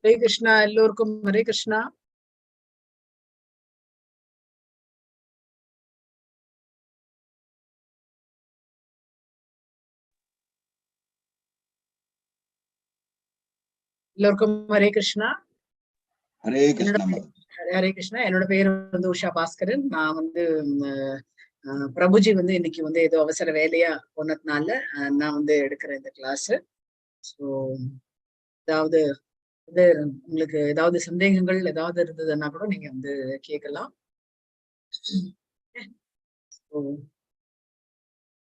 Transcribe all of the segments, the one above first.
ஹரே கிருஷ்ணா. எல்லோருக்கும் ஹரே கிருஷ்ணா. எல்லோருக்கும் ஹரே கிருஷ்ணா. ஹரே கிருஷ்ணா. ஹரே கிருஷ்ணா. என்னோட பேர் வந்து உஷா பாஸ்கரன். நான் வந்து பிரபுஜி வந்து இன்னைக்கு வந்து ஏதோ அவசர வேலையா போனதுனால நான் வந்து எடுக்கிறேன் இந்த கிளாஸ். ஸோ ஏதாவது இது உங்களுக்கு ஏதாவது சந்தேகங்கள் ஏதாவது இருந்ததுன்னா கூட நீங்க வந்து கேட்கலாம்.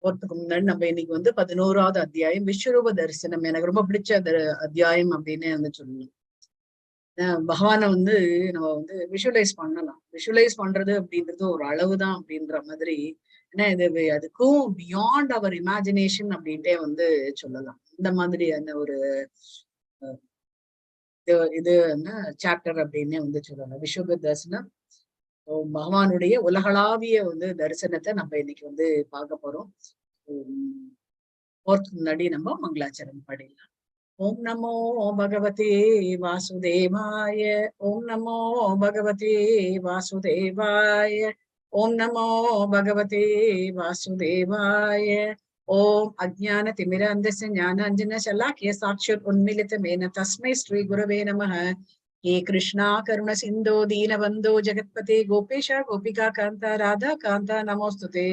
போறதுக்கு முன்னாடி நம்ம இன்னைக்கு வந்து 11வது அத்தியாயம் விஸ்வரூப தரிசனம். எனக்கு ரொம்ப பிடிச்ச அத்தியாயம் அப்படின்னு வந்து சொல்லலாம். பகவானை வந்து நம்ம வந்து விஷுவலைஸ் பண்ணலாம். விஷுவலைஸ் பண்றது அப்படின்றது ஒரு அளவுதான் அப்படின்ற மாதிரி. ஏன்னா இது அதுக்கும் பியாண்ட் அவர் இமேஜினேஷன் அப்படின்ட்டே வந்து சொல்லலாம். இந்த மாதிரியான ஒரு இது சாப்டர் அப்படின்னே வந்து சொல்லலாம். விஸ்வரூப தரிசனம் பகவானுடைய உலகளாவிய வந்து தரிசனத்தை நம்ம இன்னைக்கு வந்து பார்க்க போறோம். போறதுக்கு முன்னாடி நம்ம மங்களாச்சரம் படிக்கலாம். ஓம் நமோ பகவதே வாசுதேவாய. ஓம் நமோ பகவதே வாசுதேவாய. ஓம் நமோ பகவதே வாசுதேவாய. ஓம் அஜ்ஞான திமிராந்தஸ்ய ஞானாஞ்சன ஷலாக்கிய சாக்ஷுத் உன்மிலிதமேன தஸ்மை ஸ்ரீ குரவே நமः. हे कृष्णा करुण सिन्धो दीनबन्धो जगत्पते गोपेश गोपिका कान्ता राधा कान्ता नमोस्तुते.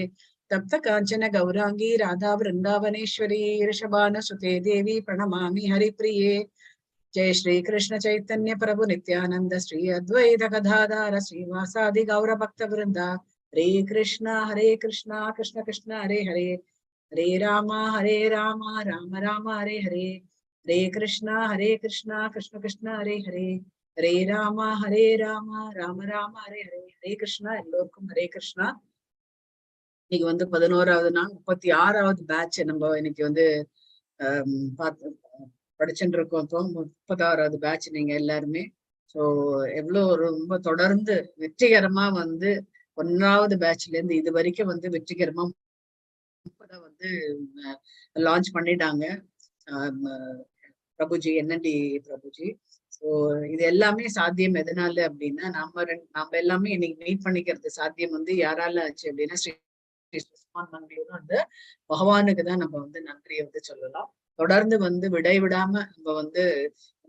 तप्त कांचन गौरांगी राधा वृंदावनेश्वरी ऋषभानुसुते देवी प्रणमामि हरिप्रिये. जय श्री कृष्ण चैतन्य प्रभु नित्यानंद श्री अद्वैत गदाधर श्रीवासादि गौर भक्त वृंदा. हरे कृष्ण कृष्ण कृष्ण हरे हरे. हरे राम राम राम हरे हरे. हरे कृष्ण कृष्ण कृष्ण हरे हरे. हरे राम राम राम हरे हरे. हरे कृष्णा. எல்லோருக்கும் ஹரே கிருஷ்ணா. இன்னைக்கு வந்து 11வது நாள் 36வது பேட்ச் நம்ம இன்னைக்கு வந்து பார்த்து படிச்சுட்டு இருக்கோம். இப்போ 36வது பேட்ச் நீங்க எல்லாருமே. ஸோ எவ்வளவு ரொம்ப தொடர்ந்து வெற்றிகரமா வந்து 1வது பேட்ச்ல இருந்து இது வரைக்கும் வந்து வெற்றிகரமா வந்து லான்ச் பண்ணிட்டாங்க பிரபுஜி, என்என்டி பிரபுஜி. ஸோ இது எல்லாமே சாத்தியம் எதனால அப்படின்னா நாம எல்லாமே இன்னைக்கு மீட் பண்ணிக்கிறது சாத்தியம் வந்து யாரால ஆச்சு அப்படின்னா வந்து பகவானுக்கு தான் நம்ம வந்து நன்றியை வந்து சொல்லலாம். தொடர்ந்து வந்து விடாம நம்ம வந்து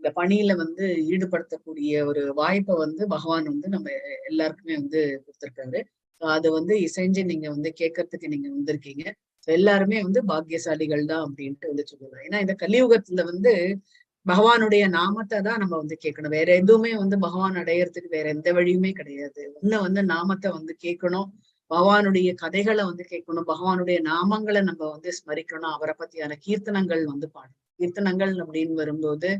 இந்த பணியில வந்து ஈடுபடுத்தக்கூடிய ஒரு வாய்ப்பை வந்து பகவான் வந்து நம்ம எல்லாருக்குமே வந்து கொடுத்திருக்காரு. அது வந்து இசைஞ்சு நீங்க வந்து கேட்கறதுக்கு நீங்க வந்திருக்கீங்க. எல்லாருமே வந்து பாக்கியசாலிகள் தான் அப்படின்ட்டு வந்து சொல்லலாம். ஏன்னா இந்த கலியுகத்துல வந்து பகவானுடைய நாமத்தை தான் நம்ம வந்து கேட்கணும். வேற எதுவுமே வந்து பகவான் அடையறதுக்கு வேற எந்த வழியுமே கிடையாது. ஒண்ணு வந்து நாமத்தை வந்து கேட்கணும், பகவானுடைய கதைகளை வந்து கேட்கணும், பகவானுடைய நாமங்களை நம்ம வந்து ஸ்மரிக்கணும், அவரை பத்தியான கீர்த்தனங்கள் வந்து பாடணும். கீர்த்தனங்கள் அப்படின்னு வரும்போது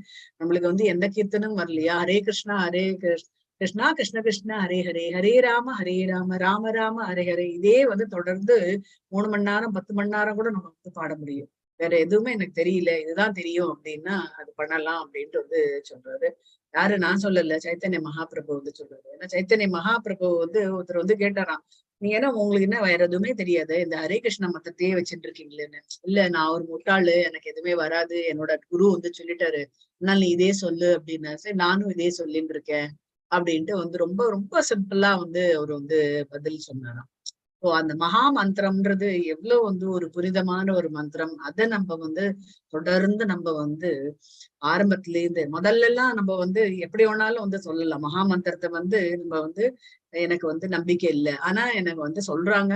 நம்மளுக்கு வந்து எந்த கீர்த்தனும் வரலையா? ஹரே கிருஷ்ணா கிருஷ்ணா கிருஷ்ண கிருஷ்ண ஹரே ஹரே. ஹரே ராம ராம ராம ஹரே ஹரே. இதே வந்து தொடர்ந்து 3 மணி நேரம் 10 மணி நேரம் கூட நம்ம வந்து பாட முடியும். வேற எதுவுமே எனக்கு தெரியல, இதுதான் தெரியும் அப்படின்னா அது பண்ணலாம் அப்படின்ட்டு வந்து சொல்றாரு. யாரு நான் சொல்லல, சைத்தன்ய மகாபிரபு வந்து சொல்றாரு. ஏன்னா சைத்தன்ய மகாபிரபு வந்து ஒருத்தர் வந்து கேட்டாராம், நீங்க என்ன உங்களுக்கு என்ன வேற எதுவுமே தெரியாது, இந்த ஹரே கிருஷ்ண மத்தத்தையே வச்சுட்டு இருக்கீங்களேன்னு. இல்ல நான் ஒரு முட்டாளு, எனக்கு எதுவுமே வராது, என்னோட குரு வந்து சொல்லிட்டாரு, அதனால நீ இதே சொல்லு அப்படின்னா. சரி நானும் இதே சொல்லிட்டு இருக்கேன் அப்படின்ட்டு வந்து ரொம்ப ரொம்ப சிம்பிளா வந்து அவர் வந்து பதில் சொன்னாராம். இப்போ அந்த மகா மந்திரம்ன்றது எவ்வளவு வந்து ஒரு புனிதமான ஒரு மந்திரம். அதை நம்ம வந்து தொடர்ந்து நம்ம வந்து ஆரம்பத்திலேருந்து முதல்ல எல்லாம் நம்ம வந்து எப்படி வேணாலும் வந்து சொல்லலாம். மகா மந்திரத்தை வந்து நம்ம வந்து எனக்கு வந்து நம்பிக்கை இல்லை, ஆனா எனக்கு வந்து சொல்றாங்க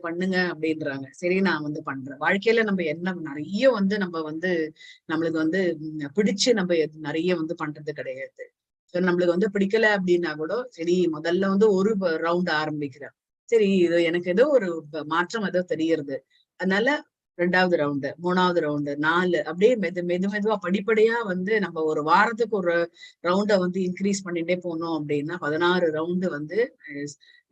பண்ணுங்க அப்படின்றாங்க. சரி நான் வந்து பண்றேன். வாழ்க்கையில நம்ம என்ன நிறைய வந்து நம்ம வந்து நம்மளுக்கு வந்து பிடிச்சு நம்ம நிறைய வந்து பண்றது கிடையாது. நம்மளுக்கு வந்து பிடிக்கல அப்படின்னா கூட சரி முதல்ல வந்து ஒரு ரவுண்ட் ஆரம்பிக்கிறேன், சரி இது எனக்கு ஏதோ ஒரு மாற்றம் ஏதோ தெரியுது, அதனால 2வது ரவுண்டு 3வது ரவுண்டு 4 அப்படியே மெதுவா படிப்படியா வந்து நம்ம ஒரு வாரத்துக்கு ஒரு ரவுண்டை வந்து இன்க்ரீஸ் பண்ணிட்டே போனோம் அப்படின்னா 16 ரவுண்டு வந்து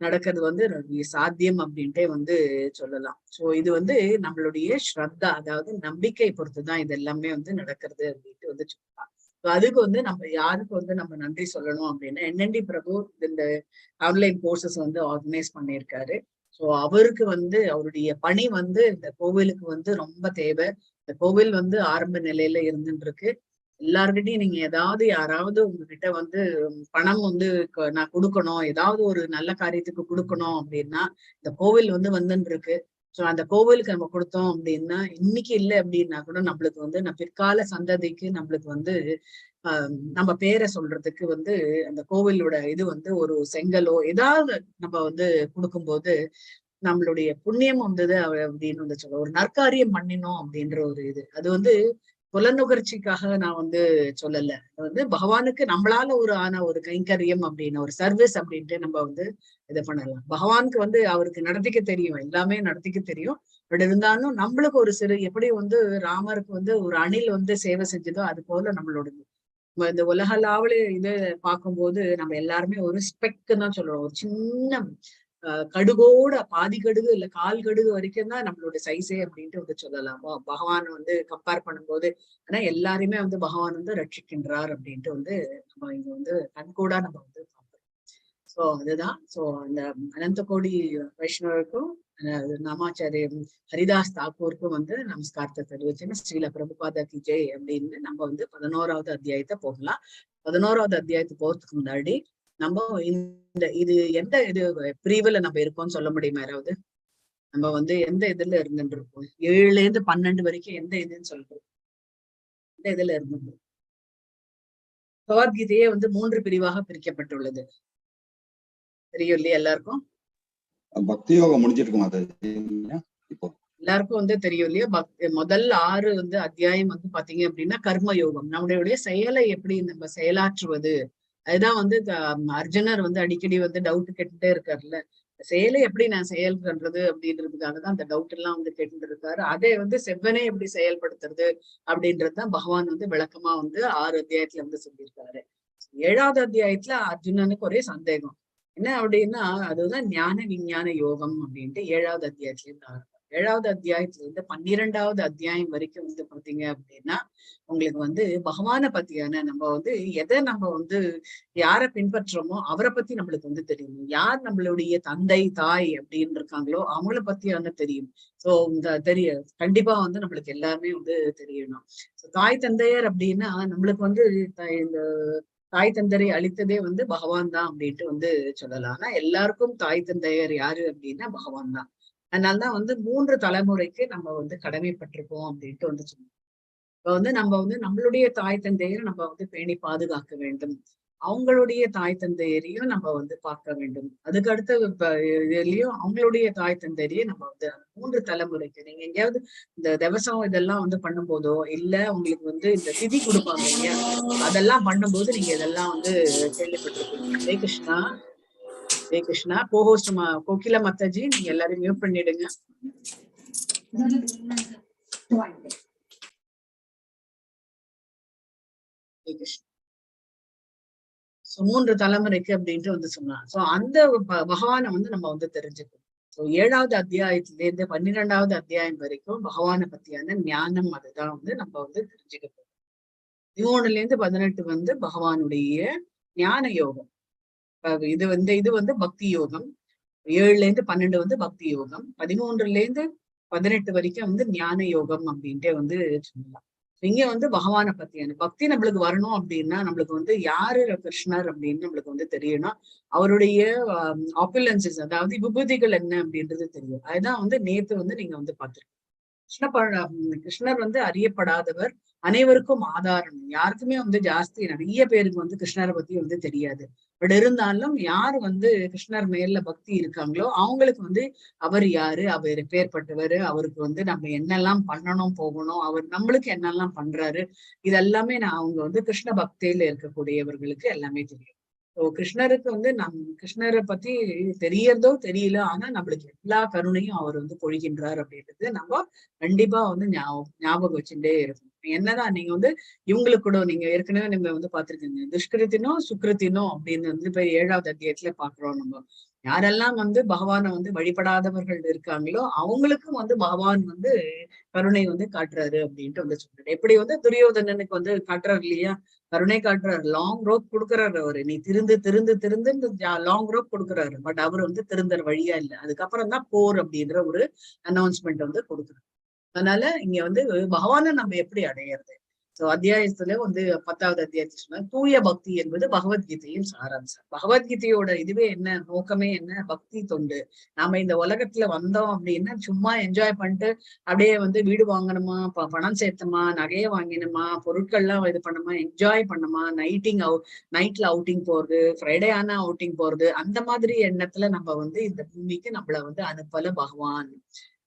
நடக்கிறது வந்து சாத்தியம் அப்படின்ட்டே வந்து சொல்லலாம். சோ இது வந்து நம்மளுடைய ஸ்ரத்தா, அதாவது நம்பிக்கை பொறுத்துதான் இது எல்லாமே வந்து நடக்கிறது அப்படின்ட்டு வந்து சொல்லலாம். அதுக்கு வந்து நம்ம யாருக்கு வந்து நம்ம நன்றி சொல்லணும் அப்படின்னா என்என்டி பிரபு இந்த ஆன்லைன் கோர்சஸ் வந்து ஆர்கனைஸ் பண்ணியிருக்காரு. ஸோ அவருக்கு வந்து அவருடைய பணி வந்து இந்த கோவிலுக்கு வந்து ரொம்ப தேவை. இந்த கோவில் வந்து ஆரம்ப நிலையில இருந்துட்டு இருக்கு. எல்லார்கிட்டையும் நீங்க ஏதாவது யாராவது உங்ககிட்ட வந்து பணம் வந்து நான் கொடுக்கணும், ஏதாவது ஒரு நல்ல காரியத்துக்கு கொடுக்கணும் அப்படின்னா இந்த கோவில் வந்து வந்துன்னு இருக்கு. சோ அந்த கோவிலுக்கு நம்ம கொடுத்தோம் அப்படின்னா இன்னைக்கு இல்லை அப்படின்னா கூட நம்மளுக்கு வந்து பிற்கால சந்ததிக்கு நம்மளுக்கு வந்து நம்ம பேரை சொல்றதுக்கு வந்து அந்த கோவிலோட இது வந்து ஒரு செங்கலோ ஏதாவது நம்ம வந்து கொடுக்கும்போது நம்மளுடைய புண்ணியம் வந்தது அப்படின்னு வந்து சொல்ல ஒரு நற்காரியம் பண்ணினோம் அப்படின்ற ஒரு இது அது வந்து புலநுகர்ச்சிக்காக நான் வந்து சொல்லல. அது வந்து பகவானுக்கு நம்மளால ஒரு ஆன ஒரு கைங்கரியம் அப்படின்னு ஒரு சர்வீஸ் அப்படின்ட்டு நம்ம வந்து இது பண்ணலாம். பகவானுக்கு வந்து அவருக்கு நடத்திக்க தெரியும், எல்லாமே நடத்திக்க தெரியும். பட் இருந்தாலும் நம்மளுக்கு ஒரு சிறு எப்படி வந்து ராமருக்கு வந்து ஒரு அணில் வந்து சேவை செஞ்சதோ அது போல நம்மளோடது இந்த உலகளாவில இது பார்க்கும்போது நம்ம எல்லாருமே ஒரு ஸ்பெக்குன்னு தான் சொல்றோம். ஒரு சின்ன கடுகோட பாதி கடுகு இல்ல கால் கடுகு வரைக்கும் தான் நம்மளோட சைஸே அப்படின்ட்டு வந்து சொல்லலாம். பகவான் வந்து கம்பேர் பண்ணும்போது ஆனா எல்லாருமே வந்து பகவான் வந்து ரட்சிக்கின்றார் அப்படின்ட்டு வந்து நம்ம இங்க வந்து கண்கூடா நம்ம வந்து பார்க்கிறோம். சோ அதுதான். சோ அந்த அனந்த கோடி வைஷ்ணவருக்கும் நாமாச்சாரிய ஹரிதாஸ் தாக்கூருக்கும் வந்து நமஸ்காரத்தை தெரிவிச்சுன்னா ஸ்ரீல பிரபுபாதா கி ஜெய் அப்படின்னு நம்ம வந்து 11வது அத்தியாயத்தை போகலாம். 11வது அத்தியாயத்துக்கு போறதுக்கு முன்னாடி நம்ம இந்த இது எந்த இது பிரிவுல நம்ம இருக்கோம்னு சொல்ல முடியுமா யாராவது? நம்ம வந்து எந்த இதுல இருந்துட்டு இருக்கோம்? 7ல இருந்து 12 வரைக்கும் எந்த இதுன்னு சொல்றோம்? எந்த இதுல இருந்து? பகவத்கீதையே வந்து 3 பிரிவாக பிரிக்கப்பட்டுள்ளது. தெரியும் இல்லையா எல்லாருக்கும்? பக்தி யோகம் முடிஞ்சிருக்குமா அது இப்போ? எல்லாருக்கும் வந்து தெரியும் இல்லையா? முதல் 6 வந்து அத்தியாயம் வந்து பாத்தீங்க அப்படின்னா கர்ம யோகம், நம்மளுடைய செயலை எப்படி நம்ம செயலாற்றுவது. அதுதான் வந்து அர்ஜுனர் வந்து அடிக்கடி வந்து டவுட் கேட்டுட்டே இருக்காருல்ல, செயலை எப்படி நான் செயல் பண்றது அப்படின்றதுக்காக தான் அந்த டவுட் எல்லாம் வந்து கேட்டுட்டு இருக்காரு. அதை வந்து செவ்வனே எப்படி செயல்படுத்துறது அப்படின்றதுதான் பகவான் வந்து விளக்கமா வந்து 6 அத்தியாயத்துல வந்து சொல்லியிருக்காரு. 7வது அத்தியாயத்துல அர்ஜுனனுக்கு ஒரே சந்தேகம் என்ன அப்படின்னா அதுதான் ஞான விஞ்ஞான யோகம் அப்படின்ட்டு 7வது அத்தியாயத்துல இருந்து 7வது அத்தியாயத்துல இருந்து 12வது அத்தியாயம் வரைக்கும் வந்து பாத்தீங்க அப்படின்னா உங்களுக்கு வந்து பகவானை பத்தியான நம்ம வந்து எதை நம்ம வந்து யாரை பின்பற்றோமோ அவரை பத்தி நம்மளுக்கு வந்து தெரியும். யார் நம்மளுடைய தந்தை தாய் அப்படின்னு இருக்காங்களோ அவங்கள பத்தியான தெரியும். சோ இந்த கண்டிப்பா வந்து நம்மளுக்கு எல்லாமே வந்து தெரியணும். தாய் தந்தையர் அப்படின்னா நம்மளுக்கு வந்து இந்த தாய் தந்தையரை அளித்ததே வந்து பகவான் தான் அப்படின்ட்டு வந்து சொல்லலாம். ஆனா எல்லாருக்கும் தாய் தந்தையர் யாரு அப்படின்னா பகவான் தான். அதனாலதான் வந்து 3 தலைமுறைக்கு நம்ம வந்து கடமைப்பட்டிருக்கோம் அப்படின்ட்டு வந்து சொன்னோம். இப்ப வந்து நம்ம வந்து நம்மளுடைய தாய் தந்தையரை நம்ம வந்து பேணி பாதுகாக்க வேண்டும். அவங்களுடைய தாய் தந்தையரையும் நம்ம வந்து பார்க்க வேண்டும். அதுக்கு அடுத்த இதுலயும் அவங்களுடைய தாய் தந்தையரையும் நம்ம வந்து 3 தலைமுறைக்கு நீங்க எங்கேயாவது இந்த திவசம் இதெல்லாம் வந்து பண்ணும்போதோ இல்ல உங்களுக்கு வந்து இந்த திதி கொடுப்பாங்க இல்லையா, அதெல்லாம் பண்ணும்போது நீங்க இதெல்லாம் வந்து கேள்விப்பட்டிருப்பீங்க. ஹரே கிருஷ்ணா. ஹரே கிருஷ்ணா. கோஹோஸ்ட் கோகிலா மத்தாஜி நீங்க எல்லாரும் மியூட் பண்ணிடுங்க. ஹரே கிருஷ்ணா. 3 தலைமுறைக்கு அப்படின்ட்டு வந்து சொன்னான். சோ அந்த பகவானை வந்து நம்ம வந்து தெரிஞ்சுக்கணும். சோ 7வது அத்தியாயத்துல இருந்து 12வது அத்தியாயம் வரைக்கும் பகவானை பத்தியான ஞானம் அதுதான் வந்து நம்ம வந்து தெரிஞ்சுக்கணும். 13ல இருந்து 18 வந்து பகவானுடைய ஞான யோகம். இது வந்து பக்தி யோகம். 7ல இருந்து 12 வந்து பக்தி யோகம். 13ல இருந்து 18 வரைக்கும் வந்து ஞான யோகம் அப்படின்ட்டு வந்து சொல்லலாம். இங்க வந்து பகவானை பத்தியான பக்தி நம்மளுக்கு வரணும் அப்படின்னா நம்மளுக்கு வந்து யாரு கிருஷ்ணர் அப்படின்னு நம்மளுக்கு வந்து தெரியணும். அவருடைய ஆப்புலன்சஸ் அதாவது விபூதிகள் என்ன அப்படின்றது தெரியும். அதுதான் வந்து நேத்து வந்து நீங்க வந்து பார்த்திருக்கீங்க. கிருஷ்ணர் வந்து அறியப்படாதவர், அனைவருக்கும் ஆதாரம். யாருக்குமே வந்து ஜாஸ்தி நிறைய பேருக்கு வந்து கிருஷ்ணரை பத்தி வந்து தெரியாது. பட் இருந்தாலும் யார் வந்து கிருஷ்ணர் மேல பக்தி இருக்காங்களோ அவங்களுக்கு வந்து அவர் யாரு, அவர் எப்பேற்பட்டவர், அவருக்கு வந்து நம்ம என்னெல்லாம் பண்ணணும் போகணும், அவர் நம்மளுக்கு என்னெல்லாம் பண்றாரு, இதெல்லாமே அவங்க வந்து கிருஷ்ண பக்தியில இருக்கக்கூடியவர்களுக்கு எல்லாமே தெரியும். கிருஷ்ணருக்கு வந்து கிருஷ்ணரை பத்தி தெரியறதோ தெரியல, ஆனா நம்மளுக்கு எல்லா கருணையும் அவர் வந்து பொழிகின்றார் அப்படின்றது நம்ம கண்டிப்பா வந்து ஞாபகம் வச்சுட்டே இருக்கணும். என்னதான் நீங்க வந்து இவங்களுக்கு கூட நீங்க ஏற்கனவே நீங்க வந்து பாத்திருக்கீங்க துஷ்கிருத்தினோ சுக்கிருத்தினோ அப்படின்னு வந்து இப்ப 7வது அத்தியாயத்துல பாக்குறோம். நம்ம யாரெல்லாம் வந்து பகவானை வந்து வழிபடாதவர்கள் இருக்காங்களோ அவங்களுக்கும் வந்து பகவான் வந்து கருணை வந்து காட்டுறாரு அப்படின்ட்டு வந்து சொல்றாரு. எப்படி வந்து துரியோதனனுக்கு வந்து காட்டுறாரு இல்லையா, கருணை காட்டுறாரு, லாங் ரோப் கொடுக்குறாரு. அவரு நீ திருந்து லாங் ரோப் கொடுக்குறாரு. பட் அவர் வந்து திருந்தற வழியா இல்லை. அதுக்கப்புறம் தான் போர் அப்படின்ற ஒரு அனௌன்ஸ்மெண்ட் வந்து கொடுக்குறாரு. அதனால இங்க வந்து பகவானை நம்ம எப்படி அடையிறது? அத்தியாயத்துல வந்து 10வது அத்தியாயத்துல சொன்னா தூய பக்தி என்பது பகவத்கீதையின் சாராம்சம். பகவத்கீதையோட இதுவே என்ன, நோக்கமே என்ன, பக்தி தொண்டு. நாம இந்த உலகத்துல வந்தோம் அப்படின்னா சும்மா என்ஜாய் பண்ணிட்டு அப்படியே வந்து வீடு வாங்கணுமா, பணம் சேர்த்தமா, நகைய வாங்கினோமா, பொருட்கள்லாம் இது பண்ணணுமா, என்ஜாய் பண்ணணுமா, நைட்ல அவுட்டிங் போறது, ஃப்ரைடே ஆனா அவுட்டிங் போறது, அந்த மாதிரி எண்ணத்துல நம்ம வந்து இந்த பூமிக்கு நம்மள வந்து அனுப்பல பகவான்.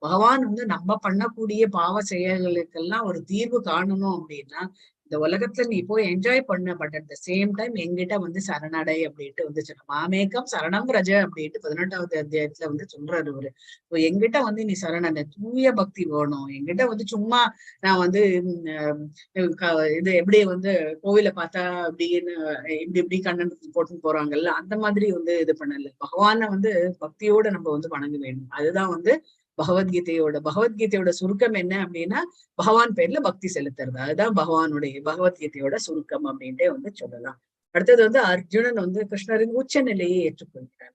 பகவான் வந்து நம்ம பண்ணக்கூடிய பாவ செயல்களுக்கெல்லாம் ஒரு தீர்வு காணணும் அப்படின்னா இந்த உலகத்துல நீ போய் என்ஜாய் பண்ண, but at the same time எங்கிட்ட வந்து சரணடை அப்படின்ட்டு வந்து சொன்ன மாமேக்கம் சரணம் ரஜ அப்படின்ட்டு 18வது அத்தியாயத்துல வந்து சொல்றாரு அவரு. எங்கிட்ட வந்து நீ சரணடை, தூய பக்தி வேணும். எங்கிட்ட வந்து சும்மா நான் வந்து இது எப்படி வந்து கோவில பார்த்தா அப்படின்னு இப்படி கண்ணன் போட்டுன்னு போறாங்கல்ல, அந்த மாதிரி வந்து இது பண்ணல. பகவான வந்து பக்தியோட நம்ம வந்து வணங்க வேண்டும். அதுதான் வந்து பகவத்கீதையோட சுருக்கம் என்ன அப்படின்னா பகவான் பேர்ல பக்தி செலுத்துறது. அதுதான் பகவத்கீதையோட சுருக்கம் அப்படின்ட்டே வந்து சொல்லலாம். அடுத்தது வந்து அர்ஜுனன் வந்து கிருஷ்ணரின் உச்ச நிலையை ஏற்றுக்கொள்கிறார்.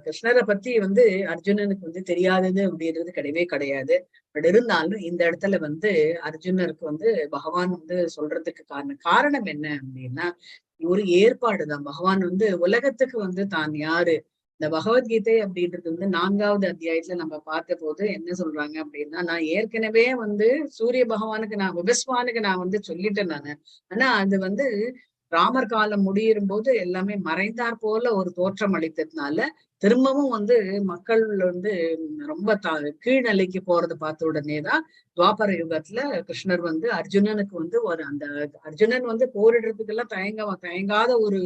கிருஷ்ணரை பத்தி வந்து அர்ஜுனனுக்கு வந்து தெரியாதது அப்படின்றது கிடையவே கிடையாது. பட் இருந்தாலும் இந்த இடத்துல வந்து அர்ஜுனருக்கு வந்து பகவான் வந்து சொல்றதுக்கு காரணம் என்ன அப்படின்னா ஒரு ஏற்பாடுதான். பகவான் வந்து உலகத்துக்கு வந்து தான் யாரு, இந்த பகவத்கீதை அப்படின்றது வந்து 4வது அத்தியாயத்துல நம்ம பார்த்த போது என்ன சொல்றாங்க அப்படின்னா, நான் ஏற்கனவே வந்து சூரிய பகவானுக்கு விபஸ்வானுக்கு நான் வந்து சொல்லிட்டேன் நானு. ஆனா அது வந்து ராமர் காலம் முடியும் போது எல்லாமே மறைந்தார் போல ஒரு தோற்றம் அளித்ததுனால திரும்பவும் வந்து மக்கள் வந்து ரொம்ப கீழ்நிலைக்கு போறதை பார்த்த உடனேதான் துவாபர யுகத்துல கிருஷ்ணர் வந்து அர்ஜுனனுக்கு வந்து ஒரு அந்த அர்ஜுனன் வந்து போரிடுறதுக்கெல்லாம் தயங்காத ஒரு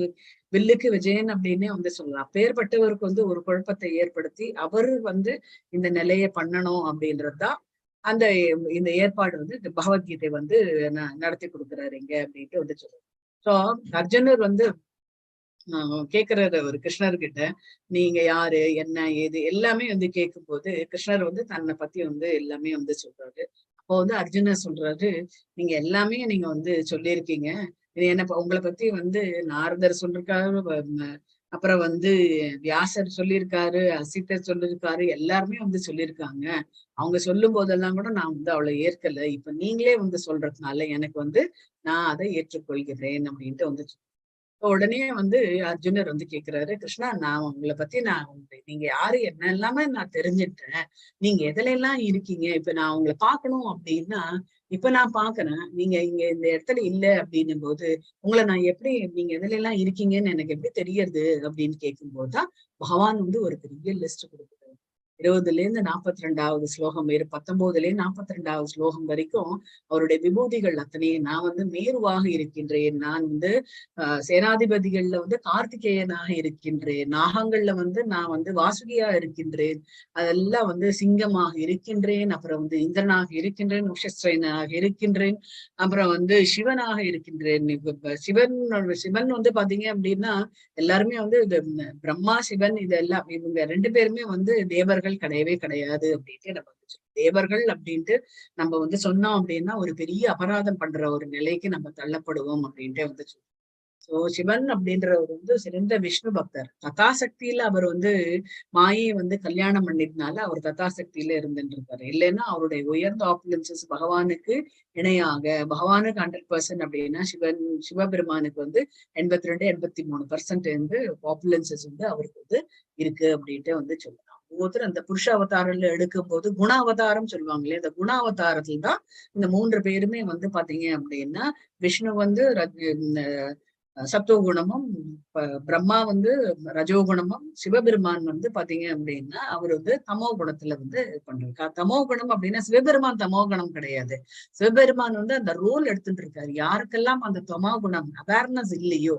வில்லுக்கு விஜயன் அப்படின்னே வந்து சொல்லலாம். அப்பேற்பட்டவருக்கு வந்து ஒரு குழப்பத்தை ஏற்படுத்தி அவரு வந்து இந்த நிலையை பண்ணணும் அப்படின்றதுதான் அந்த இந்த ஏற்பாடு வந்து பகவத்கீதை வந்து நடத்தி கொடுக்குறாரு இங்க அப்படின்ட்டு வந்து சொல்லுவாங்க. சோ அர்ஜுனர் வந்து கேக்குறாரு ஒரு கிருஷ்ணர்கிட்ட, நீங்க யாரு, என்ன ஏது எல்லாமே வந்து கேட்கும் போது கிருஷ்ணர் வந்து தன்னை பத்தி வந்து எல்லாமே வந்து சொல்றாரு. அப்போ வந்து அர்ஜுனர் சொல்றாரு, நீங்க எல்லாமே நீங்க வந்து சொல்லியிருக்கீங்க. இது என்ன உங்களை பத்தி வந்து நாரதர் சொல்லிருக்காரு, அப்புறம் வந்து வியாசர் சொல்லியிருக்காரு, அசித்தர் சொல்லியிருக்காரு, எல்லாருமே வந்து சொல்லியிருக்காங்க. அவங்க சொல்லும் போதெல்லாம் கூட நான் வந்து அவளை ஏற்கல. இப்ப நீங்களே வந்து சொல்றதுனால எனக்கு வந்து நான் அதை ஏற்றுக்கொள்கிறேன் அப்படின்ட்டு வந்து உடனே வந்து அர்ஜுனர் வந்து கேக்குறாரு, கிருஷ்ணா நான் உங்களை பத்தி நீங்க யாரு என்ன எல்லாமே நான் தெரிஞ்சுட்டேன். நீங்க எதுல எல்லாம் இருக்கீங்க, இப்ப நான் உங்களை பாக்கணும் அப்படின்னா இப்ப நான் பாக்குறேன். நீங்க இங்க இந்த இடத்துல இல்ல அப்படின்னும் போது உங்களை நான் எப்படி, நீங்க எதுல எல்லாம் இருக்கீங்கன்னு எனக்கு எப்படி தெரியறது அப்படின்னு கேட்கும் போதுதான் பகவான் வந்து ஒரு பெரிய லிஸ்ட் கொடுக்குறாரு. 20ல இருந்து 42வது ஸ்லோகம், 19ல இருந்து 42வது ஸ்லோகம் வரைக்கும் அவருடைய விபூதிகள் அத்தனையும் நான் வந்து மேருவாக இருக்கின்றேன், நான் வந்து சேனாதிபதிகள்ல வந்து கார்த்திகேயனாக இருக்கின்றேன், நாகங்கள்ல வந்து நான் வந்து வாசுகியா இருக்கின்றேன், அதெல்லாம் வந்து சிங்கமாக இருக்கின்றேன், அப்புறம் வந்து இந்திரனாக இருக்கின்றேன், நுஷஸ்ரனாக இருக்கின்றேன், அப்புறம் வந்து சிவனாக இருக்கின்றேன். சிவன் வந்து பாத்தீங்க அப்படின்னா எல்லாருமே வந்து இது பிரம்மா சிவன் இதெல்லாம் இவங்க 2 பேருமே வந்து தேவர்கள் கிடையவே கிடையாது அப்படின்ட்டு நம்ம தேவர்கள் அப்படின்ட்டு நம்ம வந்து சொன்னோம் அப்படின்னா ஒரு பெரிய அபராதம் பண்ற ஒரு நிலைக்கு நம்ம தள்ளப்படுவோம் அப்படின்ட்டு வந்து சோ சிவன் அப்படின்றவர் வந்து சிறந்த விஷ்ணு பக்தர். ததாசக்தியில அவர் வந்து மாயை வந்து கல்யாணம் பண்ணிட்டனால அவர் ததாசக்தியில இருந்துட்டு இருப்பாரு. இல்லைன்னா அவருடைய உயர்ந்த ஆப்புலன்சஸ் பகவானுக்கு இணையாக, பகவானுக்கு 100% அப்படின்னா சிவபெருமானுக்கு வந்து 82-83% வந்து ஆப்புலன்சஸ் வந்து அவருக்கு வந்து இருக்கு அப்படின்ட்டு வந்து சொல்லலாம். ஒவ்வொருத்தரும் அந்த புருஷ அவதாரம்ல எடுக்கும் போது குண அவதாரம் சொல்லுவாங்களே, அந்த குண அவதாரத்துல தான் இந்த 3 பேருமே வந்து பாத்தீங்க அப்படின்னா விஷ்ணு வந்து சத்துவகுணமும், பிரம்மா வந்து ரஜோகுணமும், சிவபெருமான் வந்து பாத்தீங்க அப்படின்னா அவர் வந்து தமோ குணத்துல வந்து பண்றாரு. தமோ குணம் அப்படின்னா சிவபெருமான் தமோ குணம் கிடையாது. சிவபெருமான் வந்து அந்த ரோல் எடுத்துட்டு இருக்காரு. யாருக்கெல்லாம் அந்த தமோ குணம் அவேர்னஸ் இல்லையோ,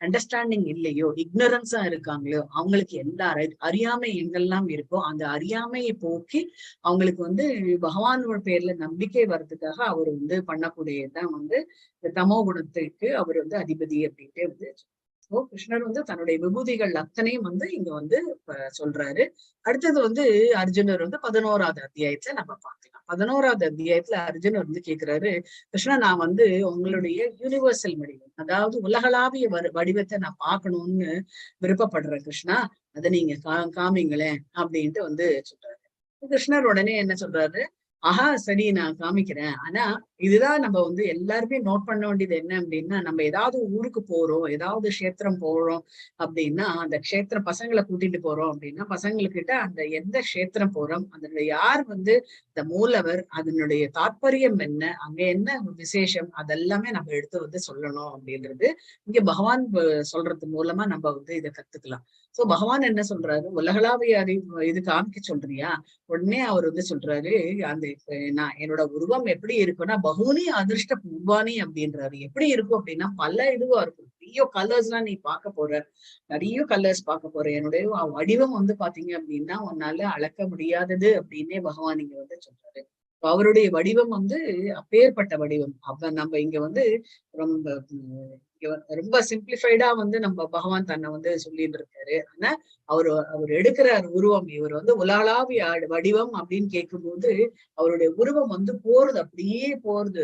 அண்டர்ஸ்டாண்டிங் இல்லையோ, இக்னரன்ஸா இருக்காங்களோ அவங்களுக்கு எல்லா அறியாமை எங்கெல்லாம் இருக்கோ அந்த அறியாமையை போக்கி அவங்களுக்கு வந்து பகவானோட பேர்ல நம்பிக்கை வர்றதுக்காக அவர் வந்து பண்ணக்கூடியதான் வந்து இந்த தமோ குணத்துக்கு அவர் வந்து அதிபதி அப்படின்ட்டு வந்து கிருஷ்ணர் வந்து தன்னுடைய விபூதிகள் அத்தனையும் வந்து இங்க வந்து சொல்றாரு. அடுத்தது வந்து அர்ஜுனர் வந்து 11வது அத்தியாயத்துல நம்ம பார்க்கலாம். 11வது அத்தியாயத்துல அர்ஜுனர் வந்து கேக்குறாரு, கிருஷ்ணா நான் வந்து உங்களுடைய யூனிவர்சல் வடிவம், அதாவது உலகளாவிய வடிவத்தை நான் பார்க்கணும்னு விருப்பப்படுறேன் கிருஷ்ணா, அதை நீங்க காமிங்களேன் அப்படின்ட்டு வந்து சொல்றாரு. கிருஷ்ணர் உடனே என்ன சொல்றாரு, ஆஹா சரி நான் காமிக்கிறேன். ஆனா இதுதான் நம்ம வந்து எல்லாருமே நோட் பண்ண வேண்டியது என்ன அப்படின்னா, நம்ம ஏதாவது ஊருக்கு போறோம், ஏதாவது க்ஷேத்திரம் போறோம் அப்படின்னா, அந்த க்ஷேத்திரம் பசங்களை கூட்டிட்டு போறோம் அப்படின்னா, பசங்களுக்கிட்ட அந்த எந்த க்ஷேத்திரம் போறோம், அதனுடைய யார் வந்து இந்த மூலவர், அதனுடைய தாற்பயம் என்ன, அங்க என்ன விசேஷம், அதெல்லாமே நம்ம எடுத்து வந்து சொல்லணும் அப்படின்றது இங்க பகவான் சொல்றது மூலமா நம்ம வந்து இதை கத்துக்கலாம். சோ பகவான் என்ன சொல்றாரு, உலகளாவிய அறிவு இது காமிக்க சொல்றியா? உடனே அவர் வந்து சொல்றாரு, அந்த நான் என்னோட உருவம் எப்படி இருக்குன்னா பகுனி அதிர்ஷ்ட பூர்வாணி அப்படின்றாரு. எப்படி இருக்கும் அப்படின்னா பல இதுவா இருக்கும். நிறைய கலர்ஸ் எல்லாம் நீ பார்க்க போற, நிறைய கலர்ஸ் பார்க்க போற. என்னுடைய வடிவம் வந்து பாத்தீங்க அப்படின்னா உன்னால அளக்க முடியாதது அப்படின்னே பகவான் இங்க வந்து சொல்றாரு. அவருடைய வடிவம் வந்து அப்பேற்பட்ட வடிவம். அப்ப நம்ம இங்க வந்து ரொம்ப ரொம்ப சிம்பிளிஃபைடா வந்து நம்ம பகவான் தன்னை வந்து சொல்லிட்டு இருக்காரு. ஆனா அவர் எடுக்கிறார் உருவம். இவர் வந்து உலகளாவிய வடிவம் அப்படின்னு கேட்கும்போது அவருடைய உருவம் வந்து போறது, அப்படியே போறது.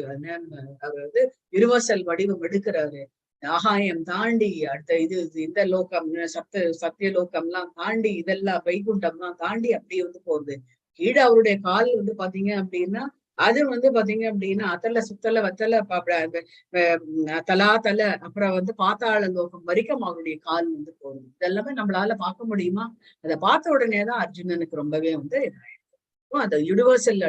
அவர் வந்து யுனிவர்சல் வடிவம் எடுக்கிறாரு. ஆகாயம் தாண்டி அடுத்த இது இந்த லோகம், சத்திய லோகம்லாம் தாண்டி, இதெல்லாம் வைகுண்டம்லாம் தாண்டி அப்படியே வந்து போறது. கீழே அவருடைய கால் வந்து பாத்தீங்க அப்படின்னா அது வந்து பாத்தீங்க அப்படின்னா அதல சுத்தல வத்தல தலா தல, அப்புறம் வந்து பாத்தாள லோகம் வரைக்கும் அவருடைய கால் வந்து போகுது. இதெல்லாமே நம்மளால பார்க்க முடியுமா? அதை பார்த்த உடனேதான் அர்ஜுனனுக்கு ரொம்பவே வந்து இதாயிருக்கும். அந்த யுனிவர்சல்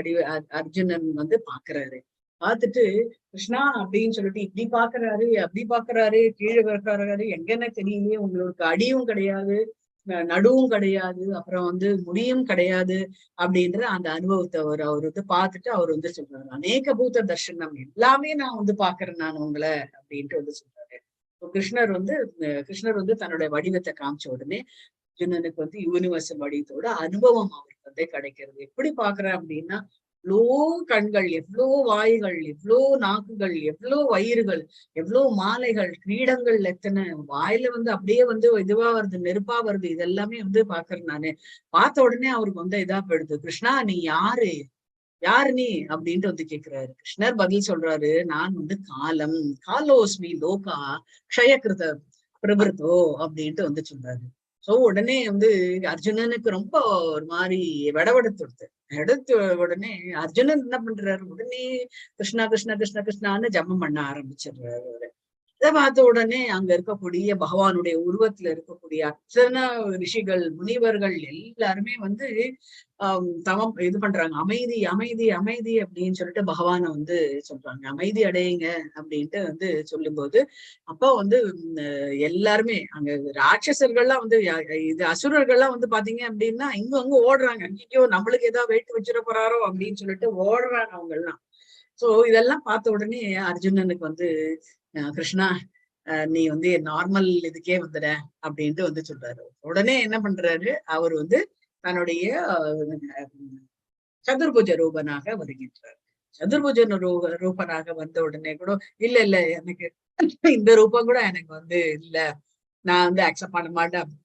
அர்ஜுனன் வந்து பாக்குறாரு. பார்த்துட்டு கிருஷ்ணா அப்படின்னு சொல்லிட்டு இப்படி பாக்குறாரு, அப்படி பாக்குறாரு, கீழே வைக்கிறாரு, எங்கன்னு தெரியலையே, உங்களுக்கு அடியும் கிடையாது, நடுவும் கிடையாது, அப்புறம் வந்து முடியும் கிடையாது அப்படின்ற அந்த அனுபவத்தை அவர் வந்து பார்த்துட்டு அவர் வந்து சொல்றாரு, அநேக பூத தர்ஷனம் எல்லாமே நான் வந்து பாக்குறேன் நான் உங்களை அப்படின்ட்டு வந்து சொல்றாரு. கிருஷ்ணர் வந்து தன்னுடைய வடிவத்தை காமிச்ச உடனே அர்ஜுனனுக்கு வந்து யூனிவர்சல் வடிவத்தோட அனுபவம் அவருக்கு வந்து கிடைக்கிறது. எப்படி பாக்குறேன் அப்படின்னா எவ்வளோ கண்கள், எவ்வளோ வாய்கள், எவ்வளோ நாக்குகள், எவ்வளோ வயிறுகள், எவ்வளோ மாலைகள், கிரீடங்கள், எத்தனை வாயில வந்து அப்படியே வந்து இதுவா வருது, நெருப்பா வருது. இதெல்லாமே வந்து பாக்குறேன் நானு. பார்த்த உடனே அவருக்கு வந்து இதா போயிடுது. கிருஷ்ணா நீ யாரு, யாரு நீ அப்படின்ட்டு வந்து கேக்குறாரு. கிருஷ்ணர் பதில் சொல்றாரு, நான் வந்து காலம், காலோஸ்மி லோகா க்ஷயகிருத பிரபிருத்தோ அப்படின்ட்டு வந்து சொல்றாரு. சோ உடனே வந்து அர்ஜுனனுக்கு ரொம்ப ஒரு மாதிரி விடவெடுத்துடுது. எடுத்து உடனே அர்ஜுனன் என்ன பண்றாரு, உடனே கிருஷ்ணா கிருஷ்ணா கிருஷ்ணா கிருஷ்ணான்னு ஜபம் பண்ண ஆரம்பிச்சிடுறாரு. இதை பார்த்த உடனே அங்க இருக்கக்கூடிய பகவானுடைய உருவத்துல இருக்கக்கூடிய அத்தனை ரிஷிகள், முனிவர்கள் எல்லாருமே வந்து தவம் இது பண்றாங்க. அமைதி அமைதி அமைதி அப்படின்னு சொல்லிட்டு பகவானை வந்து சொல்றாங்க, அமைதி அடையுங்க அப்படின்ட்டு வந்து சொல்லும்போது அப்போ வந்து எல்லாருமே அங்க ராட்சசர்கள்லாம் வந்து இது அசுரர்கள்லாம் வந்து பாத்தீங்க அப்படின்னா இங்க அங்க ஓடுறாங்க. ஐயோ நம்மளுக்கு ஏதாவது வெயிட் வச்சிட போறாரோ அப்படின்னு சொல்லிட்டு ஓடுறாங்க அவங்க எல்லாம். சோ இதெல்லாம் பார்த்த உடனே அர்ஜுனனுக்கு வந்து கிருஷ்ணா நீ வந்து நார்மல் இதுக்கே வந்துட அப்படின்ட்டு வந்து சொல்றாரு. உடனே என்ன பண்றாரு, அவர் வந்து தன்னுடைய சதுர்புஜ ரூபனாக வருகின்றார். சதுர்புஜ ரூபனாக வந்த உடனே கூட இல்ல இல்ல எனக்கு இந்த ரூபம் கூட எனக்கு வந்து இல்ல, நான் வந்து அக்செப்ட் பண்ண மாட்டேன்,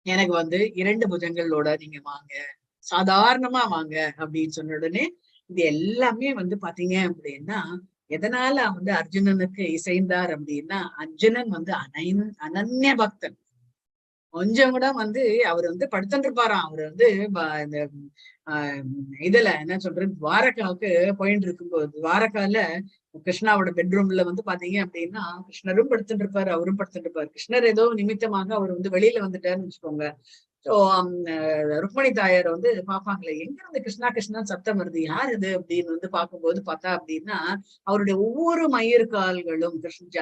எனக்கு வந்து 2 புஜங்களோட நீங்க வாங்க, சாதாரணமா வாங்க அப்படின்னு சொன்ன உடனே இது எல்லாமே வந்து பாத்தீங்க அப்படின்னா எதனால வந்து அர்ஜுனனுக்கு இசைந்தார் அப்படின்னா, அர்ஜுனன் வந்து அனன்ய பக்தன். கொஞ்சம் கூட வந்து அவர் வந்து படுத்துட்டு இருப்பாராம். அவர் வந்து இந்த இதுல என்ன சொல்றது, துவாரகாவுக்கு போயிட்டு இருக்கும்போது துவாரகால கிருஷ்ணாவோட பெட்ரூம்ல வந்து பாத்தீங்க அப்படின்னா கிருஷ்ணரும் படுத்துட்டு இருப்பாரு, அவரும் படுத்துட்டு இருப்பாரு. கிருஷ்ணர் ஏதோ நிமித்தமாக அவர் வந்து வெளியில வந்துட்டாருன்னு வச்சுக்கோங்க. சோ ருக்மணி தாயார் வந்து பாப்பாங்களே, எங்க இருந்து கிருஷ்ணா கிருஷ்ணா சத்தம் வருது, யார் இது அப்படின்னு வந்து பார்க்கும்போது பார்த்தா அப்படின்னா அவருடைய ஒவ்வொரு மயிர்கால்களும்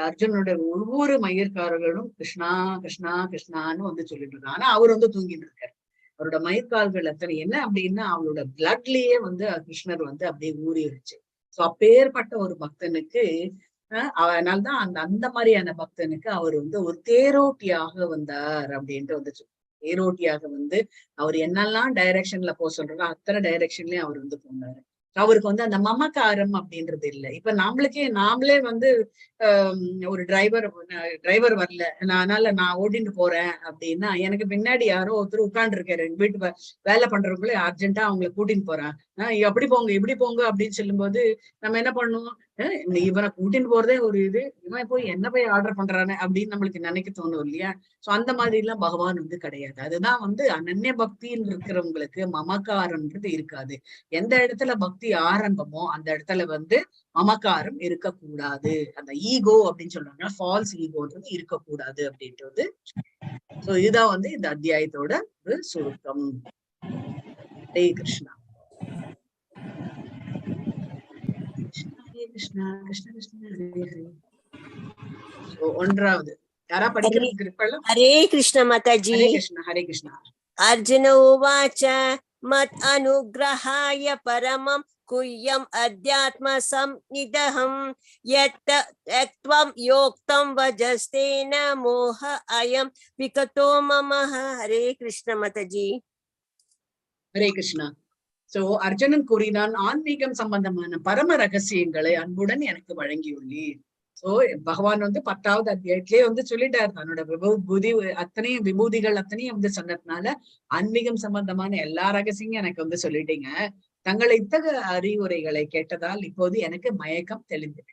அர்ஜுனுடைய ஒவ்வொரு மயிர்கால்களும் கிருஷ்ணா கிருஷ்ணா கிருஷ்ணான்னு வந்து சொல்லிட்டு இருக்காங்க. ஆனா அவர் வந்து தூங்கிட்டு இருக்காரு. அவரோட மயிர்கால்கள் அத்தனை என்ன அப்படின்னா அவளோட பிளட்லயே வந்து கிருஷ்ணர் வந்து அப்படியே ஊறிடுச்சு. சோ அப்பேற்பட்ட ஒரு பக்தனுக்கு அதனால்தான் அந்த மாதிரியான பக்தனுக்கு அவர் வந்து ஒரு தேரோட்டியாக வந்தார் அப்படின்ட்டு வந்து தேரோட்டியாக வந்து அவர் என்னெல்லாம் டைரக்ஷன்ல போக சொல்றாரோ அத்தனை டைரக்ஷன்லயும் அவர் வந்து போனாரு. அவருக்கு வந்து அந்த மமக்காரம் அப்படின்றது இல்லை. இப்ப நாமளே வந்து ஒரு டிரைவர் வரல, அதனால நான் ஓட்டிட்டு போறேன் அப்படின்னா எனக்கு பின்னாடி யாரோ ஒருத்தர் உட்கார்ந்து இருக்காரு, எங்க வீட்டு வேலை பண்றவங்களே அர்ஜென்ட்டா அவங்களை கூட்டின்னு போறேன், அப்படி போங்க இப்படி போங்க அப்படின்னு சொல்லும்போது நம்ம என்ன பண்ணுவோம், இவனை கூட்டின்னு போறதே ஒரு இது, இவன் போய் என்ன போய் ஆர்டர் பண்றானே அப்படின்னு நம்மளுக்கு நினைக்க தோணும் இல்லையா? சோ அந்த மாதிரி எல்லாம் பகவான் வந்து கிடையாது. அதுதான் வந்து அனன்ய பக்தின்னு இருக்கிறவங்களுக்கு மமக்காரம்ன்றது இருக்காது. எந்த இடத்துல பக்தி ஆரம்பமோ அந்த இடத்துல வந்து மமக்காரம் இருக்கக்கூடாது. அந்த ஈகோ அப்படின்னு சொல்றாங்க, ஃபால்ஸ் ஈகோன்றது இருக்கக்கூடாது அப்படின்ட்டு வந்து. சோ இதுதான் வந்து இந்த அத்தியாயத்தோட ஒரு சுருக்கம். ஹரே கிருஷ்ணா. கிருஷ்ணா கிருஷ்ண கிருஷ்ண ஹரே ஹரே. ஒன்றாவது யாரா படிக்கிறதுக்கு இருப்பாள்? ஹரே கிருஷ்ண மாதாஜி. ஹரே கிருஷ்ணா ஹரே கிருஷ்ணா. அர்ஜுன உவாச்ச மத் அனுக்ரஹாய பரமம் குய்யம் அத்யாத்ம சம்நிதஹம் யத்வம் யோக்தம் வஜஸ்தேன மோஹ அயம் விகதோ மமஹ. ஹரே கிருஷ்ண மாதாஜி. ஹரே கிருஷ்ணா. சோ அர்ஜுனன் கூறினான், ஆன்மீகம் சம்பந்தமான பரம ரகசியங்களை அன்புடன் எனக்கு வழங்கியுள்ளீர். சோ பகவான் வந்து 10வது அத்தியாயத்திலேயே வந்து சொல்லிட்டாரு, தன்னோட விபூதி அத்தனையும் விபூதிகள் அத்தனையும் வந்து சொன்னதுனால ஆன்மீகம் சம்பந்தமான எல்லா ரகசியம் எனக்கு வந்து சொல்லிட்டீங்க. தங்களை இத்தகைய அறிவுரைகளை கேட்டதால் இப்போது எனக்கு மயக்கம் தெளிந்தது.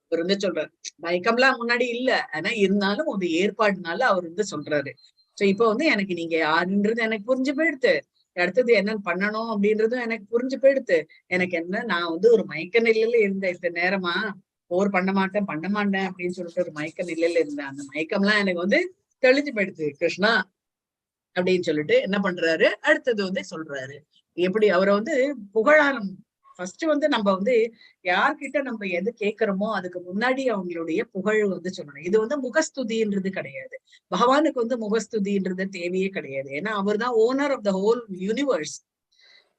அவர் வந்து சொல்றாரு, மயக்கம்லாம் முன்னாடி இல்ல, ஆனா இருந்தாலும் ஒரு ஏற்பாடுனால அவர் வந்து சொல்றாரு. சோ இப்ப வந்து எனக்கு நீங்க யாருன்றது எனக்கு புரிஞ்சு போயிடுத்து, அடுத்தது என்னன்னு பண்ணணும் அப்படின்றதும் எனக்கு புரிஞ்சு போயிடுத்து. எனக்கு என்ன, நான் வந்து ஒரு மயக்க நிலையில இருந்தேன் இத்தனை நேரமா, போர் பண்ண மாட்டேன் அப்படின்னு சொல்லிட்டு ஒரு மயக்க நிலையில இருந்தேன். அந்த மயக்கம்லாம் எனக்கு வந்து தெளிஞ்சு போயிடுது கிருஷ்ணா அப்படின்னு சொல்லிட்டு என்ன பண்றாரு, அடுத்தது வந்து சொல்றாரு. எப்படி அவரை வந்து புகழாரம் ஃபர்ஸ்ட் வந்து நம்ம வந்து யார்கிட்ட நம்ம எது கேட்கிறோமோ அதுக்கு முன்னாடி அவங்களுடைய புகழ் வந்து சொல்லணும். இது வந்து முகஸ்துதின்றது கிடையாது. பகவானுக்கு வந்து முகஸ்துதின்றது தேவையே கிடையாது. ஏன்னா அவர் தான் owner of the whole universe.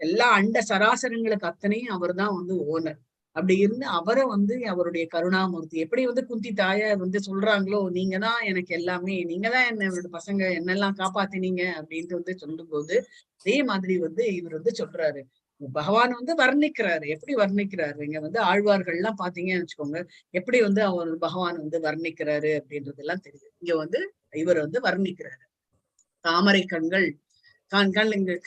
எல்லா அண்ட சராசரங்களுக்கு அத்தனையும் அவர் தான் வந்து ஓனர். அப்படி இருந்து அவரை வந்து அவருடைய கருணாமூர்த்தி எப்படி வந்து குந்தி தாயார் வந்து சொல்றாங்களோ, நீங்க தான் எனக்கு எல்லாமே, நீங்க தான் என்னோட பசங்க என்னெல்லாம் காப்பாத்தினீங்க அப்படின்ட்டு வந்து சொல்லும் போது அதே மாதிரி வந்து இவர் வந்து சொல்றாரு. பகவான் வந்து வர்ணிக்கிறாரு. எப்படி வர்ணிக்கிறாரு, இங்க வந்து ஆழ்வார்கள் எல்லாம் பாத்தீங்கன்னு வச்சுக்கோங்க, எப்படி வந்து அவர் பகவான் வந்து வர்ணிக்கிறாரு அப்படின்றது எல்லாம் தெரியுது. இங்க வந்து இவர் வந்து வர்ணிக்கிறாரு. தாமரை கண்கள்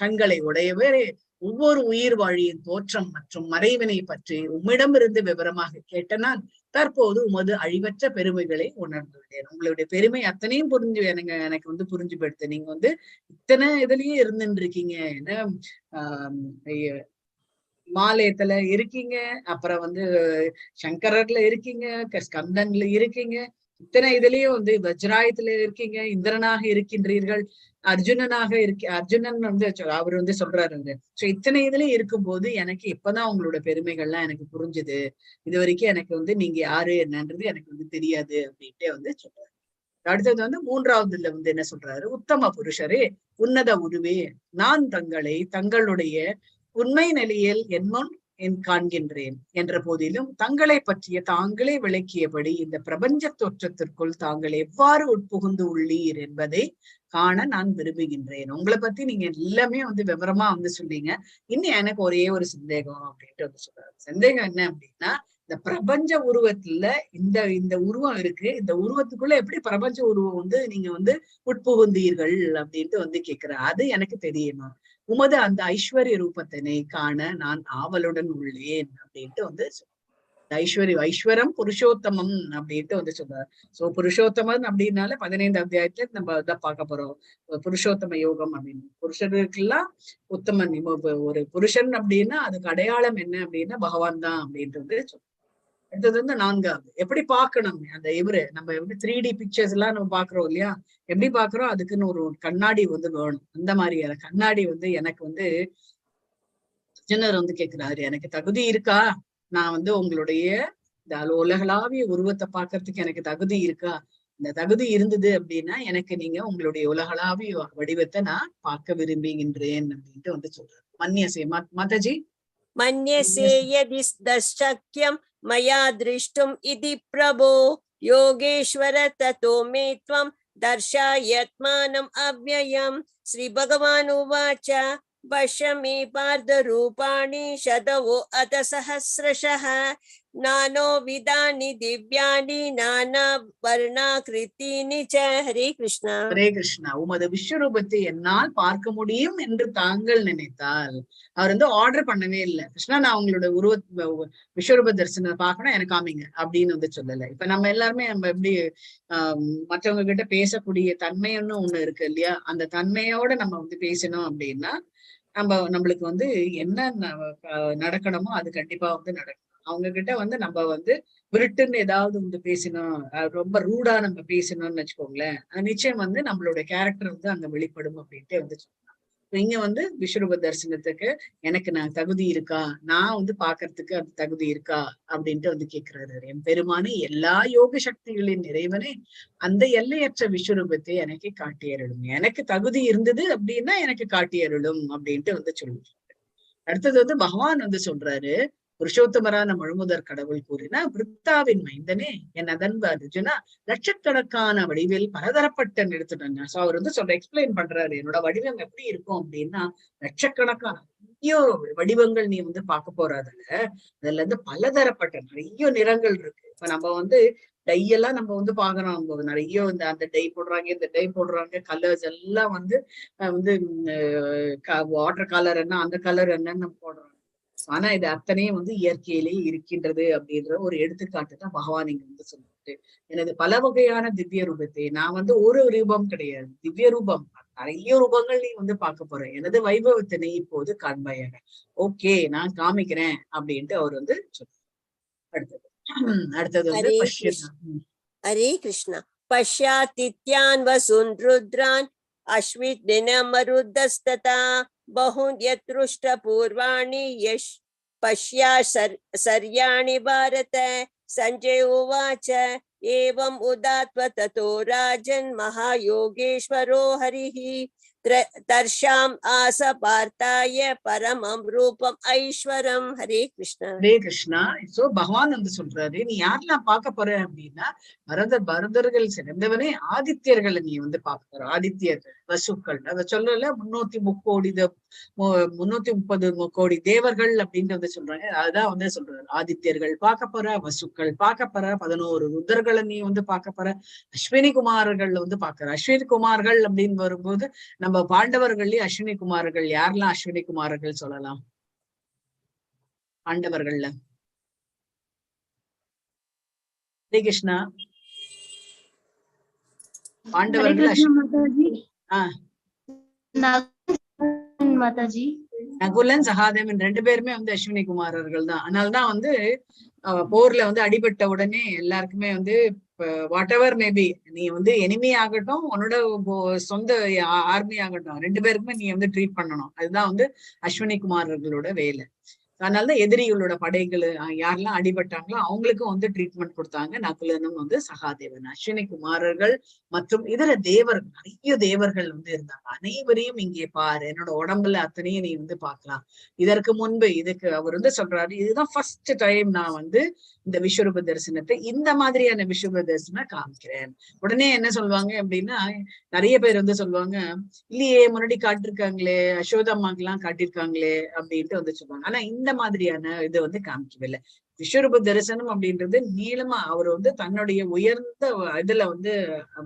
கண்களை உடையவரே, ஒவ்வொரு உயிர் வாழியின் தோற்றம் மற்றும் மறைவினை பற்றி உம்மிடமிருந்து விவரமாக கேட்டனால் தற்போது உமது அழிவற்ற பெருமைகளை உணர்ந்துள்ளேன். உங்களுடைய பெருமை அத்தனையும் எனக்கு வந்து புரிஞ்சு போயிடுத்து. நீங்க வந்து இத்தனை இதுலயும் இருந்துட்டு இருக்கீங்க. ஏன்னா மாலயத்துல இருக்கீங்க, அப்புறம் வந்து சங்கரர்ல இருக்கீங்க, ஸ்கந்தன்ல இருக்கீங்க, இத்தனை இதுலயும் வந்து வஜ்ராயத்துல இருக்கீங்க, இந்திரனாக இருக்கின்றீர்கள், அர்ஜுனன் வந்து அவர் வந்து சொல்றாரு. சோ இத்தனை இதுலயும் இருக்கும்போது எனக்கு இப்பதான் உங்களோட பெருமைகள்லாம் எனக்கு புரிஞ்சுது. இது வரைக்கும் எனக்கு வந்து நீங்க யாரு என்னன்றது எனக்கு வந்து தெரியாது அப்படின்ட்டு வந்து சொல்றாரு. அடுத்தது வந்து 3வதுல வந்து என்ன சொல்றாரு, உத்தம புருஷரே, உன்னத உருவே, நான் தங்களை தங்களுடைய உண்மை நிலையில் என் காண்கின்றேன் என்ற போதிலும் தங்களை பற்றிய தாங்களே விளக்கியபடி இந்த பிரபஞ்ச தோற்றத்திற்குள் தாங்கள் எவ்வாறு உட்புகுந்து உள்ளீர் என்பதை காண நான் விரும்புகின்றேன். உங்களை பத்தி நீங்க எல்லாமே வந்து விவரமா வந்து சொன்னீங்க. இன்னும் எனக்கு ஒரே ஒரு சந்தேகம் அப்படின்ட்டு வந்து சொல்றாரு. சந்தேகம் என்ன அப்படின்னா, இந்த பிரபஞ்ச உருவத்துல இந்த உருவம் இருக்கு, இந்த உருவத்துக்குள்ள எப்படி பிரபஞ்ச உருவம் வந்து நீங்க வந்து உட்புகுந்தீர்கள் அப்படின்ட்டு வந்து கேட்கிற, அது எனக்கு தெரியணும். உமது அந்த ஐஸ்வர்ய ரூபத்தினை காண நான் ஆவலுடன் உள்ளேன் அப்படின்ட்டு வந்து ஐஸ்வரம் புருஷோத்தமம் அப்படின்ட்டு வந்து சொல்றாரு. சோ புருஷோத்தமன் அப்படின்னால 15வது அத்தியாயத்துல நம்ம இதான் பார்க்க போறோம். புருஷோத்தம யோகம் அப்படின்னு புருஷர்களுக்கெல்லாம் உத்தமன். ஒரு புருஷன் அப்படின்னா அதுக்கு அடையாளம் என்ன அப்படின்னா பகவான் தான் அப்படின்றது. அடுத்தது வந்து 4வது எப்படி பார்க்கணும், அந்த நம்ம எப்படி 3D பிக்சர்ஸ் எல்லாம் நம்ம பாக்குறோம் இல்லையா, எப்படி பாக்குறோம், அதுக்குன்னு ஒரு கண்ணாடி வந்து வேணும். அந்த மாதிரி கண்ணாடி வந்து எனக்கு வந்து அர்ஜுனர் வந்து கேட்கிறாரு, எனக்கு தகுதி இருக்கா, நான் வந்து உங்களுடைய இந்த உலகளாவிய உருவத்தை பாக்குறதுக்கு எனக்கு தகுதி இருக்கா, இந்த தகுதி இருந்தது அப்படின்னா எனக்கு நீங்க உங்களுடைய உலகளாவிய வடிவத்தை நான் பார்க்க விரும்புகின்றேன் அப்படின்ட்டு வந்து சொல்றாரு. மன்யசே மாதாஜி. மன்யசே யதி தஸ்சக்யம் மயா திருஷ்டும் இதி பிரபோ யோகேஸ்வர ததோ மே த்வம் தர்ஷாயத்மானம் அவ்யயம். ஸ்ரீ பகவான் உவாச்ச பஷ்ய மே பார்த்த ரூபாணி சதவோ அத சஹஸ்ரஷः नानो विदानि दिव्यानि नाना वर्णाकृतीनि च. हरे कृष्णा. ஹரே கிருஷ்ணா. உமது விஸ்வரூபத்தை என்னால் பார்க்க முடியும் என்று தாங்கள் நினைத்தால், அவர் வந்து ஆர்டர் பண்ணவே இல்லை. கிருஷ்ணா நான் உங்களோட விஸ்வரூப தரிசனம் பார்க்கணும், எனக்கு காமிங்க அப்படின்னு வந்து சொல்லல. இப்ப நம்ம எல்லாருமே நம்ம எப்படி மற்றவங்க கிட்ட பேசக்கூடிய தன்மைன்னு ஒண்ணு இருக்கு இல்லையா? அந்த தன்மையோட நம்ம வந்து பேசணும் அப்படின்னா நம்மளுக்கு வந்து என்ன நடக்கணுமோ அது கண்டிப்பா வந்து நடக்கும். அவங்க கிட்ட வந்து நம்ம வந்து விருட்டுன்னு ஏதாவது வந்து பேசணும், ரொம்ப ரூடா நம்ம பேசணும்னு வச்சுக்கோங்களேன், நிச்சயம் வந்து நம்மளோட கேரக்டர் வந்து அங்க வெளிப்படும் அப்படின்ட்டு வந்து சொல்லலாம். இங்க வந்து விஸ்வரூப தரிசனத்துக்கு எனக்கு நான் தகுதி இருக்கா, நான் வந்து பாக்குறதுக்கு அது தகுதி இருக்கா அப்படின்ட்டு வந்து கேட்கிறாரு. என் பெருமானே, எல்லா யோக சக்திகளின் இறைவனே, அந்த எல்லையற்ற விஸ்வரூபத்தை எனக்கு காட்டியருளும். எனக்கு தகுதி இருந்தது அப்படின்னா எனக்கு காட்டியருளும் அப்படின்ட்டு வந்து சொல்லுவாங்க. அடுத்தது வந்து பகவான் வந்து சொல்றாரு, புருஷோத்தமரான முழுமுதற் கடவுள் கூறினா, விருத்தாவின் மைந்தனே, என் அதன்பு அர்ஜுனா, லட்சக்கணக்கான வடிவில் பலதரப்பட்ட நிறுத்தினாங்க. சோ அவர் வந்து எக்ஸ்பிளைன் பண்றாரு, என்னோட வடிவம் எப்படி இருக்கும் அப்படின்னா, லட்சக்கணக்கான நிறைய வடிவங்கள் நீ வந்து பார்க்க போறாதுல, அதுல இருந்து பலதரப்பட்ட நிறைய நிறங்கள் இருக்கு. இப்ப நம்ம வந்து டையெல்லாம் நம்ம வந்து பாக்குறோம், நிறைய அந்த டை போடுறாங்க, இந்த டை போடுறாங்க, கலர்ஸ் எல்லாம் வந்து வாட்டர் கலர் என்ன, அந்த கலர் என்னன்னு நம்ம போடுறோம். ஆனா இது அத்தனையும் வந்து இயற்கையிலேயே இருக்கின்றது அப்படின்ற ஒரு எடுத்துக்காட்டு தான் பகவான் இங்க வந்து சொல்லிட்டு, எனது பல வகையான திவ்ய ரூபத்தை, நான் வந்து ஒரு ரூபம் கிடையாது, திவ்ய ரூபம், நிறைய ரூபங்கள் நீ வந்து பார்க்க போற, எனது வைபவத்தினை இப்போது காண்பாயாக. ஓகே நான் காமிக்கிறேன் அப்படின்ட்டு அவர் வந்து சொல்றாரு. அடுத்தது வந்து ஹரே கிருஷ்ணா. பஷ்யாதித்யான் வசுன் ருத்ரான் அஸ்வித் தினமருதஸ்ததா பஹுன் யத்ருஷ்ட பூர்வாணி யஷ் பஷ்யா சர்யாணி பாரத. சஞ்சய் உவாச்ச ஏவம் உதாத்வ ததோ ராஜன் மகாயோகேஸ்வரோ ஹரிஹி தர்ஷாம் ஆச பார்த்தாய பரமம் ரூபம் ஐஸ்வரம். ஹரே கிருஷ்ணா. ஹரே கிருஷ்ணா. சோ பகவான் வந்து சொல்றாரு, நீ யாரெல்லாம் பார்க்க போற அப்படின்னா, பரதர்கள் சிறந்தவனே ஆதித்யர்களை நீ வந்து பார்க்க போற. ஆதித்யர்கள், வசுக்கள், அதை சொல்லல 330 கோடி தேவர்கள் அப்படின்னு வந்து சொல்றாங்க. அதுதான் வந்து சொல்றாரு, ஆதித்யர்கள் பார்க்க போற, வசுக்கள் பார்க்க போற, 11 ருத்ரர்களை நீ வந்து பார்க்க போற, அஸ்வினி குமாரர்கள் வந்து பாக்குற. அஸ்வினி குமார்கள் அப்படின்னு வரும்போது நம்ம பாண்டவர்கள்லயே அஸ்வினி குமாரர்கள் யாரெல்லாம் அஸ்வினி குமாரர்கள் சொல்லலாம் பாண்டவர்கள்ல? ஹரே கிருஷ்ணா. பாண்டவர்கள் நகுலன் சகாதேவன் 2 பேருமே வந்து அஸ்வினி குமாரர்கள் தான். அதனால்தான் வந்து போர்ல வந்து அடிபட்ட உடனே எல்லாருக்குமே வந்து வாட் எவர் மேபி, நீ வந்து எனிமி ஆகட்டும், உன்னோட சொந்த ஆர்மி ஆகட்டும், 2 பேருக்குமே நீ வந்து ட்ரீட் பண்ணணும். அதுதான் வந்து அஸ்வினி குமாரர்களோட வேலை. அதனாலதான் எதிரிகளோட படைகள் யாரெல்லாம் அடிபட்டாங்களோ அவங்களுக்கும் வந்து ட்ரீட்மெண்ட் கொடுத்தாங்க. நகுலனும் வந்து சகாதேவன், அஸ்வினி குமாரர்கள் மற்றும் இதர தேவர்கள், நிறைய தேவர்கள் வந்து இருந்தாங்க. அனைவரையும் இங்கே பாரு, என்னோட உடம்புல அத்தனையும் நீ வந்து பார்க்கலாம். இதற்கு முன்பு இதுக்கு அவர் வந்து சொல்றாரு, இதுதான் ஃபர்ஸ்ட் டைம் நான் வந்து இந்த விஸ்வரூப தரிசனத்தை, இந்த மாதிரியான விஸ்வரூப தரிசனம் காமிக்கிறேன். உடனே என்ன சொல்லுவாங்க அப்படின்னா, நிறைய பேர் வந்து சொல்லுவாங்க, இல்லையே முன்னாடி காட்டிருக்காங்களே, அசோதம்மாக்கு எல்லாம் காட்டியிருக்காங்களே அப்படின்ட்டு வந்து சொல்லுவாங்க. ஆனா இந்த மாதிரியான இதை வந்து காமிக்கவில்லை. விஸ்வரூப தரிசனம் அப்படின்றது நீளமா அவர் வந்து தன்னுடைய உயர்ந்த இதுல வந்து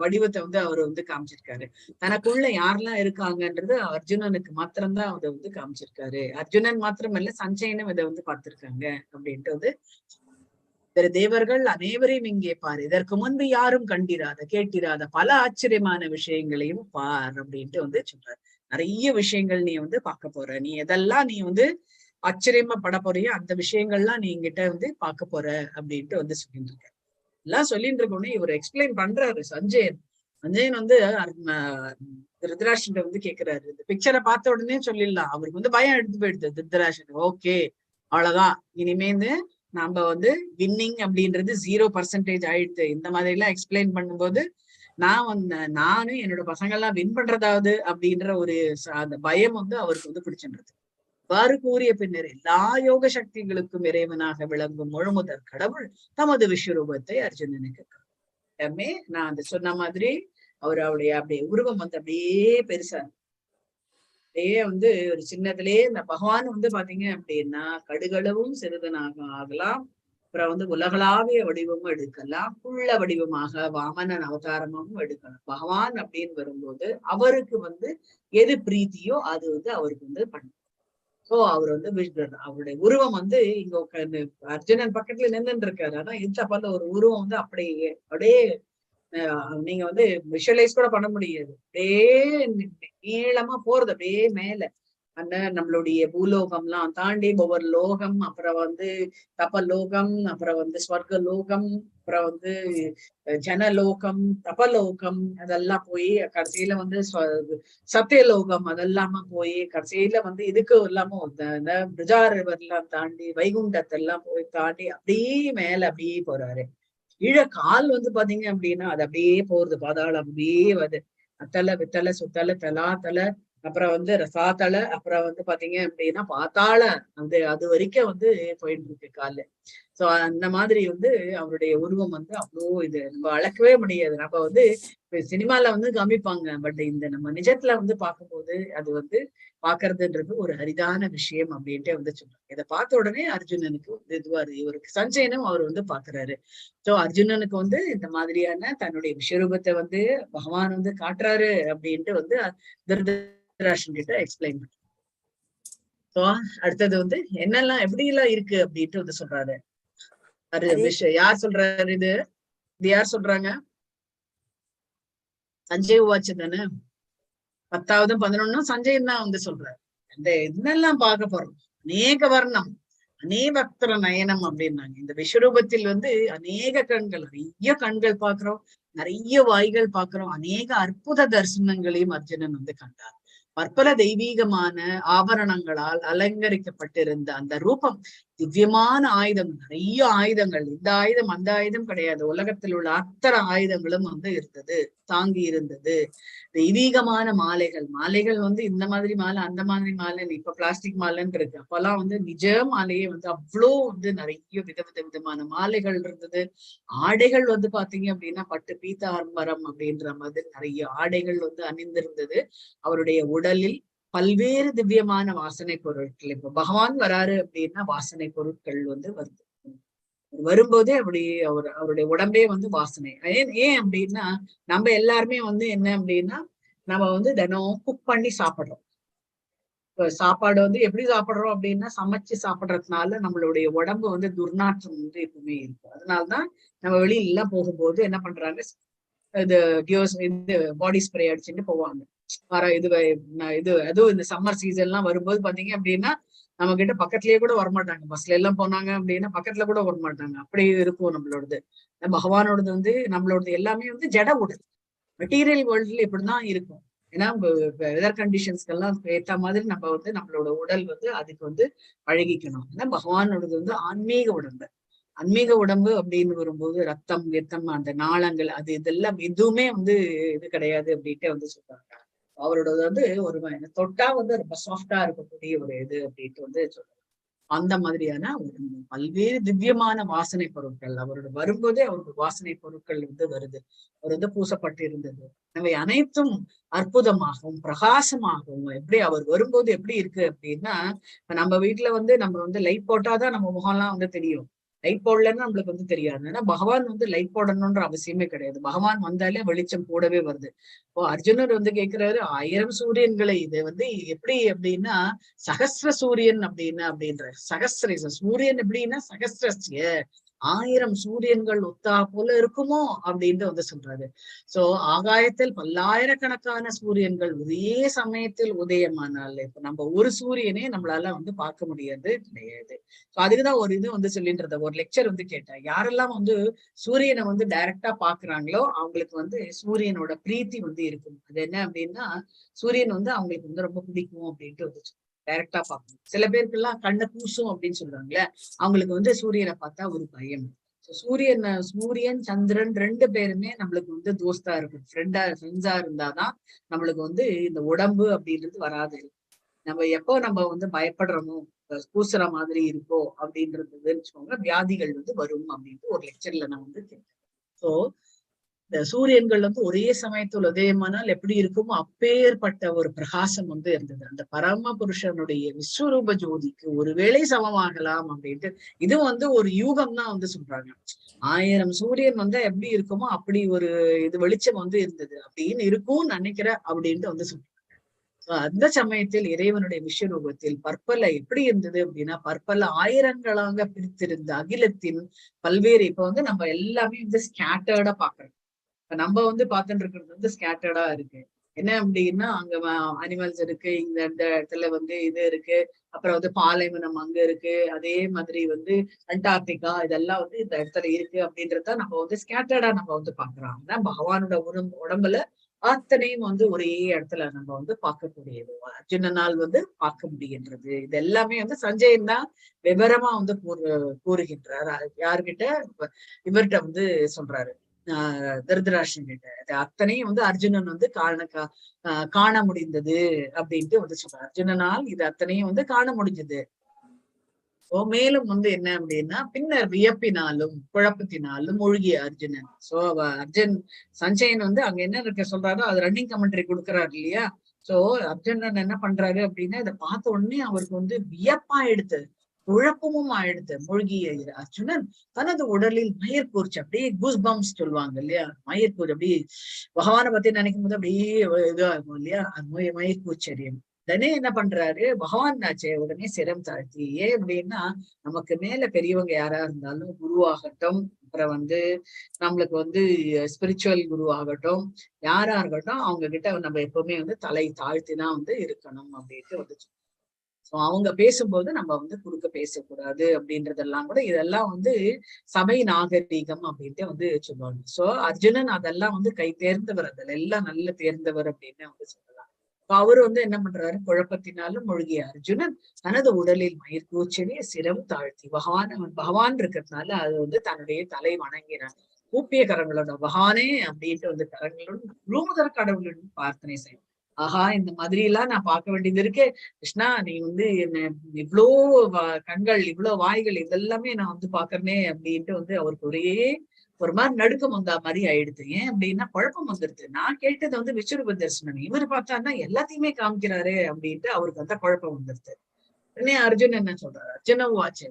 வடிவத்தை வந்து அவர் வந்து காமிச்சிருக்காரு. தனக்குள்ள யாரெல்லாம் இருக்காங்கன்றது அர்ஜுனனுக்கு மாத்திரம்தான் அதை வந்து காமிச்சிருக்காரு. அர்ஜுனன் மாத்திரமல்ல, சஞ்சயனும் இதை வந்து பார்த்திருக்காங்க அப்படின்ட்டு வந்து, தேவர்கள் அனைவரையும் இங்கே பார், இதற்கு முன்பு யாரும் கண்டிராத கேட்டிராத பல ஆச்சரியமான விஷயங்களையும் பார் அப்படின்ட்டு வந்து சொல்றாரு. நிறைய விஷயங்கள் நீ வந்து பார்க்க போற, நீ எதெல்லாம் நீ வந்து ஆச்சரியமா பட போறியோ அந்த விஷயங்கள்லாம் நீ என்கிட்ட வந்து பார்க்க போற அப்படின்ட்டு வந்து சொல்லிட்டு இருக்க. எல்லாம் சொல்லிட்டு இருக்கோன்னே இவர் எக்ஸ்பிளைன் பண்றாரு சஞ்சயன். சஞ்சயன் வந்து திருதராஷ்டிரன் வந்து கேட்கிறாரு, இந்த பிக்சரை பார்த்த உடனே சொல்லிடலாம், அவருக்கு வந்து பயம் எடுத்து போயிடுது திருதராஷ்டிரன். ஓகே அவ்வளவுதான், இனிமேந்து நாம வந்து வின்னிங் அப்படின்றது 0% ஆயிடுது. இந்த மாதிரி எல்லாம் எக்ஸ்பிளைன் பண்ணும்போது நானும் என்னோட பசங்க எல்லாம் வின் பண்றதாவது அப்படின்ற ஒரு அந்த பயம் வந்து அவருக்கு வந்து பிடிச்சின்றது. இவ்வாறு கூறிய பின்னர் எல்லா யோக சக்திகளுக்கும் இறைவனாக விளங்கும் முழுமுதற் கடவுள் தமது விஸ்வரூபத்தை அர்ஜுனனுக்கு நான் அந்த சொன்ன மாதிரி அவருடைய அப்படியே உருவம் வந்து அப்படியே பெருசா, அப்படியே வந்து ஒரு சின்னத்திலேயே இந்த பகவான் வந்து பாத்தீங்க அப்படின்னா கடுகளவும் சிறிதனாக ஆகலாம், அப்புறம் வந்து உலகளாவிய வடிவமும் எடுக்கலாம், புள்ள வடிவமாக வாமனன் அவதாரமாகவும் எடுக்கலாம். பகவான் அப்படின்னு வரும்போது அவருக்கு வந்து எது பிரீத்தியோ அது வந்து அவருக்கு வந்து பண்ணும். சோ அவர் வந்து அவருடைய உருவம் வந்து இங்க உட்கார்ந்து அர்ஜுனன் பக்கத்துல நின்றுட்டு இருக்காரு. ஆனா இந்த பல ஒரு உருவம் வந்து அப்படியே அப்படியே நீங்க வந்து விஷுவலைஸ் கூட பண்ண முடியாது. அப்படியே நீளமா போறது அப்படியே மேல. அந்த நம்மளுடைய பூலோகம்லாம் தாண்டி ஒவ்வொரு லோகம், அப்புறம் வந்து தபலோகம், அப்புறம் வந்து ஸ்வர்க லோகம், அப்புறம் வந்து ஜனலோகம், தபலோகம், அதெல்லாம் போய் கடைசியில வந்து சத்தியலோகம் அதெல்லாம போய் கடைசியில வந்து இதுக்கு இல்லாம பிரிஜாரிவர்லாம் தாண்டி வைகுண்டத்தை எல்லாம் போய் தாண்டி அப்படியே மேல அப்படியே போறாரு. கால் வந்து பாத்தீங்க அப்படின்னா அது அப்படியே போறது பாதாளம் அப்படியே வருது. அத்தலை வித்தலை சுத்தலை தலாத்தலை, அப்புறம் வந்து ரசாத்தலை, அப்புறம் வந்து பாத்தீங்க அப்படின்னா பாத்தாள அது வரைக்கும் வந்து போயிட்டு இருக்கு காலு. சோ அந்த மாதிரி வந்து அவருடைய உருவம் வந்து அவ்வளோ இது நம்ம அளக்கவே முடியாது. நம்ம வந்து சினிமால வந்து காமிப்பாங்க, பட் இந்த நம்ம நிஜத்துல வந்து பார்க்கும்போது அது வந்து பாக்குறதுன்றது ஒரு அரிதான விஷயம் அப்படின்ட்டு வந்து சொல்றாங்க. இதை பார்த்த உடனே அர்ஜுனனுக்கு வந்து இதுவாரு, இவருக்கு சஞ்சயனும் அவர் வந்து பாக்குறாரு. சோ அர்ஜுனனுக்கு வந்து இந்த மாதிரியான தன்னுடைய விஸ்வரூபத்தை வந்து பகவான் வந்து காட்டுறாரு அப்படின்ட்டு வந்து திருதராஷ்டிரன் கிட்ட எக்ஸ்பிளைன் பண்றாரு. சோ அடுத்தது வந்து என்னெல்லாம் எப்படி எல்லாம் இருக்கு அப்படின்ட்டு வந்து சொல்றாரு. யார் சொல்றாரு இது யார் சொல்றாங்க? சஞ்சய் வாட்ச் தானே. 10வது 11 சஞ்சயன் தான் வந்து சொல்றாரு. இந்த என்னெல்லாம் பார்க்க போறோம், அநேக வர்ணம் அநேபக்திர நயனம் அப்படின்னாங்க. இந்த விஸ்வரூபத்தில் வந்து அநேக கண்கள், நிறைய கண்கள் பாக்குறோம், நிறைய வாய்கள் பாக்குறோம், அநேக அற்புத தரிசனங்களையும் அர்ஜுனன் வந்து கண்டார். பற்பல தெய்வீகமான ஆபரணங்களால் அலங்கரிக்கப்பட்டிருந்த அந்த ரூபம் திவ்யமான ஆயுதம், நிறைய ஆயுதங்கள், இந்த ஆயுதம் அந்த ஆயுதம் கிடையாது, உலகத்தில் உள்ள அத்தனை ஆயுதங்களும் வந்து இருந்தது, தாங்கி இருந்தது. தெய்வீகமான மாலைகள் வந்து இந்த மாதிரி மாலை அந்த மாதிரி மாலை, இப்ப பிளாஸ்டிக் மாலைன்னு இருக்கு. அப்பெல்லாம் வந்து நிஜ மாலையே வந்து அவ்வளோ வந்து நிறைய விதமான மாலைகள் இருந்தது. ஆடைகள் வந்து பாத்தீங்க அப்படின்னா பட்டு பீதாம்பரம் அப்படின்ற மாதிரி நிறைய ஆடைகள் வந்து அணிந்திருந்தது. அவருடைய உடலில் பல்வேறு திவ்யமான வாசனை பொருட்கள், இப்ப பகவான் வராரு அப்படின்னா வாசனை பொருட்கள் வந்து வருது. வரும்போதே அப்படி அவருடைய உடம்பே வந்து வாசனை. ஏன் அப்படின்னா நம்ம எல்லாருமே வந்து என்ன அப்படின்னா நம்ம வந்து தினம் குக் பண்ணி சாப்பிடுறோம். சாப்பாடு வந்து எப்படி சாப்பிடுறோம் அப்படின்னா சமைச்சு சாப்பிடுறதுனால நம்மளுடைய உடம்பு வந்து துர்நாற்றம் வந்து எப்பவுமே இருக்கும். அதனாலதான் நம்ம வெளியில எல்லாம் போகும்போது என்ன பண்றாங்க, இது பாடி ஸ்ப்ரே அடிச்சுட்டு போவாங்க. அதுவும் இந்த சம்மர் சீசன் எல்லாம் வரும்போது பாத்தீங்க அப்படின்னா நம்ம கிட்ட பக்கத்துலயே கூட வரமாட்டாங்க. பஸ்ல எல்லாம் போனாங்க அப்படின்னா பக்கத்துல கூட வரமாட்டாங்க. அப்படி இருக்கும் நம்மளோடது. பகவானோடது வந்து நம்மளோடது எல்லாமே வந்து ஜட உடல், மெட்டீரியல் வேர்ல்ட்ல இப்படிதான் இருக்கும். ஏன்னா வெதர் கண்டிஷன்ஸ்க்கு எல்லாம் ஏற்ற மாதிரி நம்ம வந்து நம்மளோட உடல் வந்து அதுக்கு வந்து பழகிக்கணும். ஏன்னா பகவானோடது வந்து ஆன்மீக உடம்பு. ஆன்மீக உடம்பு அப்படின்னு வரும்போது ரத்தம் அந்த நாளங்கள் அது இதெல்லாம் எதுவுமே வந்து இது கிடையாது அப்படின்ட்டு வந்து சொல்றாங்க. அவரோடது வந்து ஒரு தொட்டா வந்து ரொம்ப சாஃப்டா இருக்கக்கூடிய ஒரு இது அப்படின்ட்டு வந்து சொல்றாங்க. அந்த மாதிரியான ஒரு பல்வேறு திவ்யமான வாசனை பொருட்கள் அவரோட வரும்போதே அவருக்கு வாசனை பொருட்கள் வந்து வருது. அவர் வந்து பூசப்பட்டு இருந்தது. அவை அனைத்தும் அற்புதமாகவும் பிரகாசமாகவும், எப்படி அவர் வரும்போது எப்படி இருக்கு அப்படின்னா, நம்ம வீட்டுல வந்து நம்ம வந்து லைட் போட்டாதான் நம்ம முகம்லாம் வந்து தெரியும். லைட் போடலன்னு நம்மளுக்கு வந்து தெரியாது. ஏன்னா பகவான் வந்து லைட் போடணும்ன்ற அவசியமே கிடையாது. பகவான் வந்தாலே வெளிச்சம் கூடவே வருது. இப்போ அர்ஜுனர் வந்து கேட்கிறாரு 1000 சூரியன்களை இது வந்து எப்படி அப்படின்னா சகஸ்ர சூரியன் அப்படின்ற சகஸ்ர சூரியன் எப்படின்னா சகஸ்ரஸ்ய 1000 சூரியன்கள் ஒத்தா போல இருக்குமோ அப்படின்ட்டு வந்து சொல்றாரு. சோ ஆகாயத்தில் பல்லாயிரக்கணக்கான சூரியன்கள் ஒரே சமயத்தில் உதயமானால் இப்ப நம்ம ஒரு சூரியனே நம்மளால வந்து பார்க்க முடியாது கிடையாது. சோ அதுக்குதான் ஒரு இது வந்து சொல்லின்றத ஒரு லெக்சர் வந்து கேட்டேன். யாரெல்லாம் வந்து சூரியனை வந்து டைரக்டா பாக்குறாங்களோ அவங்களுக்கு வந்து சூரியனோட பிரீத்தி வந்து இருக்கும். அது என்ன அப்படின்னா சூரியன் வந்து அவங்களுக்கு வந்து ரொம்ப பிடிக்கும் அப்படின்ட்டு வந்துச்சு. டைரக்டா பார்க்கணும். சில பேருக்கு எல்லாம் கண்ணை கூசும் அப்படின்னு சொல்றாங்களே, அவங்களுக்கு வந்து சூரியனை பார்த்தா ஒரு பயம். சூரியன் சந்திரன் 2 பேருமே நம்மளுக்கு வந்து தோஸ்தா இருக்கும், ஃப்ரெண்ட்ஸா இருந்தாதான் நம்மளுக்கு வந்து இந்த உடம்பு அப்படின்றது வராது. நம்ம வந்து பயப்படுறோமோ, கூசுற மாதிரி இருக்கோ அப்படின்றது வச்சுக்கோங்க, வியாதிகள் வந்து வரும் அப்படின்ட்டு ஒரு லெக்சர்ல நான் வந்து கேட்டேன். சோ இந்த சூரியன்கள் வந்து ஒரே சமயத்தில் உதயமானால் எப்படி இருக்குமோ அப்பேற்பட்ட ஒரு பிரகாசம் வந்து இருந்தது. அந்த பரம புருஷனுடைய விஸ்வரூப ஜோதிக்கு ஒருவேளை சமமாகலாம் அப்படின்ட்டு இது வந்து ஒரு யூகம் தான் வந்து சொல்றாங்க. 1000 சூரியன் வந்து எப்படி இருக்குமோ அப்படி ஒரு இது வெளிச்சம் வந்து இருந்தது அப்படின்னு இருக்கும்னு நினைக்கிற அப்படின்ட்டு வந்து சொல்றாங்க. அந்த சமயத்தில் இறைவனுடைய விஸ்வரூபத்தில் பற்பல எப்படி இருந்தது அப்படின்னா, பற்பல ஆயிரங்களாக பிரித்திருந்த அகிலத்தின் பல்வேறு இப்ப வந்து நம்ம எல்லாமே வந்து ஸ்கேட்டர்டா பாக்குறோம். இப்ப நம்ம வந்து பார்த்துட்டு இருக்கிறது வந்து ஸ்கேட்டர்டா இருக்கு. என்ன அப்படின்னா அங்க அனிமல்ஸ் இருக்கு, இந்த இடத்துல வந்து இது இருக்கு, அப்புறம் வந்து பாலைவனம் அங்க இருக்கு, அதே மாதிரி வந்து அண்டார்டிகா இதெல்லாம் வந்து இந்த இடத்துல இருக்கு அப்படின்றத நம்ம வந்து ஸ்கேட்டர்டா நம்ம வந்து பாக்குறோம். ஆனா பகவானோட உடம்புல அத்தனையும் வந்து ஒரே இடத்துல நம்ம வந்து பார்க்கக்கூடியது, அர்ஜுனனால் வந்து பார்க்க முடிகின்றது. இது எல்லாமே வந்து சஞ்சயன் தான் விவரமா வந்து கூறுகின்றார். யாருகிட்ட? இவர்கிட்ட வந்து சொல்றாரு, திருதராஷ்டிரன் கிட்ட. அத்தனையும் வந்து அர்ஜுனன் வந்து காண முடிந்தது அப்படின்ட்டு வந்து சொல்றாரு. அர்ஜுனனால் இது அத்தனையும் வந்து காண முடிஞ்சது. மேலும் வந்து என்ன அப்படின்னா, பின்னர் வியப்பினாலும் குழப்பத்தினாலும் மூழ்கிய அர்ஜுனன். சஞ்சயன் வந்து அங்க என்ன இருக்க சொல்றாரோ அது ரன்னிங் கமெண்ட்ரி கொடுக்குறாரு இல்லையா. சோ அர்ஜுனன் என்ன பண்றாரு அப்படின்னா, இதை பார்த்த உடனே அவருக்கு வந்து வியப்பா எடுத்து குழப்பமும் ஆயிடுத்து. மூழ்கிய அர்ஜுனன் தனது உடலில் மயிர்கூர்ச்சி, அப்படியே கூஸ் பம்ப்ஸ் சொல்லுவாங்க இல்லையா, மயிர்கூர் அப்படியே பகவானை பத்தி நினைக்கும் போது அப்படியே இதுவா இருக்கும் இல்லையா, அது மயிர்கூச்சரியம். உடனே என்ன பண்றாரு பகவான் ஆச்சே, உடனே சிரம் தாழ்த்தி. ஏன் அப்படின்னா, நமக்கு மேல பெரியவங்க யாரா இருந்தாலும் குருவாகட்டும், அப்புறம் வந்து நம்மளுக்கு வந்து ஸ்பிரிச்சுவல் குரு ஆகட்டும், யாரா இருக்கட்டும், அவங்க கிட்ட நம்ம எப்பவுமே வந்து தலை தாழ்த்திதான் வந்து இருக்கணும் அப்படின்ட்டு வந்து அவங்க பேசும்போது நம்ம வந்து குறுக்க பேசக்கூடாது அப்படின்றதெல்லாம் கூட இதெல்லாம் வந்து சபை நாகரீகம் அப்படின்ட்டு வந்து சொல்லுவாங்க. சோ அர்ஜுனன் அதெல்லாம் வந்து கை தேர்ந்தவர், அதில் எல்லாம் நல்ல தேர்ந்தவர் அப்படின்னு வந்து சொல்லலாம். அவரு வந்து என்ன பண்றாரு, குழப்பத்தினாலும் மூழ்கிய அர்ஜுனன் தனது உடலில் மயிர்கூச்சலே சிரம் தாழ்த்தி, பகவான் இருக்கிறதுனால அது வந்து தன்னுடைய தலை வணங்கினான். கூப்பிய கரங்களோட பகவானே அப்படின்ட்டு வந்து கரங்களுடன் முழுமுதற் கடவுளுடன் பிரார்த்தனை செய்யும். ஆஹா, இந்த மாதிரி எல்லாம் நான் பார்க்க வேண்டியது இருக்கே கிருஷ்ணா, நீ வந்து என்ன இவ்வளோ கண்கள், இவ்வளவு வாய்கள், இதெல்லாமே நான் வந்து பாக்குறேனே அப்படின்ட்டு வந்து அவருக்கு ஒரே ஒரு மாதிரி நடுக்கம் வந்தா மாதிரி ஆயிடுது. ஏன் அப்படின்னா குழப்பம் வந்துருது. நான் கேட்டது வந்து விஸ்வரூப தரிசனம், இவர் பார்த்தாருன்னா எல்லாத்தையுமே காமிக்கிறாரு அப்படின்ட்டு அவருக்கு வந்து குழப்பம் வந்துருது. உடனே அர்ஜுன் என்ன சொல்றாரு, அர்ஜுன வாச்சு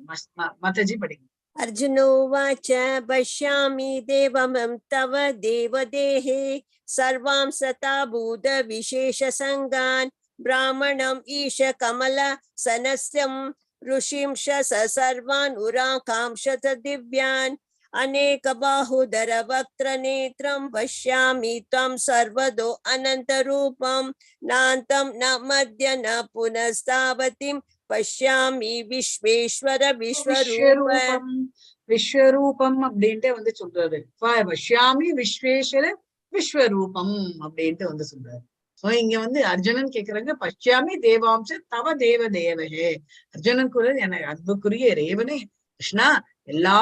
மத்தஜி படிங்க. अर्जुनोवाच पश्यामि देवमं तव देवदेहे सर्वां सता भूत विशेष संगान् ब्राह्मणम् ईश कमल सनस्यं ऋषिं सर्वान् उराकांक्षत दिव्यान् अनेक बाहुधर वक्त्र नेत्रं पश्यामि त्वं सर्वदो अनंत रूपं नान्तं न मध्य न पुनस्तावतिं பஷ்யாமி விஸ்வேஸ்வர விஸ்வரூபம். விஸ்வரூபம் அப்படின்ட்டு வந்து சொல்றாரு. பஷ்யாமி விஸ்வேஸ்வர விஸ்வரூபம் அப்படின்ட்டு வந்து சொல்றாரு. இங்க வந்து அர்ஜுனன் கேக்குறாங்க, பஷ்யாமி தேவாம்ச தவ தேவ தேவகே. அர்ஜுனன் கூட எனக்கு அன்புக்குரிய இறைவனே கிருஷ்ணா, எல்லா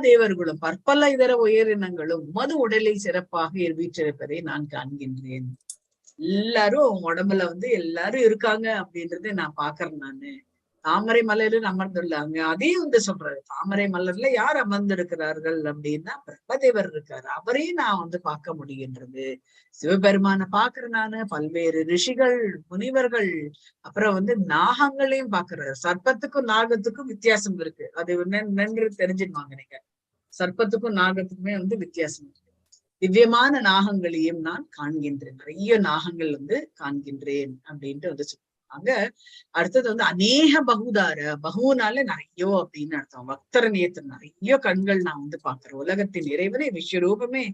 தேவர்களும் பற்பல இதர உயிரினங்களும் உமது உடலில் சிறப்பாக வீற்றிருப்பதை நான் காண்கின்றேன். எல்லாரும் உடம்புல வந்து எல்லாரும் இருக்காங்க அப்படின்றத நான் பாக்குறேன். நானு தாமரை மலரில் அமர்ந்துள்ளாங்க, அதையும் வந்து சொல்றாரு. தாமரை மலர்ல யார் அமர்ந்திருக்கிறார்கள் அப்படின்னா பிரம்மதேவர் இருக்காரு, அவரையும் நான் வந்து பார்க்க முடிகின்றது. சிவபெருமான பாக்குறேன் நானு, பல்வேறு ரிஷிகள், முனிவர்கள், அப்புறம் வந்து நாகங்களையும் பாக்குறாரு. சர்ப்பத்துக்கும் நாகத்துக்கும் வித்தியாசம் இருக்கு, அது நன்று தெரிஞ்சுடுவாங்க நீங்க. சர்ப்பத்துக்கும் நாகத்துக்குமே வந்து வித்தியாசம் இருக்கு. திவ்யமான நாகங்களையும் நான் காண்கின்றேன், நிறைய நாகங்கள் வந்து காண்கின்றேன் அப்படின்ட்டு வந்து சொல்லுவாங்க. அடுத்தது வந்து அநேக பகுனால நிறைய அப்படின்னு அர்த்தம். பக்தர நேத்திர நிறைய கண்கள் நான் வந்து பாக்குறேன். உலகத்தின் இறைவனே விஸ்வரூபமே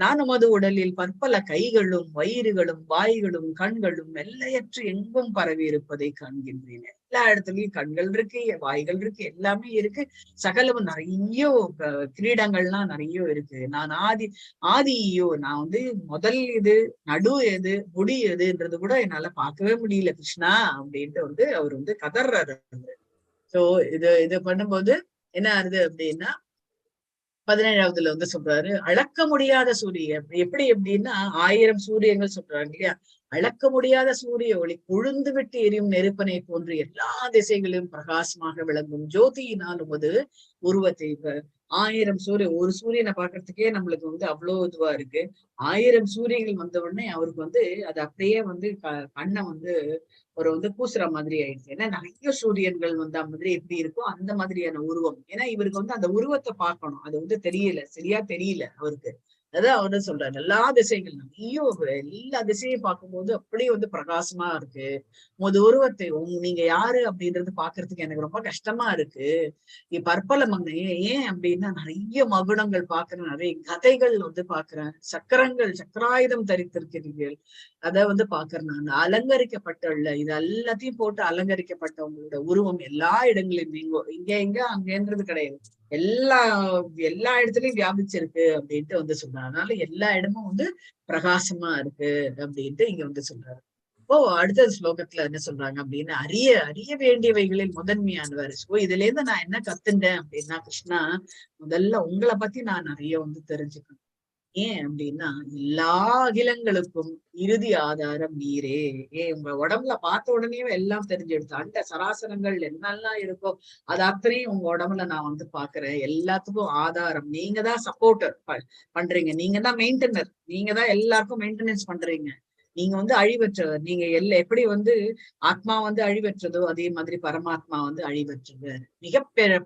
நான் உமது உடலில் பற்பல கைகளும் வயிறுகளும் வாய்களும் கண்களும் எல்லையற்று எங்கும் பரவி இருப்பதை காண்கின்றேன். எல்லா இடத்துலயும் கண்கள் இருக்கு, வாய்கள் இருக்கு, எல்லாமே இருக்கு. சகலமும் நிறைய கிரீடங்கள்லாம் நிறைய இருக்கு. நான் ஆதியோ, நான் வந்து முதல் எது, நடு எது, முடி எதுன்றது கூட என்னால பார்க்கவே முடியல கிருஷ்ணா அப்படின்ட்டு வந்து அவர் வந்து கதர்றாரு. சோ இது பண்ணும்போது என்ன ஆகுது அப்படின்னா 17வதுல வந்து சொல்றாரு, அளக்க முடியாத சூரியன். எப்படி எப்படின்னா 1000 சூரியங்கள் சொல்றாங்க இல்லையா, அளக்க முடியாத சூரிய ஒளி கொழுந்து விட்டு எரியும் நெருப்பனை போன்று எல்லா திசைகளிலும் பிரகாசமாக விளங்கும் ஜோதியினால் உமது உருவத்தை 1000 சூரியன், ஒரு சூரியனை பாக்குறதுக்கே நம்மளுக்கு வந்து அவ்வளவு இதுவா இருக்கு. 1000 சூரியர்கள் வந்த உடனே அவருக்கு வந்து அது அப்படியே வந்து கண்ணை வந்து ஒரு வந்து கூசுற மாதிரி ஆயிடுச்சு. ஏன்னா நிறைய சூரியன்கள் வந்த மாதிரி எப்படி இருக்கோ அந்த மாதிரியான உருவம். ஏன்னா இவருக்கு வந்து அந்த உருவத்தை பார்க்கணும், அது வந்து தெரியல, சரியா தெரியல அவருக்கு. அதான் அவரு சொல்றாரு, எல்லா திசைகள் நிறைய எல்லா திசையும் பார்க்கும்போது அப்படியே வந்து பிரகாசமா இருக்கு. உமது உருவத்தை நீங்க யாரு அப்படின்றது பாக்குறதுக்கு எனக்கு ரொம்ப கஷ்டமா இருக்கு. பற்பல மங்கை ஏன் அப்படின்னா நிறைய மகுடங்கள் பாக்குறேன், நிறைய கதைகள் வந்து பாக்குறேன், சக்கரங்கள் சக்கராயுதம் தரித்திருக்கிறீர்கள், அதை வந்து பாக்குறேன். நான் அலங்கரிக்கப்பட்டுள்ள இது எல்லாத்தையும் போட்டு அலங்கரிக்கப்பட்ட உங்களோட உருவம் எல்லா இடங்களிலும் நீங்க இங்க அங்கன்றது கிடையாது, எல்லா எல்லா இடத்துலயும் வியாபிச்சிருக்கு அப்படின்ட்டு வந்து சொல்றாரு. அதனால எல்லா இடமும் வந்து பிரகாசமா இருக்கு அப்படின்ட்டு இங்க வந்து சொல்றாரு. இப்போ அடுத்த ஸ்லோகத்துல என்ன சொல்றாங்க அப்படின்னா, அறிய அறிய வேண்டியவைகளில் முதன்மையானவர். இதுல இருந்து நான் என்ன கத்துட்டேன் அப்படின்னா, கிருஷ்ணா முதல்ல உங்களை பத்தி நான் நிறைய வந்து தெரிஞ்சுக்கணும். ஏன் அப்படின்னா எல்லா அகிலங்களுக்கும் இறுதி ஆதாரம் நீரே. உங்க உடம்புல பார்த்த உடனே எல்லாம் தெரிஞ்செடுத்து அண்ட சராசரங்கள் என்னெல்லாம் இருக்கோ அது அத்தனையும் உங்க உடம்புல நான் வந்து பாக்குறேன். எல்லாத்துக்கும் ஆதாரம் நீங்க தான், சப்போர்ட்டர் பண்றீங்க, நீங்க தான் மெயின்டெனர், நீங்க தான் எல்லாருக்கும் மெயின்டெனன்ஸ் பண்றீங்க. நீங்க வந்து அழிவற்றவர். நீங்க எப்படி வந்து ஆத்மா வந்து அழிவற்றதோ அதே மாதிரி பரமாத்மா வந்து அழிவற்றவர்.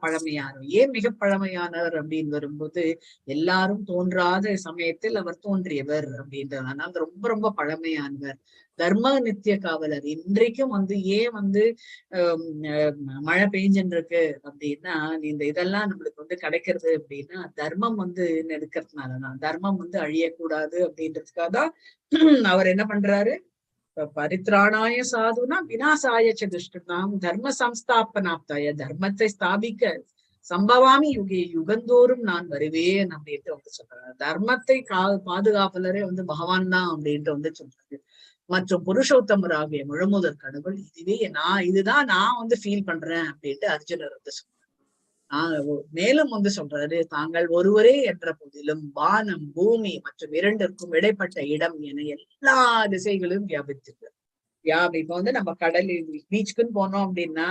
பழமையானவர். ஏன் மிக பழமையானவர் அப்படின்னு வரும்போது எல்லாரும் தோன்றாத சமயத்தில் அவர் தோன்றியவர் அப்படின்றதுனால ரொம்ப ரொம்ப பழமையானவர். தர்ம நித்திய காவலர். இன்றைக்கும் வந்து ஏன் வந்து மழை பெய்ஞ்சுன்னு இருக்கு அப்படின்னா, இந்த இதெல்லாம் நம்மளுக்கு வந்து கிடைக்கிறது அப்படின்னா தர்மம் வந்து எடுக்கிறதுனாலதான். தர்மம் வந்து அழியக்கூடாது அப்படின்றதுக்காக தான் அவர் என்ன பண்றாரு, பரித்ராணாய சாதுனா விநாசாய துஷ்டாம் தர்ம சம்ஸ்தாபனாப்தாய, தர்மத்தை ஸ்தாபிக்க சம்பவாமி யுகே யுகந்தோறும் நான் வருவேன் அப்படின்ட்டு வந்து சொல்றாரு. தர்மத்தை பாதுகாப்பலரே வந்து பகவான் தான் அப்படின்ட்டு வந்து சொல்றாரு. மற்றும் புருஷோத்தமராகிய முழுமுதற் கடவுள் இதுதான் நான் வந்து ஃபீல் பண்றேன் அப்படின்ட்டு அர்ஜுனர் வந்து சொல்றாரு. மேலும் வந்து சொல்றாரு, தாங்கள் ஒருவரே என்ற போதிலும் வானம் பூமி மற்றும் இரண்டிற்கும் இடைப்பட்ட இடம் என எல்லா திசைகளும் வியாபித்திருக்கு. இப்ப வந்து நம்ம கடலில் பீச்சுக்குன்னு போனோம் அப்படின்னா,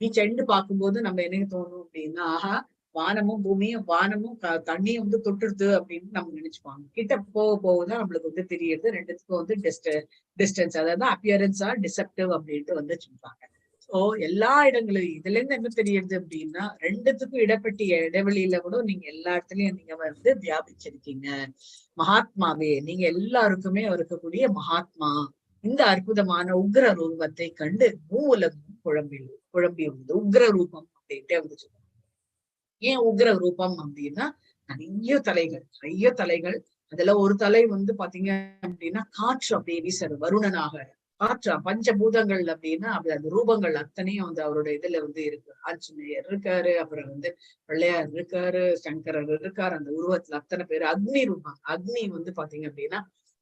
பீச் எண்டு பார்க்கும்போது நம்ம என்ன தோணும் அப்படின்னா, ஆஹா வானமும் பூமியும் வானமும் தண்ணியும் வந்து தொட்டுருது அப்படின்னு நம்ம நினைச்சுப்பாங்க. கிட்ட போகதான் நம்மளுக்கு வந்து தெரியுது ரெண்டுத்துக்கும் வந்து டிஸ்டன்ஸ், அதாவது அப்பியரன்ஸா டிசெப்டிவ் அப்படின்ட்டு வந்து சொல்றாங்க. சோ எல்லா இடங்களும் இதுல இருந்து என்ன தெரியுது அப்படின்னா, ரெண்டுத்துக்கும் இடப்பட்ட இடைவெளியில கூட நீங்க எல்லா இடத்துலயும் நீங்க வந்து வியாபிச்சிருக்கீங்க. மகாத்மாவே, நீங்க எல்லாருக்குமே இருக்கக்கூடிய மகாத்மா. இந்த அற்புதமான உக்ர ரூபத்தை கண்டு மூலமும் குழம்பியுள்ளது. உக்ர ரூபம் அப்படின்ட்டு வந்து சொல்லுவாங்க. ஏன் உக்ர ரூபம் அப்படின்னா, நிறைய தலைகள். அதுல ஒரு தலை வந்து பாத்தீங்க அப்படின்னா காற்று அப்படியே வீசரு, வருணனாக காற்று. பஞ்சபூதங்கள் அப்படின்னா அந்த ரூபங்கள் அத்தனையும் வந்து அவருடைய இதுல வந்து இருக்கு. ஆஞ்சநேயர் இருக்காரு, அப்புறம் வந்து பிள்ளையார் இருக்காரு, சங்கரர் இருக்காரு. அந்த உருவத்துல அத்தனை பேரு. அக்னி ரூபம், அக்னி வந்து பாத்தீங்க அப்படின்னா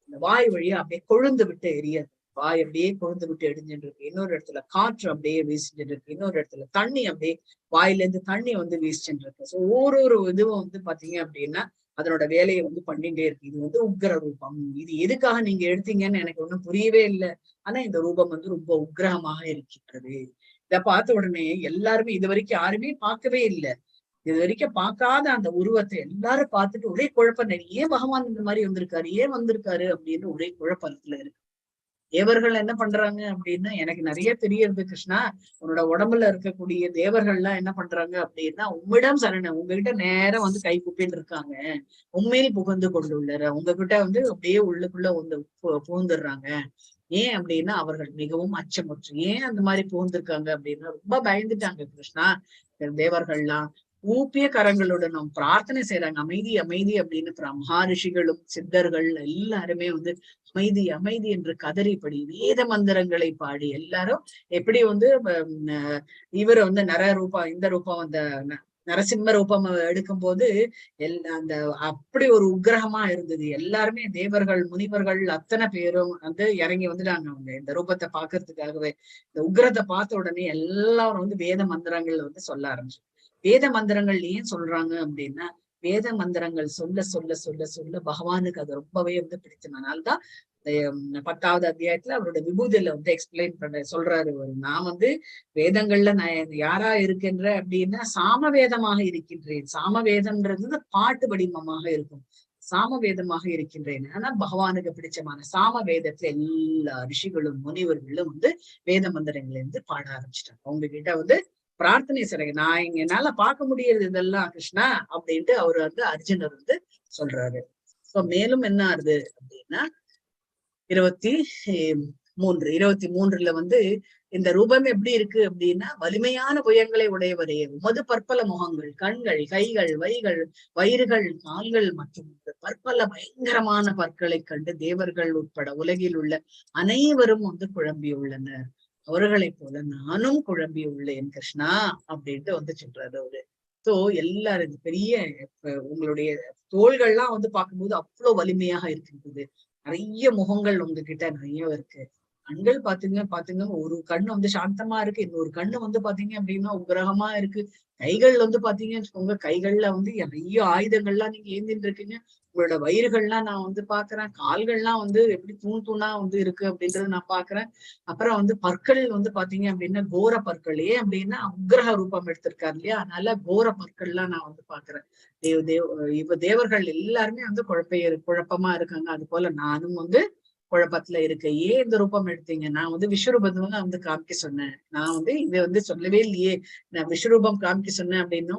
இந்த வாய் வழியா அப்படியே கொழுந்து விட்டு எரியாது, வாய் அப்படியே கொழுந்து விட்டு எரிஞ்சுட்டு இருக்கு. இன்னொரு இடத்துல காற்று அப்படியே வீசிட்டு இருக்கு. இன்னொரு இடத்துல தண்ணி அப்படியே வாயில இருந்து தண்ணி வந்து வீசிட்டு இருக்கு. ஸோ ஒரு இதுவும் வந்து பாத்தீங்க அப்படின்னா அதனோட வேலையை வந்து பண்ணிட்டே இருக்கு. இது வந்து உக்ர ரூபம். இது எதுக்காக நீங்க எடுத்தீங்கன்னு எனக்கு ஒண்ணும் புரியவே இல்லை. ஆனா இந்த ரூபம் வந்து ரொம்ப உக்ரகமாக இருக்கின்றது. இத பார்த்த உடனே எல்லாருமே இது வரைக்கும் யாருமே பார்க்கவே இல்லை. இது வரைக்கும் பார்க்காத அந்த உருவத்தை எல்லாரும் பார்த்துட்டு ஒரே குழப்பம், ஏன் பகவான் இந்த மாதிரி ஏன் வந்திருக்காரு அப்படின்னு ஒரே குழப்பத்துல இருக்கு. தேவர்கள் என்ன பண்றாங்க அப்படின்னா, எனக்கு நிறைய தெரியறது கிருஷ்ணா, உன்னோட உடம்புல இருக்கக்கூடிய தேவர்கள்லாம் என்ன பண்றாங்க அப்படின்னா, உம்மிடம் சரண, உங்ககிட்ட நேரம் வந்து கை கூப்பின்னு இருக்காங்க, உண்மையில் புகுந்து கொண்டுள்ளற, உங்ககிட்ட வந்து அப்படியே உள்ளுக்குள்ள வந்து புகுந்துடுறாங்க. ஏன் அப்படின்னா அவர்கள் மிகவும் அச்சமுற்று. ஏன் அந்த மாதிரி புகுந்திருக்காங்க அப்படின்னா ரொம்ப பயந்துட்டாங்க கிருஷ்ணா. தேவர்கள்லாம் ஊப்பிய கரங்களுடனும் பிரார்த்தனை செய்யறாங்க, அமைதி அமைதி அப்படின்னு. மகாரிஷிகளும் சித்தர்கள் எல்லாருமே வந்து அமைதி அமைதி என்று கதறிப்படி வேத மந்திரங்களை பாடி எல்லாரும் எப்படி வந்து இவர் வந்து இந்த ரூபம் அந்த நரசிம்ம ரூபம் எடுக்கும் போது அந்த அப்படி ஒரு உக்கிரகமா இருந்தது. எல்லாருமே தேவர்கள் முனிவர்கள் அத்தனை பேரும் வந்து இறங்கி வந்துட்டாங்க அவங்க இந்த ரூபத்தை பாக்குறதுக்காகவே. இந்த உக்கிரத்தை பார்த்த உடனே எல்லாரும் வந்து வேத மந்திரங்கள் வந்து சொல்ல ஆரம்பிச்சு. வேத மந்திரங்கள் ஏன் சொல்றாங்க அப்படின்னா, வேத மந்திரங்கள் சொல்ல சொல்ல சொல்ல சொல்ல பகவானுக்கு அது ரொம்பவே வந்து பிடிச்சதுனால்தான் 10வது அத்தியாயத்துல அவரோட விபூதியில வந்து எக்ஸ்பிளைன் சொல்றாரு. நான் வந்து வேதங்கள்ல நான் யாரா இருக்கின்ற அப்படின்னா சாமவேதமாக இருக்கின்றேன். சாமவேதம்ன்றது பாட்டு வடிவமாக இருக்கும். சாமவேதமாக இருக்கின்றேன். ஆனா பகவானுக்கு பிடிச்சமான சாமவேதத்துல எல்லா ரிஷிகளும் முனிவர்களும் வந்து வேத மந்திரங்களை இருந்து பாட ஆரம்பிச்சிட்டாங்க. அவங்க கிட்ட வந்து பிரார்த்தனை செய்றாங்க. நான் இங்க என்னால பார்க்க முடியறது இதெல்லாம் கிருஷ்ணா அப்படின்ட்டு அவரு வந்து அர்ஜுனர் வந்து சொல்றாரு. சோ மேலும் என்ன ஆகுது அப்படின்னா 23 வந்து இந்த ரூபம் எப்படி இருக்கு அப்படின்னா, வலிமையான புயங்களை உடையவரே, உமது பற்பல முகங்கள், கண்கள், கைகள், வயிறுகள், கால்கள் மற்றும் பற்பல பயங்கரமான பற்களை கண்டு தேவர்கள் உட்பட உலகில் உள்ள அனைவரும் வந்து குழம்பியுள்ளனர். அவர்களைப் போல நானும் குழம்பி உள்ளேன் கிருஷ்ணா அப்படின்ட்டு வந்து சொல்றாரு அவரு. சோ எல்லாரும் பெரிய உங்களுடைய தோள்கள்லாம் வந்து பார்க்கும்போது அவ்வளவு வலிமையாக இருக்கின்றது. நிறைய முகங்கள் உங்ககிட்ட நிறைய இருக்கு. கண்கள் பாத்தீங்க ஒரு கண்ணு வந்து சாந்தமா இருக்கு, இன்னொரு கண்ணு வந்து பாத்தீங்க அப்படின்னா உக்கிரகமா இருக்கு. கைகள் வந்து பாத்தீங்கன்னு வச்சுக்கோங்க, கைகள்ல வந்து நிறைய ஆயுதங்கள்லாம் நீங்க ஏந்திட்டு இருக்கீங்க. உங்களோட வயிறுகள்லாம் நான் வந்து பாக்குறேன். கால்கள்லாம் வந்து எப்படி தூணா வந்து இருக்கு அப்படின்றது நான் பாக்குறேன். அப்புறம் வந்து பற்கள் வந்து பாத்தீங்க அப்படின்னா கோர பற்கள். ஏன் அப்படின்னா உக்கிரக ரூபம் எடுத்திருக்காரு இல்லையா, அதனால கோர பற்கள்லாம் நான் வந்து பாக்குறேன். தேவர்கள் எல்லாருமே வந்து குழப்பமா இருக்காங்க. அது போல நானும் வந்து குழப்பத்துல இருக்க. ஏன் இந்த ரூபம் எடுத்தீங்க? நான் வந்து விஸ்வரூபம் வந்து காமிக்க சொன்னேன். நான் வந்து இதை வந்து சொல்லவே இல்லையே. நான் விஸ்வரூபம் காமிக்க சொன்னேன் அப்படின்னா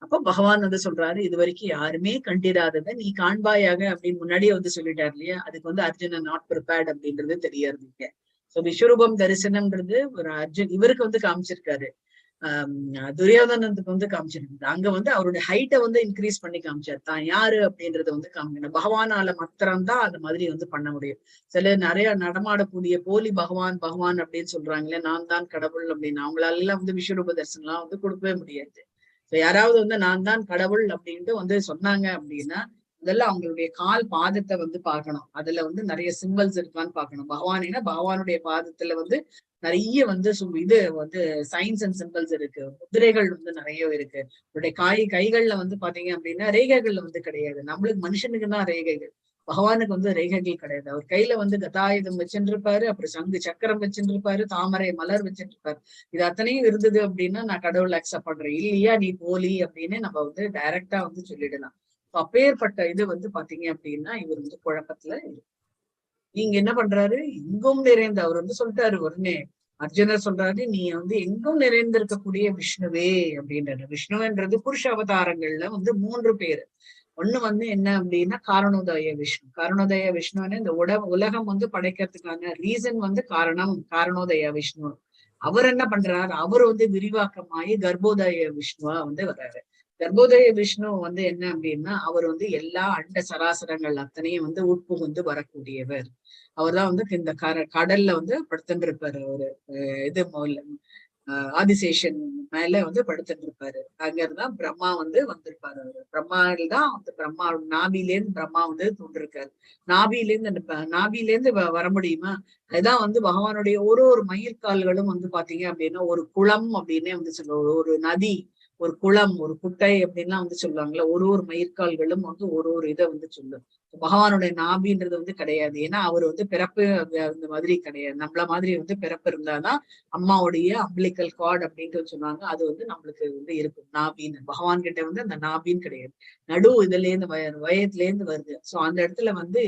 அப்ப பகவான் வந்து சொல்றாரு, இது வரைக்கும் யாருமே கண்டிராததை நீ காண்பாயாக அப்படின்னு முன்னாடியே வந்து சொல்லிட்டாரு இல்லையா. அதுக்கு வந்து அர்ஜுனன் நாட் ப்ரிப்பேர்ட் அப்படின்றது தெரியாதுங்க. சோ விஸ்வரூபம் தரிசனம்ன்றது ஒரு இவருக்கு வந்து காமிச்சிருக்காரு. துரியோதனத்துக்கு வந்து காமிச்சிருக்கு. அங்க வந்து அவருடைய ஹைட்டை வந்து இன்க்ரீஸ் பண்ணி காமிச்சார். தான் யாரு அப்படின்றத வந்து காமிக்கணும். பகவானால மாத்திரம்தான் அது மாதிரி வந்து பண்ண முடியும். சில நிறைய நடமாடக்கூடிய போலி பகவான் அப்படின்னு சொல்றாங்களே, நான் தான் கடவுள் அப்படின்னு, அவங்களால எல்லாம் வந்து விஸ்வரூப தரிசனம் எல்லாம் வந்து கொடுக்கவே முடியாது. யாராவது வந்து நான் தான் கடவுள் அப்படின்ட்டு வந்து சொன்னாங்க அப்படின்னா முதல்ல அவங்களுடைய கால் பாதத்தை வந்து பார்க்கணும். அதுல வந்து நிறைய சிம்பிள்ஸ் இருக்கான்னு பார்க்கணும். பகவானுடைய பாதத்துல வந்து நிறைய வந்து இது வந்து சைன்ஸ் அண்ட் சிம்பிள்ஸ் இருக்கு. முதிரைகள் வந்து நிறைய இருக்கு. அவருடைய கைகள்ல வந்து பாத்தீங்க அப்படின்னா ரேகைகள் வந்து கிடையாது. நம்மளுக்கு மனுஷனுக்கு தான் ரேகைகள், பகவானுக்கு வந்து ரேகைகள் கிடையாது. அவர் கையில வந்து கதாயுதம் வச்சுருப்பாரு, அப்புறம் சங்கு சக்கரம் வச்சுருப்பாரு, தாமரை மலர் வச்சுருப்பாரு. இது அத்தனையும் இருந்தது அப்படின்னா நான் கடவுள் அக்செப்ட் பண்றேன், இல்லையா நீ போலி அப்படின்னு நம்ம வந்து டைரக்டா வந்து சொல்லிடலாம். அப்பேற்பட்ட இது வந்து பாத்தீங்க அப்படின்னா இவர் வந்து குழப்பத்துல இருக்கு. நீங்க என்ன பண்றாரு, எங்கும் நிறைந்த அவர் வந்து சொல்லிட்டாரு உடனே. அர்ஜுனர் சொல்றாரு, நீ வந்து எங்கும் நிறைந்திருக்கக்கூடிய விஷ்ணுவே அப்படின்றாரு. விஷ்ணுன்றது புருஷ அவதாரங்கள்ல வந்து 3 பேரு. ஒண்ணு வந்து என்ன அப்படின்னா காரணோதய விஷ்ணு. காரணோதய விஷ்ணுன்னு இந்த உலகம் வந்து படைக்கிறதுக்கான ரீசன் வந்து காரணோதய விஷ்ணு. அவர் என்ன பண்றாரு, அவர் வந்து விரிவாக்கமாயி கர்ப்போதய விஷ்ணுவா வந்து வர்றாரு. கர்ப்போதய விஷ்ணு வந்து என்ன அப்படின்னா அவர் வந்து எல்லா அண்ட சராசரங்கள் அத்தனையும் வந்து உட்புகுந்து வரக்கூடியவர். அவர் தான் வந்து இந்த கடல்ல வந்து படுத்துட்டு இருப்பாரு. ஒரு இது ஆதிசேஷன் மேல வந்து படுத்துட்டு இருப்பாரு. அங்கிருந்தான் பிரம்மா வந்து வந்திருப்பாரு. அவரு பிரம்மாவில் தான் வந்து பிரம்மா நாபிலேருந்து பிரம்மா வந்து தோன்றிருக்காரு. நாபிலேருந்து வர முடியுமா? அதுதான் வந்து பகவானுடைய ஒரு மயிர்கால்களும் வந்து பாத்தீங்க அப்படின்னா ஒரு குளம் அப்படின்னே வந்து சொல்லுவாங்க. ஒரு நதி, ஒரு குளம், ஒரு குட்டை அப்படின்லாம் வந்து சொல்லுவாங்கல்ல. ஒரு மயிர்கால்களும் வந்து ஒரு இதை வந்து சொல்லும். பகவானுடைய நாபின்றது வந்து கிடையாது. ஏன்னா அவர் வந்து பிறப்பு அந்த மாதிரி கிடையாது. நம்மள மாதிரி வந்து பிறப்பு இருந்தாதான் அம்மாவுடைய அம்பிளிக்கல் கார்டு அப்படின்ட்டு சொன்னாங்க. அது வந்து நம்மளுக்கு வந்து இருக்கும் நாபின்னு. பகவான் கிட்ட வந்து அந்த நாபின்னு கிடையாது. இதுல இருந்து வயத்துல இருந்து வருது. சோ அந்த இடத்துல வந்து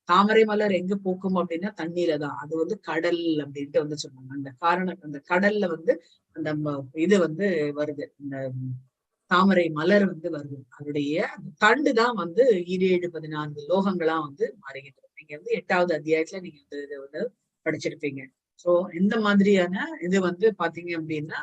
தாமரை மலர் எங்க பூக்கும் அப்படின்னா தண்ணீர தான். அது வந்து கடல் அப்படின்ட்டு வந்து சொன்னாங்க. அந்த கடல்ல வந்து அந்த இது வந்து வருது, இந்த தாமரை மலர் வந்து வருது. அதோடைய தண்டு தான் வந்து 17-14 லோகங்களா வந்து மாறுகின்றது. நீங்க வந்து 8வது அத்தியாயத்துல நீங்க வந்து இதை வந்து படிச்சிருப்பீங்க. சோ இந்த மாதிரியான இது வந்து பாத்தீங்க அப்படின்னா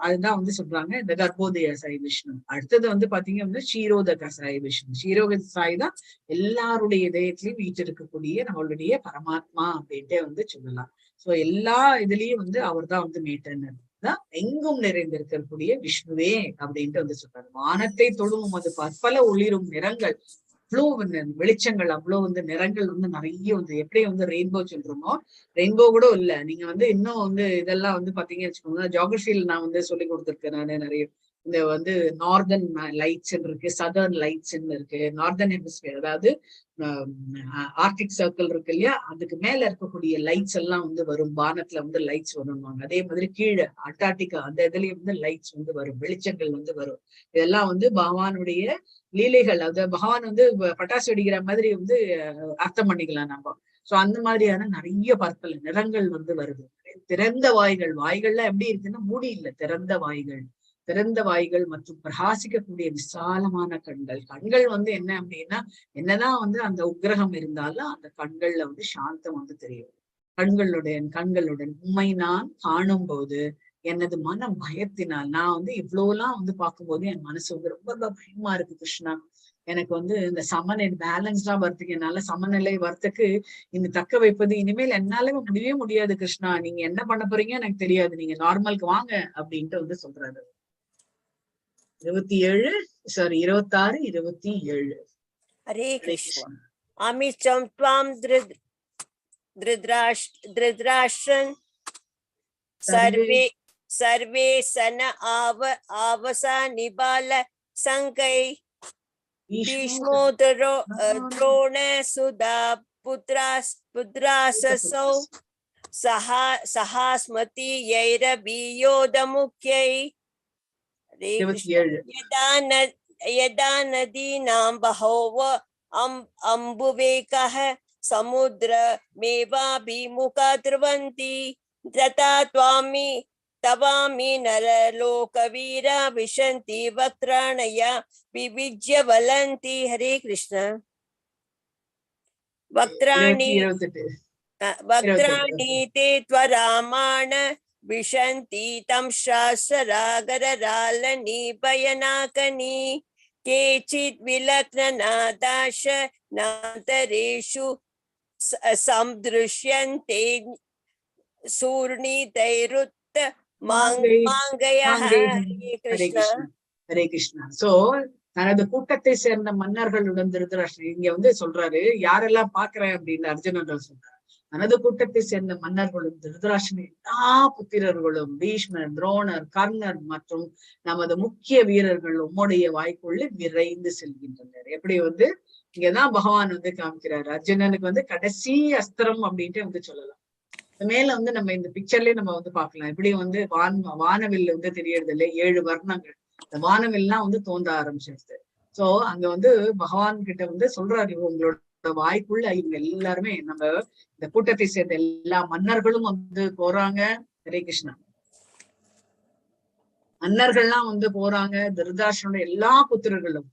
அதுதான் வந்து சொல்றாங்க இந்த கர்ப்போதய சாய் விஷ்ணு. அடுத்தது வந்து பாத்தீங்க அப்படின்னா க்ஷீரோதக சாய் விஷ்ணு. க்ஷீரோதக சாய் தான் எல்லாருடைய இதயத்திலையும் வீட்டிருக்கக்கூடிய நம்மளுடைய பரமாத்மா அப்படின்ட்டே வந்து சொல்லலாம். சோ எல்லா இதுலயும் வந்து அவர் தான் வந்து மீட்டர்னர் தான் எங்கும் நிறைந்திருக்கக்கூடிய விஷ்ணுவே அப்படின்ட்டு வந்து சொல்றாரு. வானத்தை தொடும் அது பற்பல ஒளிரும் நிறங்கள், அவ்வளவு வெளிச்சங்கள், அவ்வளவு வந்து நிறங்கள் வந்து நிறைய வந்து எப்படி வந்து ரெயின்போ சொல்றோமோ, ரெயின்போ கூட இல்ல. நீங்க வந்து இன்னும் வந்து இதெல்லாம் வந்து பாத்தீங்கன்னு வச்சுக்கோங்க, ஜியோகிரபியில நான் வந்து சொல்லி கொடுத்துருக்கேன் நானு நிறைய. இந்த வந்து நார்தர்ன் லைட்ஸ் இருக்கு, சதர்ன் லைட்ஸ் இருக்கு, நார்தர்ன் ஹெமிஸ்பியர், அதாவது ஆர்டிக் சர்க்கிள் இருக்கு இல்லையா, அதுக்கு மேல இருக்கக்கூடிய லைட்ஸ் எல்லாம் வந்து வரும், வானத்துல வந்து லைட்ஸ் வருவாங்க. அதே மாதிரி கீழே அண்டார்டிகா அந்த இதுலயும் வந்து லைட்ஸ் வந்து வரும், வெளிச்சங்கள் வந்து வரும். இதெல்லாம் வந்து பகவானுடைய லீலைகள். அதாவது பகவான் வந்து பட்டாசு வெடிக்கிற மாதிரி வந்து அர்த்தம் பண்ணிக்கலாம் நம்ம. சோ அந்த மாதிரியான நிறைய பற்பல நிறங்கள் வந்து வருது. திறந்த வாய்கள், வாய்கள்லாம் எப்படி இருக்குன்னா மூடி இல்ல, திறந்த வாய்கள், திறந்த வாய்கள் மற்றும் பிரகாசிக்கக்கூடிய விசாலமான கண்கள். கண்கள் வந்து என்ன அப்படின்னா, என்னதான் வந்து அந்த உக்கிரகம் இருந்தாலும் அந்த கண்கள்ல வந்து சாந்தம் வந்து தெரியும். கண்களுடன் உண்மை நான் காணும் போது எனது மனம் பயத்தினால், நான் வந்து இவ்வளவுலாம் வந்து பார்க்கும்போது என் மனசு வந்து ரொம்ப பயமா இருக்கு கிருஷ்ணா. எனக்கு வந்து இந்த சமநிலை பேலன்ஸ்டா வரதுக்கு, என்னால சமநிலை வரத்துக்கு இந்த தக்க வைப்பது இனிமேல் என்னால முடியவே முடியாது கிருஷ்ணா. நீங்க என்ன பண்ண போறீங்க எனக்கு தெரியாது, நீங்க நார்மலுக்கு வாங்க அப்படின்ட்டு வந்து சொல்றாரு. 27 sorry 26 27. Hare Krishna. Amicham tvam Dhritarashtan sarve sana avasa nibala sankai Bhishmo drona sudha putrasasau sahasmati yairabiyodamukyai. यदा नदीनां बहवो अम्बुवेकः समुद्रमेवाभिमुखा ध्रुवन्ति तथा तवामि नरलोकवीरा विशन्ति वक्त्राणया विविज्य वलन्ति. हरे कृष्ण. वक्त्राणि ते त्वरामाण विशन्ति तं सहस्रागररालनी भयनाकनी केचित् विलग्ननादाश नान्तरेषु सन्दृश्यन्ते सूर्णितैरुत्त माङ्गयः. हरे கிருஷ்ணா. சோ தனது கூட்டத்தை சேர்ந்த மன்னர்களுடன் திருதராஷ்டிரன் இங்க வந்து சொல்றாரு, யாரெல்லாம் பாக்குறேன் அப்படின்னு அர்ஜுனன் சொல்றாரு. தனது கூட்டத்தை சேர்ந்த மன்னர்களும் திருதராஷ்டிரன் எல்லா புத்திரர்களும் பீஷ்மர், துரோணர், கர்ணர் மற்றும் நமது முக்கிய வீரர்கள் உம்முடைய வாய்க்குள்ள விரைந்து செல்கின்றனர். எப்படி வந்து இங்கதான் பகவான் வந்து காமிக்கிறாரு. அர்ஜுனனுக்கு வந்து கடைசி அஸ்திரம் அப்படின்ட்டு வந்து சொல்லலாம். மேல வந்து நம்ம இந்த பிக்சர்லயே நம்ம வந்து பாக்கலாம். எப்படி வந்து வானவில் வந்து தெரியறது இல்லை, 7 வர்ணங்கள், இந்த வானவில்லாம் வந்து தோன்ற ஆரம்பிச்சிருது. சோ அங்க வந்து பகவான் கிட்ட வந்து சொல்றாரு, உங்களோட வாய்க்குள்ள இவங்க எல்லாருமே நம்ம இந்த கூட்டத்தை சேர்ந்த எல்லா மன்னர்களும் வந்து போறாங்க. ஹரே கிருஷ்ணா. மன்னர்கள்லாம் வந்து போறாங்க. திருதராஷ்டிரனோட எல்லா புத்திரர்களும்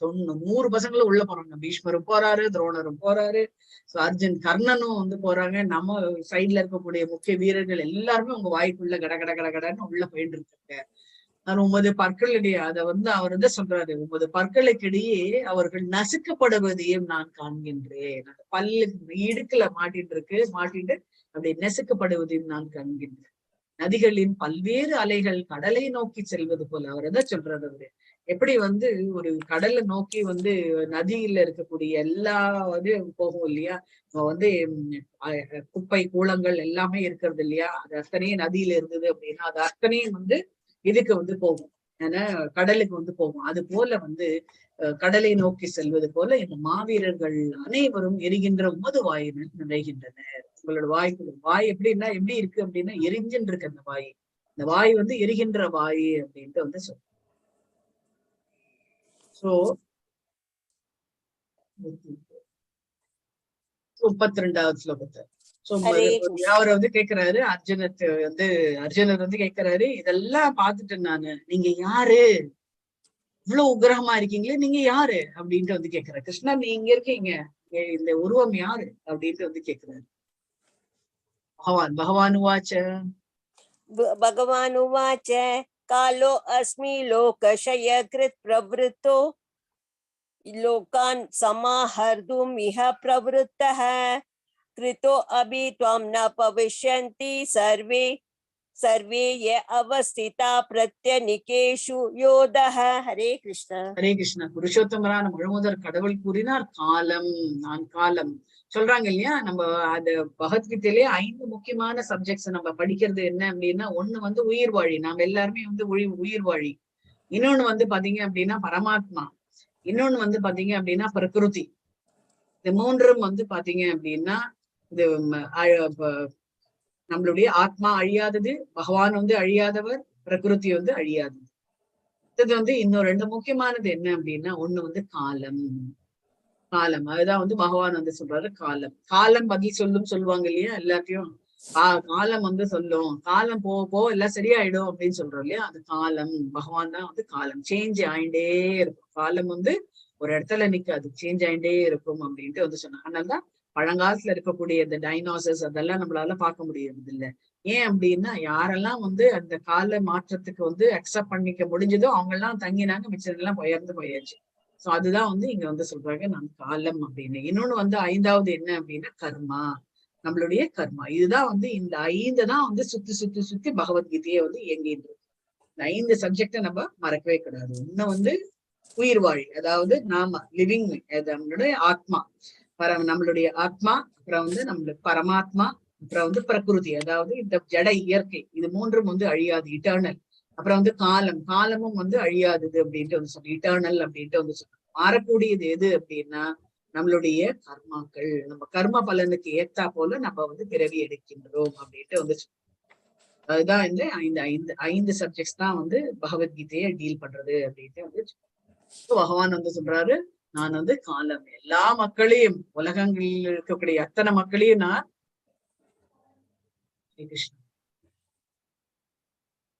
100 பசங்களும் உள்ள போறாங்க. பீஷ்மரும் போறாரு, துரோணரும் போறாரு, கர்ணனும் வந்து போறாங்க. நம்ம சைட்ல இருக்கக்கூடிய முக்கிய வீரர்கள் எல்லாருமே உங்க வாய்க்குள்ள கடன்னு உள்ள போயிட்டு இருக்காங்க. உமது பற்களிடையே அதை வந்து அவர் வந்து சொல்றாரு, உமது பற்களுக்கிடையே அவர்கள் நசுக்கப்படுவதையும் நான் காண்கின்றேன். அந்த பல்லு இடுக்குல மாட்டிட்டு அப்படி நெசுக்கப்படுவதையும் நான் காண்கின்றேன். நதிகளின் பல்வேறு அலைகள் கடலை நோக்கி செல்வது போல அவர் எதை சொல்றாரு. அவரு எப்படி வந்து ஒரு கடலை நோக்கி வந்து நதியில இருக்கக்கூடிய எல்லா இது போகும் இல்லையா, வந்து குப்பை கூளங்கள் எல்லாமே இருக்கிறது இல்லையா, அது அத்தனையும் நதியில இருந்தது அப்படின்னா அது அத்தனையும் வந்து இதுக்கு வந்து போகும், ஏன்னா கடலுக்கு வந்து போகும். அது போல வந்து கடலை நோக்கி செல்வது போல இந்த மாவீரர்கள் அனைவரும் எரிகின்ற உமது வாயினர் நுழைகின்றனர். உங்களோட வாய் எப்படின்னா எப்படி இருக்கு அப்படின்னா எரிஞ்சுன்னு இருக்கு அந்த வாய். இந்த வாய் வந்து எரிகின்ற வாய் அப்படின்ட்டு வந்து சொல்றோம். சோ 32வது ஸ்லோகத்தை அவர் வந்து கேக்குறாரு, அர்ஜுனர் வந்து கேக்குறாரு, இதெல்லாம் பாத்துட்டு நானு, நீங்க யாரு, இவ்வளவு உக்கிரகமா இருக்கீங்களே, நீங்க யாரு அப்படின்ட்டு வந்து கேக்குறாரு. கிருஷ்ணா நீங்க இருக்கீங்க, இந்த உருவம் யாரு அப்படின்ட்டு வந்து கேக்குறாரு. பகவான் உவாச்ச காலோ அஸ்மி லோகஷய கிருத் பிரவருத்தோ லோகான் சமாஹர்தும் இஹ பிரவருத்தஹ कृतो अभि त्वं न पविष्यन्ति सर्वे ये अवस्थिता प्रत्यनिकेषु योधः. हरे कृष्ण. ஹரே கிருஷ்ணா. புருஷோத்தமரான முழுமுதற் கடவுள் கூறினார், காலம், நான் காலம் சொல்றாங்க இல்லையா. நம்ம அது பகவத்கீதையிலேயே 5 முக்கியமான சப்ஜெக்ட்ஸ் நம்ம படிக்கிறது என்ன அப்படின்னா, ஒண்ணு வந்து உயிர் வாழி, நாம எல்லாருமே வந்து உயிர் வாழி. இன்னொன்னு வந்து பாத்தீங்க அப்படின்னா பரமாத்மா, இன்னொன்னு வந்து பாத்தீங்க அப்படின்னா பிரகிருதி. இந்த மூன்றும் வந்து பாத்தீங்க அப்படின்னா இது நம்மளுடைய ஆத்மா அழியாதது, பகவான் வந்து அழியாதவர், பிரகிருதி வந்து அழியாதது. இது வந்து இன்னும் ரெண்டு முக்கியமானது என்ன அப்படின்னா, ஒண்ணு வந்து காலம். காலம் அதுதான் வந்து பகவான் வந்து சொல்றாரு காலம். காலம் பதில் சொல்லுவாங்க இல்லையா எல்லாத்தையும். காலம் வந்து சொல்லும், காலம் போ எல்லாம் சரியாயிடும் அப்படின்னு சொல்றோம் இல்லையா, அது காலம். பகவான் தான் வந்து காலம். சேஞ்ச் ஆயிண்டே இருக்கும். காலம் வந்து ஒரு இடத்துல நிக்காது, சேஞ்ச் ஆயிண்டே இருக்கும் அப்படின்ட்டு வந்து சொன்னாங்க. அதனாலதான் பழங்காலத்துல இருக்கக்கூடிய இந்த டைனோசர்ஸ் அதெல்லாம் நம்மளால பார்க்க முடியறது இல்லை. ஏன் அப்படின்னா யாரெல்லாம் வந்து அந்த கால மாற்றத்துக்கு வந்து அக்செப்ட் பண்ணிக்க முடிஞ்சதோ அவங்க எல்லாம் தங்கினாங்க, மிச்சதெல்லாம் போயாச்சு. சோ அதுதான் வந்து இங்க வந்து சொல்றாங்க நான் காலம் அப்படின்னு. இன்னொன்னு வந்து 5வது என்ன அப்படின்னா கர்மா, நம்மளுடைய கர்மா. இதுதான் வந்து இந்த 5 தான் வந்து சுத்தி பகவத்கீதையை வந்து இயங்கிட்டு இருக்கு. இந்த 5 சப்ஜெக்ட நம்ம மறக்கவே கூடாது. இன்னும் வந்து உயிர் வாழி, அதாவது நாம லிவிங், நம்மளுடைய ஆத்மா, நம்மளுடைய ஆத்மா, அப்புறம் வந்து நம்மளுக்கு பரமாத்மா, அப்புறம் வந்து பிரகிருதி, அதாவது இந்த ஜட இயற்கை, இது மூன்றும் வந்து அழியாது, இட்டர்னல். அப்புறம் வந்து காலமும் வந்து அழியாதது அப்படின்ட்டு வந்து சொல்லி இட்டர்னல் அப்படின்ட்டு வந்து சொல்லணும். மாறக்கூடியது எது அப்படின்னா நம்மளுடைய கர்மாக்கள். நம்ம கர்ம பலனுக்கு ஏத்தா போல நம்ம வந்து பிறவி எடுக்கின்றோம் அப்படின்ட்டு வந்து அதுதான் இந்த ஐந்து சப்ஜெக்ட்ஸ் தான் வந்து பகவத்கீதையை டீல் பண்றது அப்படின்ட்டு வந்து பகவான் வந்து சொல்றாரு, நான் வந்து காலம், எல்லா மக்களையும், உலகங்களில் இருக்கக்கூடிய அத்தனை மக்களையும் நான் கிருஷ்ணன்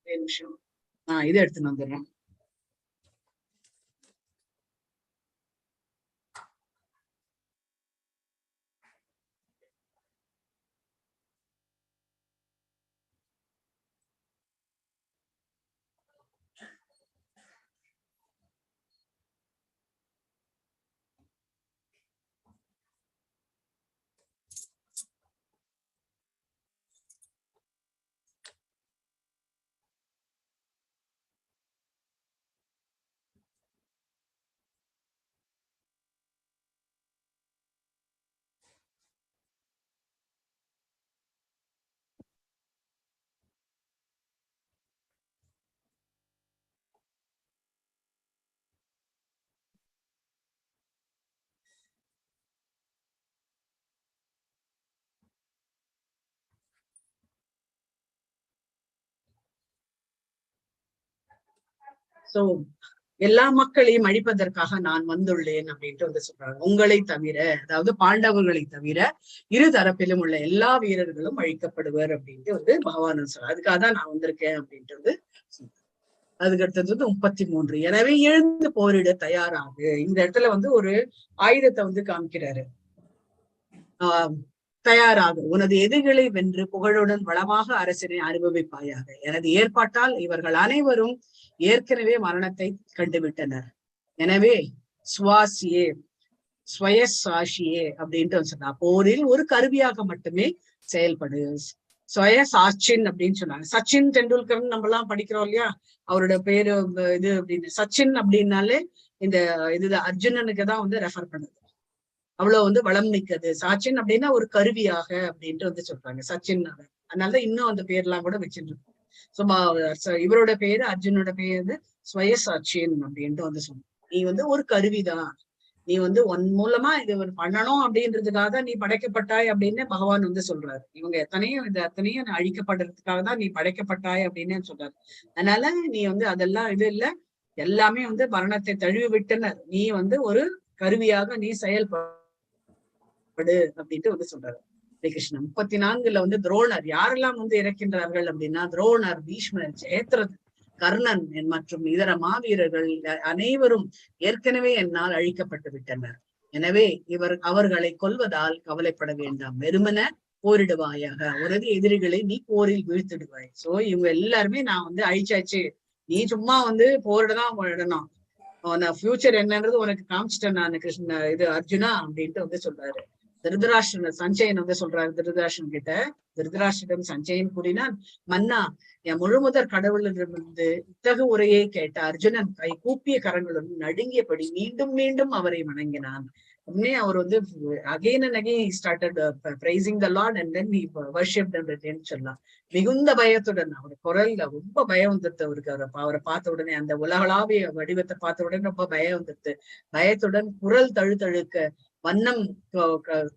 நிமிஷம் இதை எடுத்துன்னு வந்துடுறேன். சோ எல்லா மக்களையும் அழிப்பதற்காக நான் வந்துள்ளேன் அப்படின்ட்டு வந்து சொல்றாங்க. உங்களை தவிர, அதாவது பாண்டவர்களை தவிர இரு தரப்பிலும் உள்ள எல்லா வீரர்களும் அழிக்கப்படுவர் அப்படின்ட்டு வந்து பகவான் சொல்றாரு. அதுக்காக தான் நான் வந்திருக்கேன் அப்படின்ட்டு வந்து அதுக்கு அடுத்தது வந்து 33. எனவே எழுந்து போரிட தயாராகு. இந்த இடத்துல வந்து ஒரு ஆயுதத்தை வந்து காமிக்கிறாரு. தயாராகு, உனது எதிரிகளை வென்று புகழுடன் வளமாக அரசினை அனுபவிப்பாயாக. எனது ஏற்பாட்டால் இவர்கள் அனைவரும் ஏற்கனவே மரணத்தை கண்டுவிட்டனர். எனவே சுவாசியே ஸ்வயசாட்சியே அப்படின்ட்டு சொன்னா, போரில் ஒரு கருவியாக மட்டுமே செயல்படு. ஸ்வயசாட்சின் அப்படின்னு சொன்னாங்க. சச்சின் டெண்டுல்கர் நம்ம எல்லாம் படிக்கிறோம் இல்லையா, அவரோட பேரு இது அப்படின்னு. சச்சின் அப்படின்னாலே இந்த இது அர்ஜுனனுக்கு தான் வந்து ரெஃபர் பண்ணுது. அவ்வளவு வந்து வளம் மிக்கது சச்சின் அப்படின்னா ஒரு கருவியாக அப்படின்ட்டு வந்து சொல்றாங்க சச்சின். அதனாலதான் இன்னும் அந்த பேர்லாம் கூட வச்சுட்டு இருக்கோம். இவரோட பேரு அர்ஜுனோட பேரு ஸ்வயசாட்சியன் அப்படின்ட்டு வந்து சொன்ன. நீ வந்து ஒரு கருவிதான், நீ வந்து உன் மூலமா இது பண்ணணும் அப்படின்றதுக்காக நீ படைக்கப்பட்டாய் அப்படின்னு பகவான் வந்து சொல்றாரு. இவங்க அத்தனையும் அழிக்கப்படுறதுக்காக தான் நீ படைக்கப்பட்டாய் அப்படின்னு சொல்றாரு. அதனால நீ வந்து அதெல்லாம் இது இல்ல, எல்லாமே வந்து மரணத்தை தழுவி விட்டனர், நீ வந்து ஒரு கருவியாக நீ செயல்படு அப்படின்ட்டு வந்து சொல்றாரு கிருஷ்ணன். 34 வந்து துரோணர் யாரெல்லாம் வந்து இறக்கின்றார்கள் அப்படின்னா, துரோணர், பீஷ்மர், ஜெயத்ரத், கர்ணன் மற்றும் இதர மாவீரர்கள் அனைவரும் ஏற்கனவே என்னால் அழிக்கப்பட்டு விட்டனர். எனவே அவர்களை கொல்வதால் கவலைப்பட வேண்டாம், வெறுமன போரிடுவாயாக. உனது எதிரிகளை நீ போரில் வீழ்த்திடுவாய். சோ இவங்க எல்லாருமே நான் வந்து அழிச்சாச்சு, நீ சும்மா வந்து போரிடதான் போயிடணும், ஃபியூச்சர் என்னன்றது உனக்கு காமிச்சிட்டேன் நான் கிருஷ்ண இது அர்ஜுனா அப்படின்ட்டு வந்து சொல்றாரு. திருதராஷ்டிரன் சஞ்சயன் வந்து சொல்றாரு திருதராஷ்டிரன் கிட்ட. திருதராஷ்டிரம் சஞ்சயன் கூறினான், மன்னா, என் முழுமுதற் கடவுளிடமிருந்து இத்தகு உரையை கேட்ட அர்ஜுனன் கை கூப்பிய கரங்களுடன் நடுங்கியபடி மீண்டும் மீண்டும் அவரை வணங்கினான். உடனே அவர் வந்து again and again started pricing the Lord and then he worshipped அப்படின்னு சொல்லலாம். மிகுந்த பயத்துடன், அவர் குரல்ல ரொம்ப பயம் வந்துருது அவருக்கு. அவரை பார்த்த உடனே, அந்த உலகளாவிய வடிவத்தை பார்த்த உடனே ரொம்ப பயம் வந்துருது. பயத்துடன் குரல் தழுத்தழுக்க வண்ணம்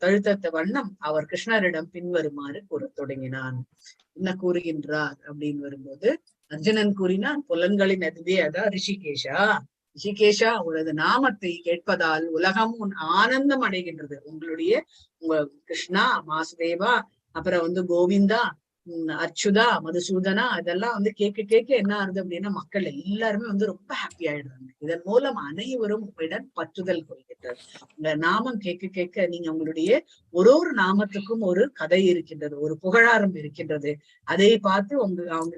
தழுத்த வண்ணம் அவர் கிருஷ்ணரிடம் பின்வருமாறு கூறத் தொடங்கினான். என்ன கூறுகின்றார் அப்படின்னு வரும்போது, அர்ஜுனன் கூறினான், புலன்களின் அதுவே அதான் ரிஷிகேஷா, ரிஷிகேஷா, உங்களது நாமத்தை கேட்பதால் உலகம் ஆனந்தம் அடைகின்றது. உங்க கிருஷ்ணா, வாசுதேவா, அப்புறம் வந்து கோவிந்தா, அச்சுதா, மதுசூதனா, இதெல்லாம் வந்து கேட்க கேட்க என்ன ஆகுது அப்படின்னா, மக்கள் எல்லாருமே வந்து ரொம்ப ஹாப்பி ஆயிடுறாங்க. இதன் மூலம் அனைவரும் உங்களிடம் பற்றுதல் கொள்கின்றார். உங்க நாமம் கேட்க கேட்க நீங்க உங்களுடைய ஒரு நாமத்துக்கும் ஒரு கதை இருக்கின்றது, ஒரு புகழாரம் இருக்கின்றது. அதை பார்த்து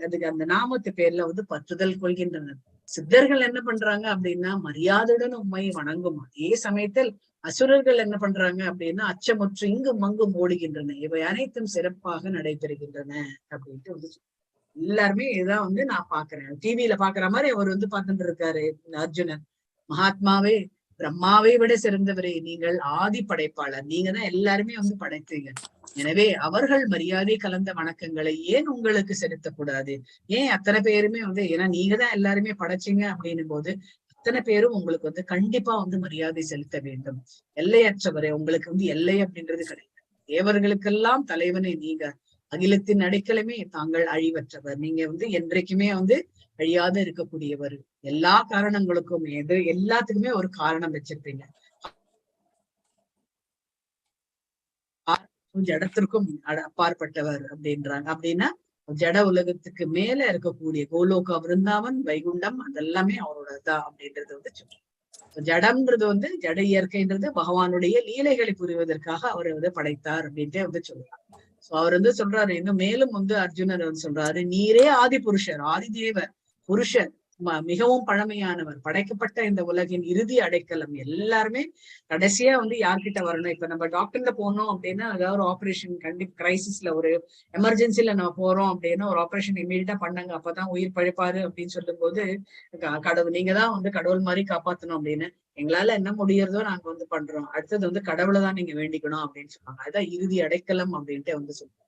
அதுக்கு அந்த நாமத்து பேர்ல வந்து பற்றுதல் கொள்கின்றனர். சித்தர்கள் என்ன பண்றாங்க அப்படின்னா மரியாதையுடன் உண்மை வணங்கும். அதே சமயத்தில் அசுரர்கள் என்ன பண்றாங்க அப்படின்னா அச்சமுற்று இங்கும் அங்கும் ஓடுகின்றன. இவை அனைத்தும் சிறப்பாக நடைபெறுகின்றன அப்படின்ட்டு வந்து எல்லாருமே இதான் வந்து நான் பாக்குறேன். டிவியில பாக்குற மாதிரி அவர் வந்து பார்த்துட்டு இருக்காரு அர்ஜுனன். மகாத்மாவே, பிரம்மாவை விட சிறந்தவரே, நீங்கள் ஆதி படைப்பாளர், நீங்க தான் எல்லாருமே வந்து படைத்தீங்க. எனவே அவர்கள் மரியாதை கலந்த வணக்கங்களை ஏன் உங்களுக்கு செலுத்தக்கூடாது? ஏன் அத்தனை பேருமே வந்து, ஏன்னா நீங்க தான் எல்லாருமே படைச்சீங்க அப்படின்னும் போது அத்தனை பேரும் உங்களுக்கு வந்து கண்டிப்பா வந்து மரியாதை செலுத்த வேண்டும். எல்லையற்றவரே, உங்களுக்கு வந்து எல்லை அப்படின்றது கிடையாது. தேவர்களுக்கெல்லாம் தலைவனே நீங்க, அகிலத்தின் அடைக்கலமே தாங்கள், அழிவற்றவர் நீங்க, வந்து என்றைக்குமே வந்து அழியாத இருக்கக்கூடியவர். எல்லா காரணங்களுக்கும் எல்லாத்துக்குமே ஒரு காரணம் வச்சிருப்பீங்க. ஜடத்திற்கும் அப்பாற்பட்டவர் அப்படின்றாங்க. அப்படின்னா ஜட உலகத்துக்கு மேல இருக்கக்கூடிய கோலோக விருந்தாவன், வைகுண்டம், அதெல்லாமே அவரோடதான் அப்படின்றது வந்து சொல்றோம். ஜடம்ன்றது வந்து ஜட இயற்கைன்றது பகவானுடைய லீலைகளை புரிவதற்காக அவர் வந்து படைத்தார் அப்படின்ட்டு வந்து சொல்றாரு. சோ அவர் வந்து சொல்றாரு, இன்னும் மேலும் வந்து அர்ஜுனர் வந்து சொல்றாரு, நீரே ஆதி புருஷர், ஆதி தேவர், புருஷர், மிகவும் பழமையானவர், படைக்கப்பட்ட இந்த உலகின் இறுதி அடைக்கலம். எல்லாருமே கடைசியா வந்து யார்கிட்ட வரணும்? இப்ப நம்ம டாக்டர்ல போனோம் அப்படின்னா, அதாவது ஒரு ஆபரேஷன் கண்டிப்பா கிரைசிஸ்ல, ஒரு எமர்ஜென்சில நம்ம போறோம் அப்படின்னா ஒரு ஆபரேஷன் இமீடியட்டா பண்ணாங்க, அப்பதான் உயிர் பழைப்பாரு அப்படின்னு சொல்லும் போது, கடவுள் நீங்க தான் வந்து கடவுள் மாதிரி காப்பாத்தணும் அப்படின்னு, எங்களால என்ன முடியறதோ நாங்க வந்து பண்றோம், அடுத்தது வந்து கடவுளை தான் நீங்க வேண்டிக்கணும் அப்படின்னு சொல்லுவாங்க. அதுதான் இறுதி அடைக்கலம் அப்படின்ட்டு வந்து சொல்லுவாங்க.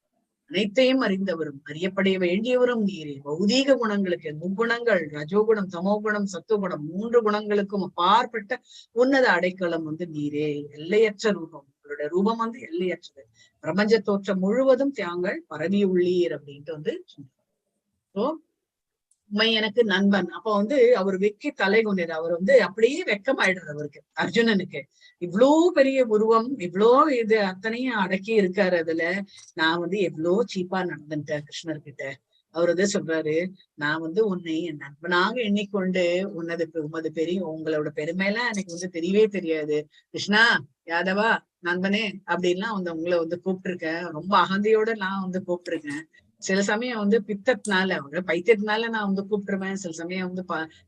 அனைத்தையும் அறிந்தவரும் அறியப்படைய வேண்டியவரும் நீரே. பௌதீக குணங்களுக்கு, முக்குணங்கள், ரஜோகுணம், தமோகுணம், சத்துவகுணம், 3 குணங்களுக்கும் அப்பாற்பட்ட உன்னத அடைக்கலம் வந்து நீரே. எல்லையற்ற ரூபம், உங்களோட ரூபம் வந்து எல்லையற்றது. பிரபஞ்ச தோற்றம் முழுவதும் தியாங்கள் பரவி உள்ளீர் அப்படின்ட்டு வந்து சொல்றோம். உண்மை எனக்கு நண்பன். அப்ப வந்து அவர் வெக்கி தலை கொண்டார். அவர் வந்து அப்படியே வெக்கமாயிடுறது அவருக்கு, அர்ஜுனனுக்கு. இவ்வளோ பெரிய உருவம், இவ்வளோ இது அத்தனையும் அடக்கி இருக்காரு. அதுல நான் வந்து எவ்வளோ சீப்பா நடந்துட்டேன் கிருஷ்ணர்கிட்ட. அவர் வந்து சொல்றாரு, நான் வந்து உன்னை என் நண்பனாக எண்ணிக்கொண்டு உமது பெரிய உங்களோட பெருமையெல்லாம் எனக்கு வந்து தெரியவே தெரியாது. கிருஷ்ணா, யாதவா, நண்பனே அப்படின்லாம் வந்து உங்களை வந்து கூப்பிட்டுருக்கேன். ரொம்ப அகந்தையோட நான் வந்து கூப்பிட்டுருக்கேன். சில சமயம் வந்து பித்தத்தினால, பைத்தியத்தினால நான் வந்து கூப்பிட்டுருப்பேன். சில சமயம் வந்து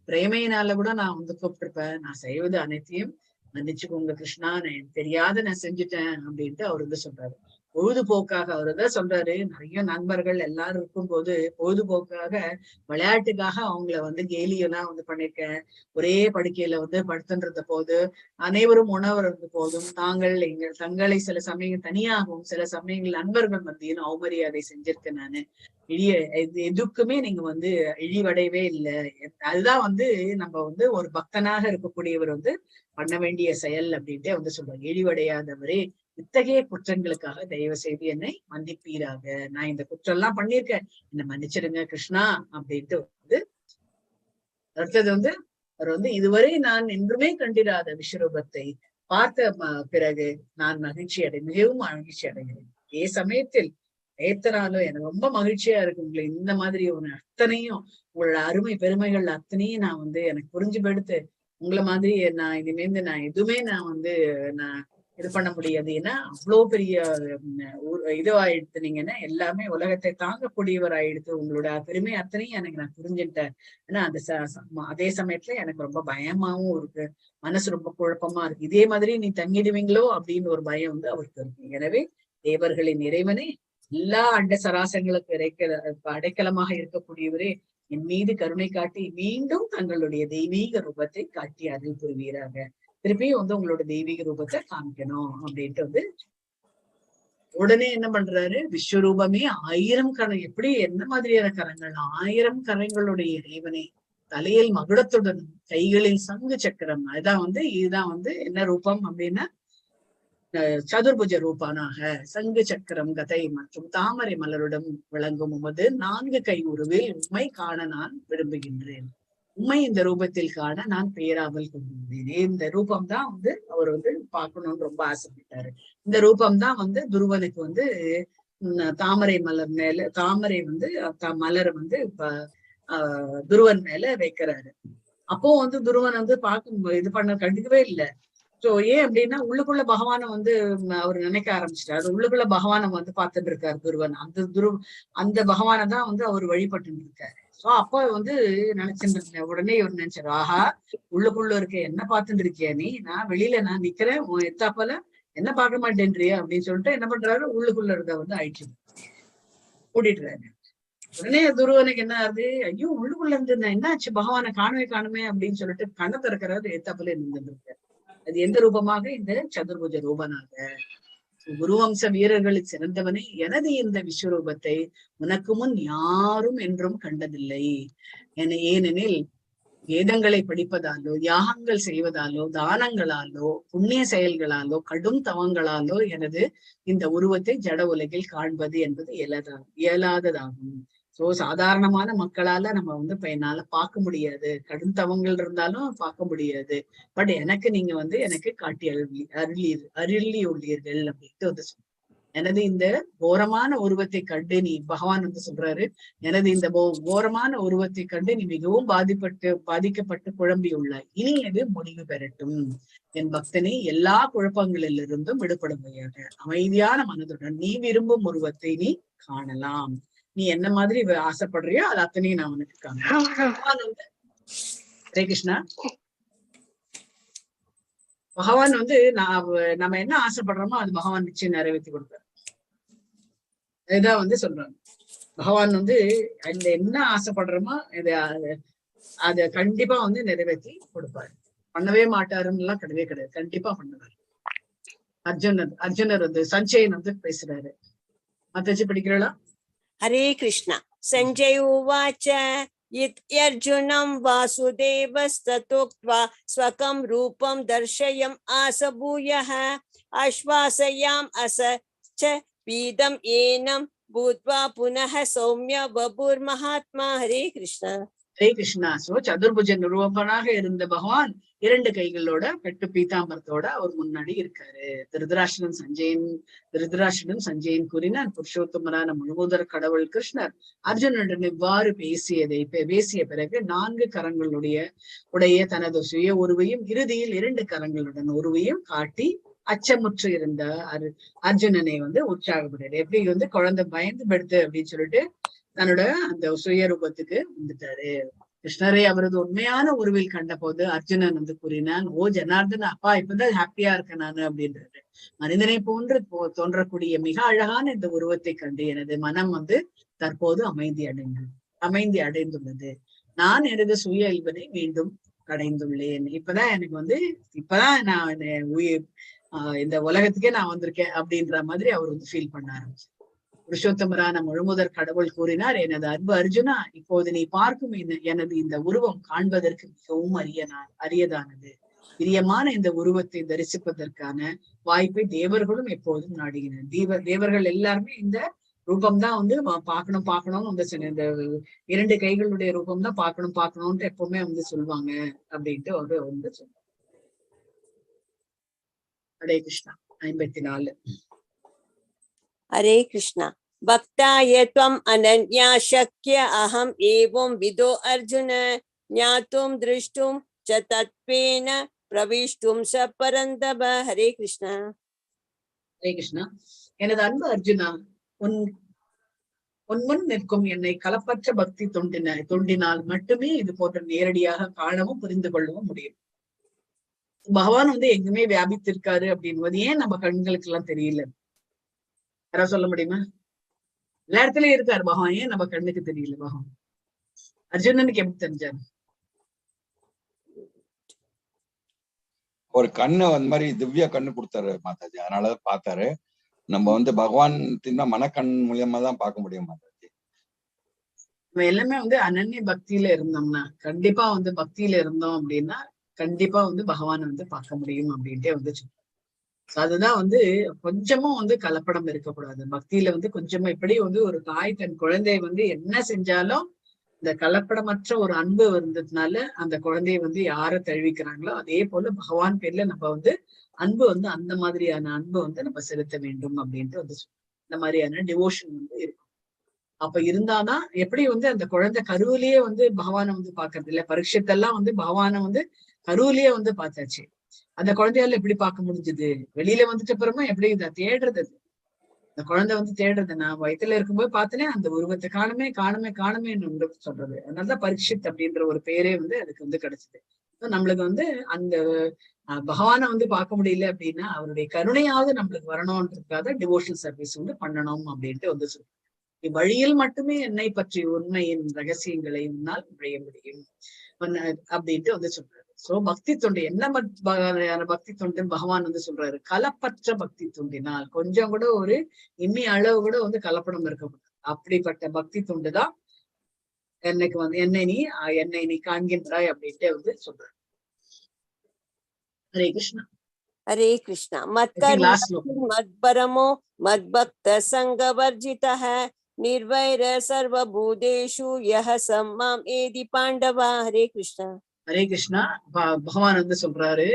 பிரேமையினால கூட நான் வந்து கூப்பிட்டுருப்பேன். நான் செய்வது அனைத்தையும் மன்னிச்சுக்கோங்க கிருஷ்ணா, நான் தெரியாத நான் செஞ்சுட்டேன் அப்படின்ட்டு அவர் வந்து சொல்றாரு. பொழுதுபோக்காக அவர் தான் சொல்றாரு, நிறைய நண்பர்கள் எல்லாரும் இருக்கும்போது பொழுதுபோக்காக, விளையாட்டுக்காக அவங்கள வந்து கேலியெல்லாம் வந்து பண்ணிருக்கேன். ஒரே படுக்கையில வந்து படுத்துன்ற போது, அனைவரும் உணவருந்த போதும் தங்களை சில சமயங்கள் தனியாகவும், சில சமயங்கள் நண்பர்கள் மத்தியும் அவமரியாதை செஞ்சிருக்கேன் நானு. எதுக்குமே நீங்க வந்து இழிவடையவே இல்லை. அதுதான் வந்து நம்ம வந்து ஒரு பக்தனாக இருக்கக்கூடியவர் வந்து பண்ண வேண்டிய செயல் அப்படின்ட்டு வந்து சொல்றாங்க. இழிவடையாதவரே, இத்தகைய குற்றங்களுக்காக தயவு செய்து என்னை மன்னிப்பீராக. நான் இந்த குற்றம் எல்லாம் பண்ணிருக்கேன், என்னை மன்னிச்சிடுங்க கிருஷ்ணா அப்படின்ட்டு வந்து. அடுத்தது வந்து அவர் வந்து, இதுவரை நான் என்றுமே கண்டிராத விஸ்வரூபத்தை பார்த்த பிறகு நான் மிகவும் மகிழ்ச்சி அடைகிறேன். அதே சமயத்தில் ஏத்தனாலும் எனக்கு ரொம்ப மகிழ்ச்சியா இருக்கு. உங்களை இந்த மாதிரி ஒரு அத்தனையும், உங்களோட அருமை பெருமைகள் அத்தனையும் நான் வந்து எனக்கு புரிஞ்சு படுத்து, உங்களை மாதிரி நான் இனிமேந்து நான் எதுவுமே நான் வந்து நான் இது பண்ண முடியாது. ஏன்னா அவ்வளவு பெரிய இதுவா எடுத்துனீங்கன்னா எல்லாமே உலகத்தை தாங்கக்கூடியவர் ஆயிடுத்து. உங்களோட பெருமை அத்தனையும் எனக்கு நான் புரிஞ்சுட்டேன். ஏன்னா அந்த அதே சமயத்துல எனக்கு ரொம்ப பயமாவும் இருக்கு, மனசு ரொம்ப குழப்பமா இருக்கு. இதே மாதிரி நீ தங்கிடுவீங்களோ அப்படின்னு ஒரு பயம் வந்து அவருக்கு இருக்கு. எனவே தேவர்களின் இறைவனே, எல்லா அண்ட சராசங்களுக்கு அடைக்கலமாக இருக்கக்கூடியவரே, என் மீது கருணை காட்டி மீண்டும் தங்களுடைய தெய்வீக ரூபத்தை காட்டி அருள் புரிவீராக. திருப்பியும் வந்து உங்களோட தெய்வீக ரூபத்தை காமிக்கணும் அப்படின்ட்டு வந்து உடனே என்ன பண்றாரு, விஸ்வரூபமே 1000 கரம், எப்படி என்ன மாதிரியான கரங்கள், 1000 கரங்களுடைய இறைவனே, தலையில் மகுடத்துடன் கைகளில் சங்கு சக்கரம். அதுதான் வந்து இதுதான் வந்து என்ன ரூபம் அப்படின்னா சதுர்புஜ ரூபானாக சங்கு சக்கரம் கதை மற்றும் தாமரை மலருடன் விளங்கும் உமது 4 கை உருவில் உண்மை காண நான் விரும்புகின்றேன். உண்மை இந்த ரூபத்தில் காண நான் பேராவல் கொண்டிருந்தேன். இந்த ரூபம் தான் வந்து அவர் வந்து பார்க்கணும்னு ரொம்ப ஆசைப்பட்டாரு. இந்த ரூபம் தான் வந்து துருவனுக்கு வந்து தாமரை மலர் மேல தாமரை வந்து மலரை வந்து துருவன் மேல வைக்கிறாரு. அப்போ வந்து துருவன் வந்து பார்க்கும் இது பண்ண கண்டுக்கவே இல்லை. சோ ஏன் அப்படின்னா உள்ளுக்குள்ள பகவானை வந்து அவர் நினைக்க ஆரம்பிச்சிட்டாரு. உள்ளுக்குள்ள பகவானை வந்து பார்த்துட்டு இருக்காரு துருவன். அந்த பகவானை தான் வந்து அவர் வழிபட்டு இருக்காரு. சோ அப்ப வந்து நினைச்சுட்டு உடனே இவர் நினைச்சாரு, ஆஹா உள்ளுக்குள்ள இருக்க என்ன பார்த்துட்டு இருக்கியா நீ, நான் வெளியில நான் நிக்கிறேன், உன் எத்தாப்பல என்ன பார்க்க மாட்டேன்றியா அப்படின்னு சொல்லிட்டு என்ன பண்றாரு, உள்ளுக்குள்ள இருக்க வந்து ஆயிடுச்சு கூட்டிட்டுறாரு. உடனே துருவனுக்கு என்ன ஆகுது, ஐயோ உள்ளுக்குள்ள இருந்து என்ன ஆச்சு, பகவானை காணுமே அப்படின்னு சொல்லிட்டு கண்ணை திறக்கிறாரு, எத்தாப்பல இருந்துட்டு இருக்காரு. அது எந்த ரூபமாக, இந்த சதுர்புஜ ரூபனாக. குருவம்ச வீரர்களுக்கு சிறந்தவனே, எனது இந்த விஸ்வரூபத்தை உனக்கு முன் யாரும் என்றும் கண்டதில்லை. ஏனெனில் வேதங்களை படிப்பதாலோ, யாகங்கள் செய்வதாலோ, தானங்களாலோ, புண்ணிய செயல்களாலோ, கடும் தவங்களாலோ எனது இந்த உருவத்தை ஜட உலகில் காண்பது என்பது இயலாததாகும். சோ சாதாரணமான மக்களால நம்ம வந்து என்னால பார்க்க முடியாது, கடும் தவங்கள் இருந்தாலும் பார்க்க முடியாது. பட் எனக்கு நீங்க வந்து எனக்கு காட்டி அருளி உள்ளீர்கள் அப்படின்ட்டு வந்து சொல்ற. எனது இந்த கோரமான உருவத்தை கண்டு நீ, பகவான் வந்து சொல்றாரு, எனது இந்த கோரமான உருவத்தை கண்டு நீ மிகவும் பாதிக்கப்பட்டு குழம்பியுள்ளாய். இனி அது முடிவு பெறட்டும். என் பக்தனை எல்லா குழப்பங்களிலிருந்தும் விடுபடுமையாக அமைதியான மனதுடன் நீ விரும்பும் உருவத்தை நீ காணலாம். நீ என்ன மாதிரி ஆசைப்படுறியோ அது அத்தனையும் நான் உனக்கு காண்பேன். ஹரே கிருஷ்ணா. பகவான் வந்து நம்ம என்ன ஆசைப்படுறோமோ அது பகவான் நிச்சயம் நிறைவேற்றி கொடுப்பார். இதுதான் வந்து சொல்றாங்க. பகவான் வந்து அந்த என்ன ஆசைப்படுறோமோ அத கண்டிப்பா வந்து நிறைவேற்றி கொடுப்பாரு. பண்ணவே மாட்டாருன்னு எல்லாம் கிடையவே கிடையாது, கண்டிப்பா பண்ணுவாரு. அர்ஜுனர் வந்து சஞ்சயன் வந்து பேசுறாரு. மத்தச்சு படிக்கிறா. हरे कृष्ण। संजय उवाच अर्जुनं वासुदेवस्ततोक्त्वा स्वकं रूपं दर्शयम् आस भूयः आश्वासयाम् अस च पीदम् एनं भूत्वा पुनः सौम्य बभूर्महात्मा। हरे कृष्ण। ஹரே கிருஷ்ணா. சோ சதுர்புஜ ரூபனாக இருந்த பகவான் 2 கைகளோட கட்டு பீதாம்பரத்தோட அவர் முன்னாடி இருக்காரு. திருதராஷ்டிரன் சஞ்சயன் கூறினார், புருஷோத்தமரான முழுமுதற் கடவுள் கிருஷ்ணர் அர்ஜுனுடன் இவ்வாறு பேசிய பிறகு 4 கரங்களுடைய தனது சுய உருவையும் இறுதியில் 2 கரங்களுடன் உருவையும் காட்டி அச்சமுற்று இருந்த அர்ஜுனனை வந்து உற்சாகப்படுறாரு. எப்படி வந்து குழந்தை பயந்து படுத்து அப்படின்னு சொல்லிட்டு தன்னோட அந்த சுய ரூபத்துக்கு வந்துட்டாரு. கிருஷ்ணரை அவரது உண்மையான உருவில் கண்ட போது அர்ஜுனன் வந்து கூறினான், ஓ ஜனார்தன், அப்பா இப்பதான் ஹாப்பியா இருக்கேன் நானு அப்படின்றது. மனிதனை போன்று தோன்றக்கூடிய மிக அழகான இந்த உருவத்தை கண்டு எனது மனம் வந்து தற்போது அமைதி அடைந்துள்ளது. நான் எனது சுய இயல்பனை மீண்டும் அடைந்துள்ளேன். இப்பதான் நான் இந்த உலகத்துக்கே நான் வந்திருக்கேன் அப்படின்ற மாதிரி அவர் வந்து ஃபீல் பண்ண ஆரம்பிச்சு. புருஷோத்தமரான முழுமுதற் கடவுள் கூறினார், எனது அன்பு அர்ஜுனா, இப்போது நீ பார்க்கும் எனது இந்த உருவம் காண்பதற்கு மிகவும் அரியதானது. பிரியமான இந்த உருவத்தை தரிசிப்பதற்கான வாய்ப்பை தேவர்களும் எப்போதும் நாடுகின்றனர். தேவர்கள் எல்லாருமே இந்த ரூபம்தான் வந்து பார்க்கணும்னு வந்து இந்த 2 கைகளுடைய ரூபம் தான் பார்க்கணும்னு எப்பவுமே வந்து சொல்லுவாங்க அப்படின்ட்டு அவரு வந்து சொல்லுவாங்க. ஹரே கிருஷ்ணா. 54. हरे कृष्ण। भक्ताय त्वम् अनन्या शक्य अहम् एवं विदो अर्जुन ज्ञातुं दृष्टुं च तत्त्वेन प्रविष्टुं स परन्तप। हरे कृष्ण। ஹரே கிருஷ்ணா. எனது அன்பு அர்ஜுனா, உன் உன்முன் நிற்கும் என்னை களப்பற்ற பக்தி தொண்டினால் மட்டுமே இது போன்ற நேரடியாக காணவும் புரிந்து கொள்ளவும் முடியும். பகவான் வந்து எங்குமே வியாபித்திருக்காரு அப்படின்றது ஏன் நம்ம கண்களுக்கு எல்லாம் தெரியல? யாராவது சொல்ல முடியுமா? எல்லா இடத்துலயும் இருக்காரு பகவான், ஏன் நம்ம கண்ணுக்கு தெரியல பகவான்? அர்ஜுனனுக்கு எப்படி தெரிஞ்சாரு? ஒரு கண்ணு அந்த மாதிரி திவ்ய கண்ணு கொடுத்தாரு மாதாஜி, அதனாலதான் பார்த்தாரு. நம்ம வந்து பகவான் மனக்கண் மூலியமா தான் பார்க்க முடியும் மாதாஜி. நம்ம எல்லாமே வந்து அனன்ய பக்தியில இருந்தோம்னா, கண்டிப்பா வந்து பக்தியில இருந்தோம் அப்படின்னா கண்டிப்பா வந்து பகவானை வந்து பார்க்க முடியும் அப்படின்ட்டே வந்து அதுதான் வந்து கொஞ்சமும் வந்து கலப்படம் இருக்கக்கூடாது பக்தியில. வந்து கொஞ்சமா இப்படி வந்து ஒரு தாய் தன் குழந்தைய வந்து என்ன செஞ்சாலும் இந்த கலப்படமற்ற ஒரு அன்பு வந்ததுனால அந்த குழந்தைய வந்து யார தழுவிக்கிறாங்களோ அதே போல பகவான் பேர்ல நம்ம வந்து அன்பு வந்து அந்த மாதிரியான அன்பு வந்து நம்ம செலுத்த வேண்டும் அப்படின்ட்டு வந்து இந்த மாதிரியான டிவோஷன் வந்து இருக்கும். அப்ப இருந்தாதான் எப்படி வந்து அந்த குழந்தை கருவிலேயே வந்து பகவானை வந்து பாக்குறது இல்ல. பரீட்சைத்தெல்லாம் வந்து பகவானை வந்து கருவிலேயே வந்து பார்த்தாச்சு. அந்த குழந்தையால எப்படி பார்க்க முடிஞ்சது? வெளியில வந்துட்ட அப்புறமா எப்படி இதை தேடுறது? அந்த குழந்தை வந்து தேடுறது. நான் வயித்துல இருக்கும்போது பார்த்தனே அந்த உருவத்தை காணுமே காணுமே காணுமேன்னு சொல்றது. அதனாலதான் பரீட்சித் அப்படின்ற ஒரு பேரே வந்து அதுக்கு வந்து கிடைச்சது. நம்மளுக்கு வந்து அந்த பகவானை வந்து பார்க்க முடியல அப்படின்னா அவருடைய கருணையாவது நம்மளுக்கு வரணும்ன்றதுக்காக டிவோஷனல் சர்வீஸ் வந்து பண்ணணும் அப்படின்ட்டு வந்து சொல்றேன். இவ்வழியில் மட்டுமே என்னை பற்றி உண்மையின் ரகசியங்களை உன்னால் நுழைய முடியும் அப்படின்ட்டு வந்து சொல்றாரு. சோ பக்தி தொண்டு என்ன பக்தி தொண்டு பகவான் வந்து சொல்றாரு, கலப்பற்ற பக்தி தொண்டினால் கொஞ்சம் கூட ஒரு இம்மி அளவு கூட வந்து கலப்படம் இருக்கக்கூடாது. அப்படிப்பட்ட பக்தி தொண்டுதான் என்னைக்கு வந்து என்னை நீ காண்கின்றாய் அப்படின்ட்டு வந்து சொல்றாரு. ஹரே கிருஷ்ணா. ஹரே கிருஷ்ணா. மத்பரமோ மத்பக்த சங்கவர்ஜிதஹ நிர்வைர சர்வபூதேஷு யஹ சம்மாம் ஏதி பாண்டவா. ஹரே கிருஷ்ணா. ஹரே கிருஷ்ணா. பகவான் வந்து சொல்றாரு,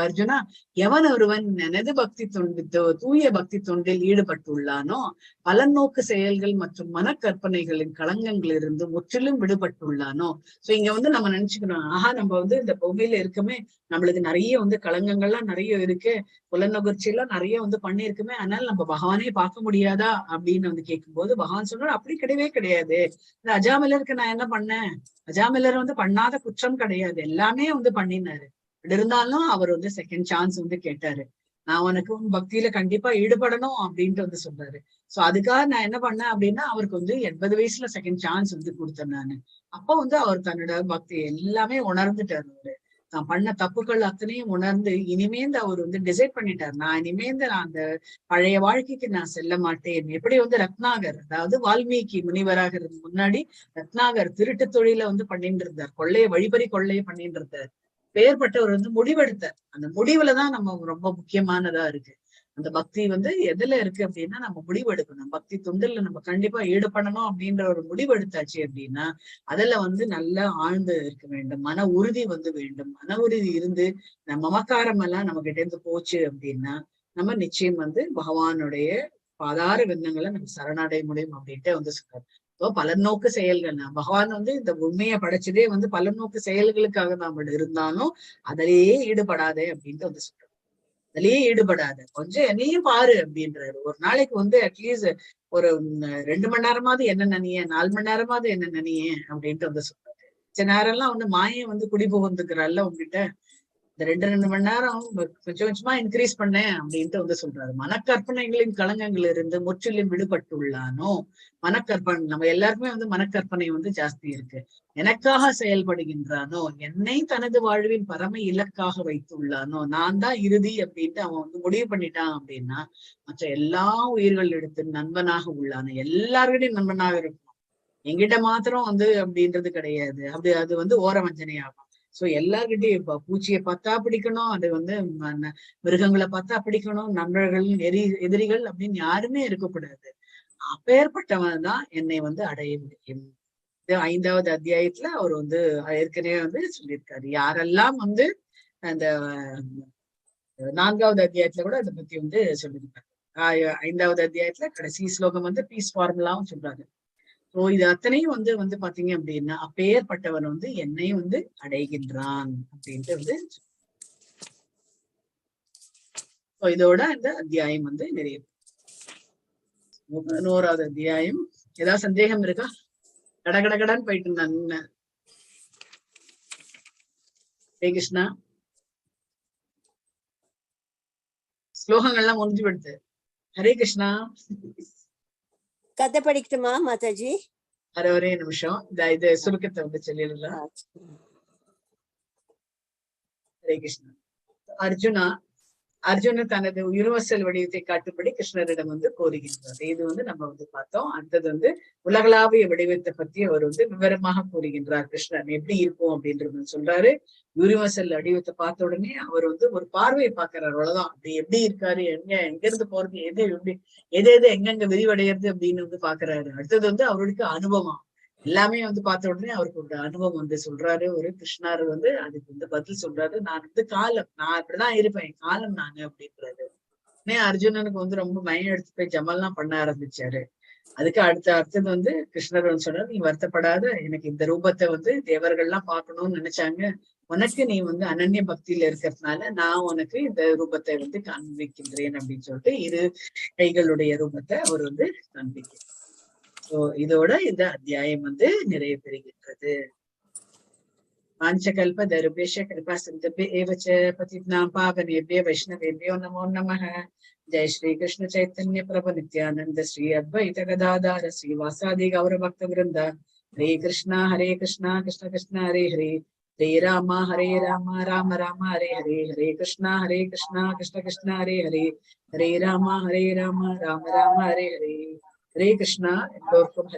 அர்ஜுனா, எவன் ஒருவன் எனது பக்தி தொண்டு தூய பக்தி தொண்டில் ஈடுபட்டுள்ளானோ பலநோக்கு செயல்கள் மற்றும் மனக்கற்பனைகளின் களங்கங்களிலிருந்து முற்றிலும் விடுபட்டுள்ளானோ. சோ இங்க வந்து நம்ம நினைச்சுக்கணும், ஆஹா நம்ம வந்து இந்த பூமியில இருக்குமே நம்மளுக்கு நிறைய வந்து களங்கங்கள்லாம் நிறைய இருக்கு, புலநுகர்ச்சி எல்லாம் நிறைய வந்து பண்ணிருக்குமே, அதனால நம்ம பகவானே பார்க்க முடியாதா அப்படின்னு வந்து கேட்கும்போது பகவான் சொல்றாரு, அப்படி கிடையவே கிடையாது. இந்த அஜாமிலருக்கு நான் என்ன பண்ணேன்? அஜாமிலர் வந்து பண்ணாத குற்றம் கிடையாது, எல்லாமே வந்து பண்ணினாரு. இருந்தாலும் அவர் வந்து செகண்ட் சான்ஸ் வந்து கேட்டாரு. நான் உனக்கு உன் பக்தியில கண்டிப்பா ஈடுபடணும் அப்படின்ட்டு வந்து சொல்றாரு. சோ அதுக்காக நான் என்ன பண்ணேன் அப்படின்னா அவருக்கு வந்து 80 வயசுல செகண்ட் சான்ஸ் வந்து கொடுத்தேன் நானு. அப்ப வந்து அவர் தன்னோட பக்தி எல்லாமே உணர்ந்துட்டாரு. அவரு தான் பண்ண தப்புகள் அத்தனையும் உணர்ந்து இனிமேந்து அவர் வந்து டிசைட் பண்ணிட்டார், நான் இனிமேந்து நான் அந்த பழைய வாழ்க்கைக்கு நான் செல்ல மாட்டேன். எப்படி வந்து ரத்னாகர், அதாவது வால்மீகி முனிவராக முன்னாடி ரத்னாகர் திருட்டு தொழில வந்து பண்ணிட்டு இருந்தார், வழிபறி கொள்ளையை பண்ணிட்டு இருந்தார். பெயர்பட்டவர் வந்து முடிவெடுத்தார். அந்த முடிவுலதான் நம்ம ரொம்ப முக்கியமானதா இருக்கு. அந்த பக்தி வந்து எதுல இருக்கு அப்படின்னா நம்ம முடிவெடுக்கணும். பக்தி தொண்டில் நம்ம கண்டிப்பா ஈடுபடணும் அப்படின்ற ஒரு முடிவெடுத்தாச்சு அப்படின்னா அதுல வந்து நல்லா ஆழ்ந்து இருக்க வேண்டும். மன உறுதி வந்து வேண்டும். மன உறுதி இருந்து நம்ம மமக்காரம் எல்லாம் நம்ம கிட்ட இருந்து போச்சு அப்படின்னா நம்ம நிச்சயம் வந்து பகவானுடைய பாதார விண்ணங்களை நம்ம சரணடைய முடியும் அப்படின்ட்டு வந்து சொல்றாரு. பலநோக்கு செயல்கள், பகவான் வந்து இந்த உண்மையை படைச்சதே வந்து பலநோக்கு செயல்களுக்காக நாம இருந்தாலும் அதிலேயே ஈடுபடாதே அப்படின்ட்டு வந்து சொல்றாரு. அதுலயே ஈடுபடாத, கொஞ்சம் என்னையும் பாரு அப்படின்றாரு. ஒரு நாளைக்கு வந்து அட்லீஸ்ட் ஒரு 2 மணி நேரமாவது என்ன நினைய, 4 மணி நேரமாவது என்ன நினைய அப்படின்ட்டு வந்து சொல்றாரு. சில நேரம் எல்லாம் வந்து மாயம் வந்து குடி புகுந்துக்கிறாள்ல உங்ககிட்ட, இந்த 2 மணி நேரம் கொஞ்சம் கொஞ்சமா இன்க்ரீஸ் பண்ணேன் அப்படின்ட்டு வந்து சொல்றாரு. மனக்கற்பனைகளின் களங்கங்கள் இருந்து முற்றிலும் விடுபட்டுள்ளானோ. மனக்கற்பனை நம்ம எல்லாருக்குமே வந்து மனக்கற்பனை வந்து ஜாஸ்தி இருக்கு. எனக்காக செயல்படுகின்றானோ, என்னை தனது வாழ்வின் பரம இலக்காக வைத்துள்ளானோ, நான் தான் இறுதி அப்படின்ட்டு அவன் வந்து முடிவு பண்ணிட்டான் அப்படின்னா மற்ற எல்லா உயிர்கள் எடுத்து நண்பனாக உள்ளானோ. எல்லாருக்கிட்டையும் நண்பனாக இருக்கும், எங்கிட்ட மாத்திரம் வந்து அப்படின்றது கிடையாது. அப்படி அது வந்து ஓர வஞ்சனையாகும். சோ எல்லார்கிட்டையும் இப்ப பூச்சியை பார்த்தா பிடிக்கணும், அது வந்து மிருகங்களை பார்த்தா பிடிக்கணும், நண்பர்கள் எதிரிகள் அப்படின்னு யாருமே இருக்கக்கூடாது. அப்பேற்பட்டவன் தான் என்னை வந்து அடைய முடியும். 5வது அத்தியாயத்துல அவர் வந்து ஏற்கனவே வந்து சொல்லியிருக்காரு. யாரெல்லாம் வந்து அந்த 4வது அத்தியாயத்துல கூட அதை பத்தி வந்து சொல்லியிருக்காரு. 5வது அத்தியாயத்துல கடைசி ஸ்லோகம் வந்து பீஸ் ஃபார்முலாவும் சொல்றாரு. சோ இது அத்தனையும் வந்து பாத்தீங்க அப்படின்னா அப்பேற்பட்டவன் வந்து என்னை வந்து அடைகின்றான் அப்படின்ட்டு வந்து இதோட இந்த அத்தியாயம் வந்து நிறைவு. 11வது அத்தியாயம். ஏதாவது சந்தேகம் இருக்கா? கடகடகடான்னு போயிட்டு இருந்தான். ஹரே கிருஷ்ணா. ஸ்லோகங்கள்லாம் முடிஞ்சு விடுது. ஹரே கிருஷ்ணா. கதை படிக்கட்டுமா மாதாஜி? ஒரே நிமிஷம் இது சுருக்கத்தை வந்து சொல்லிடலாம். ஹரே கிருஷ்ணா. அர்ஜுனன் தனது யூனிவர்சல் வடிவத்தை காட்டும்படி கிருஷ்ணரிடம் வந்து கோருகின்றார். இது வந்து நம்ம வந்து பார்த்தோம். அடுத்தது வந்து உலகளாவிய வடிவத்தை பத்தி அவர் வந்து விவரமாக கூறுகின்றார். கிருஷ்ணன் எப்படி இருக்கும் அப்படின்றது சொல்றாரு. யூனிவர்சல் வடிவத்தை பார்த்த உடனே அவர் வந்து ஒரு பார்வையை பார்க்கிறார். அவ்வளவுதான். அப்படி எப்படி இருக்காரு, எங்க இருந்து போறது, எது எங்கெங்க விரிவடைகிறது அப்படின்னு வந்து பாக்குறாரு. அடுத்தது வந்து அவருக்கு அனுபவம் எல்லாமே வந்து பார்த்த உடனே அவருக்கு ஒரு அனுபவம் வந்து சொல்றாரு. ஒரு கிருஷ்ணர் வந்து அதுக்கு வந்து பதில் சொல்றாரு. நான் வந்து நான் இப்படிதான் இருப்பேன், காலம் நானு அப்படின்றாரு. உடனே அர்ஜுனனுக்கு வந்து ரொம்ப மயம் எடுத்து போய் ஜமல்லாம் பண்ண ஆரம்பிச்சாரு. அதுக்கு அடுத்தது வந்து கிருஷ்ணர் வந்து சொன்னார், நீ வருத்தப்படாத, எனக்கு இந்த ரூபத்தை வந்து தேவர்கள்லாம் பார்க்கணும்னு நினைச்சாங்க. உனக்கு நீ வந்து அனன்ய பக்தியில இருக்கிறதுனால நான் உனக்கு இந்த ரூபத்தை வந்து காண்பிக்கின்றேன் அப்படின்னு சொல்லிட்டு இரு கைகளுடைய ரூபத்தை அவர் வந்து காண்பிக்கிறார். இதோட இந்த அத்தியாயம் வந்து நிறைவு பெறுகின்றது. வாஞ்சகல்ப தருபேஷ கிருபா சிந்தபே ஏவச்ச பதித்னாம் பாவனேபிய வைஷ்ணவேபியோ நமோ நமः. ஜெய் ஸ்ரீ கிருஷ்ண சைத்தன்ய பிரபு நித்யானந்த ஸ்ரீ அத்வைத கதாதார ஸ்ரீவாசாதி கௌர பக்த விருந்த. ஹரே கிருஷ்ணா கிருஷ்ண கிருஷ்ண ஹரே ஹரே, ஹரே ராம ராம ராம ஹரே ஹரே, ஹரே கிருஷ்ணா கிருஷ்ண கிருஷ்ண ஹரே ஹரே, ஹரே ராம ராம ராம ஹரே ஹரே. ஹரே கிருஷ்ணா. எல்லோருக்கும்